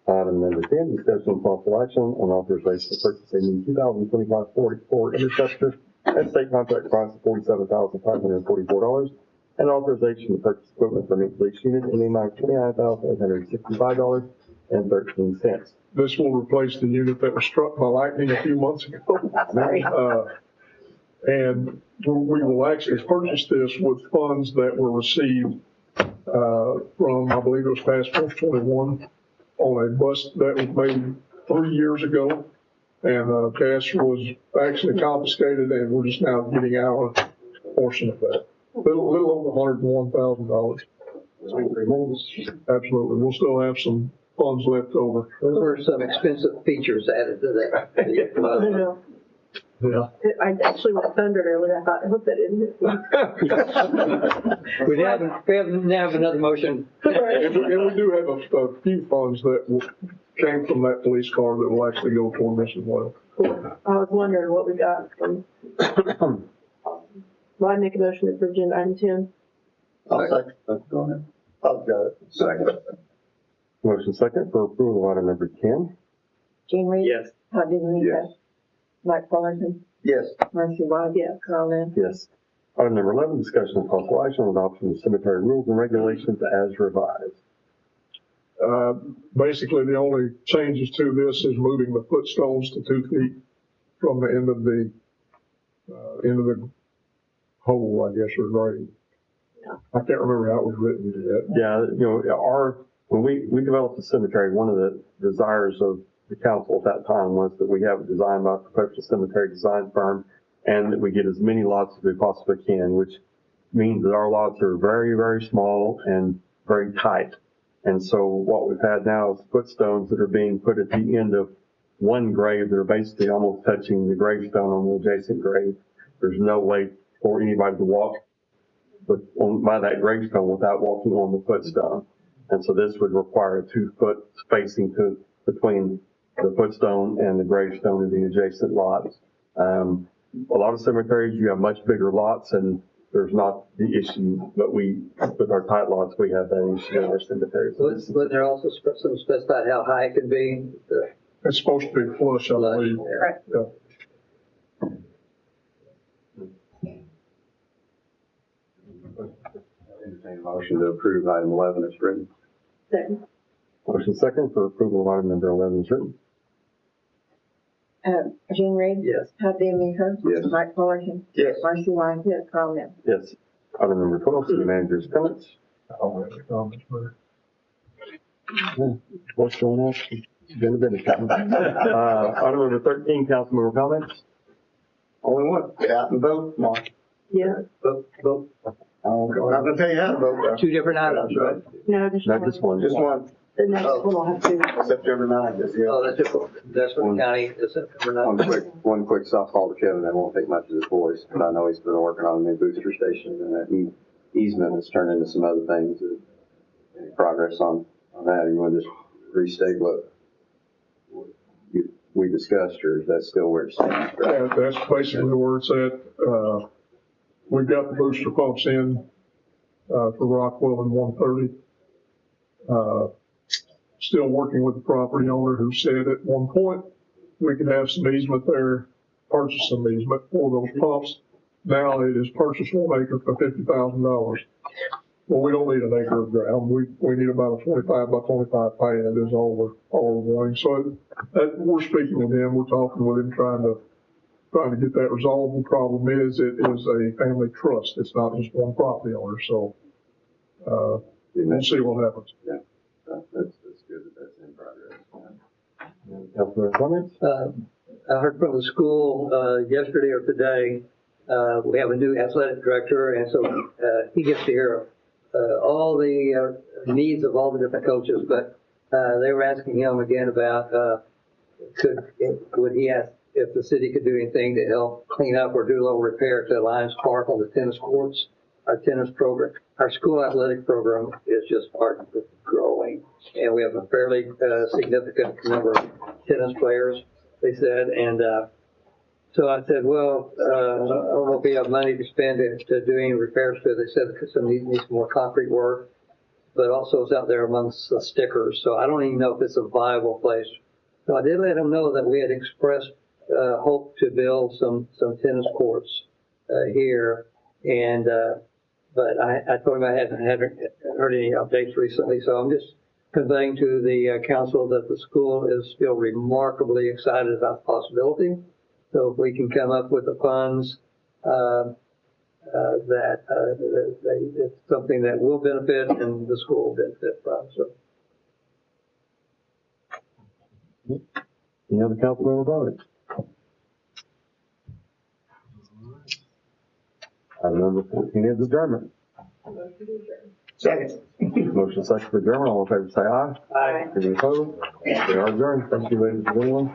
Item number 10, discussion and possible action on authorization to purchase a new 2025 Ford Interceptor at state contract price of $47,544 and authorization to purchase equipment from each lease unit in the amount of $29,865.13. This will replace the unit that was struck by lightning a few months ago. And we will actually purchase this with funds that were received from, I believe it was Task Force 21, on a bus that was made 3 years ago. And cash was actually confiscated, and we're just now getting our portion of that. Little over $101,000. Absolutely. We'll still have some funds left over. Those were some expensive features added to that. I don't know. Yeah. I actually went thunder earlier. I thought, I hope that didn't hit me. We have another motion. And we do have a few funds that came from that police car that will actually go toward this as well. I was wondering what we got from. Well, I make a motion to approve agenda item 10. I'll second. Go ahead. I've got it. Second. Motion second for approval of item number 10. Jean Reed? Yes. Todd DeLuca? Yes. Mike Fullerton? Yes. Marcy White? Yes. Carl Lynn? Yes. Item number 11, discussion of possible action on adoption of cemetery rules and regulations as revised. Basically, the only changes to this is moving the footstones to 2 feet from the end of the hole, I guess, or grade. I can't remember how it was written yet. Yeah, when we developed the cemetery, one of the desires of the council at that time was that we have it designed by a professional cemetery design firm and that we get as many lots as we possibly can, which means that our lots are very, very small and very tight. And so what we've had now is footstones that are being put at the end of one grave that are basically almost touching the gravestone on the adjacent grave. There's no way for anybody to walk by that gravestone without walking on the footstone. And so this would require a 2-foot spacing between the footstone and the gravestone of the adjacent lots. A lot of cemeteries, you have much bigger lots and there's not the issue, but with our tight lots, we have that issue in our cemeteries. But there also some specified how high it could be. It's supposed to be flush, I believe. Right. Yeah. Entertain a motion to approve item 11 as written. Second. Motion second for approval of item number 11 is written. Jean Reed? Yes. Todd DeLuca? Yes. Mike Fullerton? Yes. Marcy White? Yes. Carl Lynn? Yes. Item number 12, city manager's comments. I don't have any comments, Mayor. What's going on? It's been a bit of time. Item number 13, council member comments. Only one. Get out and vote, Mark. Yeah. Vote. I'm not gonna tell you how to vote, though. Two different items, right? No, just Not one. just one. Just one. The next one will have to. September 9th is the Oh, other. that's what the county is September One 9th. quick softball to Kevin. That won't take much of his voice, but I know he's been working on a new booster station, and that easement has turned into some other things. Any progress on that? You want to just restate what we discussed, or is that still where it stands? Yeah, that's basically where it's at. We've got the booster pumps in for Rockwell and 130. Still working with the property owner who said at one point we could have some easement there, purchase some easement for those pumps. Now it is purchase 1 acre for $50,000. Well, we don't need an acre of ground. We need about a 25 by 25 pad is all we're running. So we're speaking with him, we're talking with him, trying to get that resolved. The problem is it is a family trust. It's not just one property owner. So we'll see what happens. Yeah, that's good that that's in progress. Councilor comments? I heard from the school yesterday or today. We have a new athletic director, and so he gets to hear all the needs of all the different coaches. But they were asking him again about would he ask if the city could do anything to help clean up or do a little repair to Lions Park on the tennis courts. Our tennis program, our school athletic program is just growing, and we have a fairly significant number of tennis players, they said. And so I said, well, I don't know if we have money to spend to do any repairs to it. They said because some needs some more concrete work, but also it's out there amongst the stickers. So I don't even know if it's a viable place. So I did let them know that we had expressed hope to build some tennis courts here, and but I told him I hadn't heard any updates recently. So I'm just conveying to the council that the school is still remarkably excited about the possibility. So if we can come up with the funds it's something that will benefit and the school will benefit from, so. Any other council member comments? Item number 14 is adjournment. Second. Motion second for adjournment. All in favor say aye. Aye. Any opposed? We are adjourned. Thank you, ladies and gentlemen.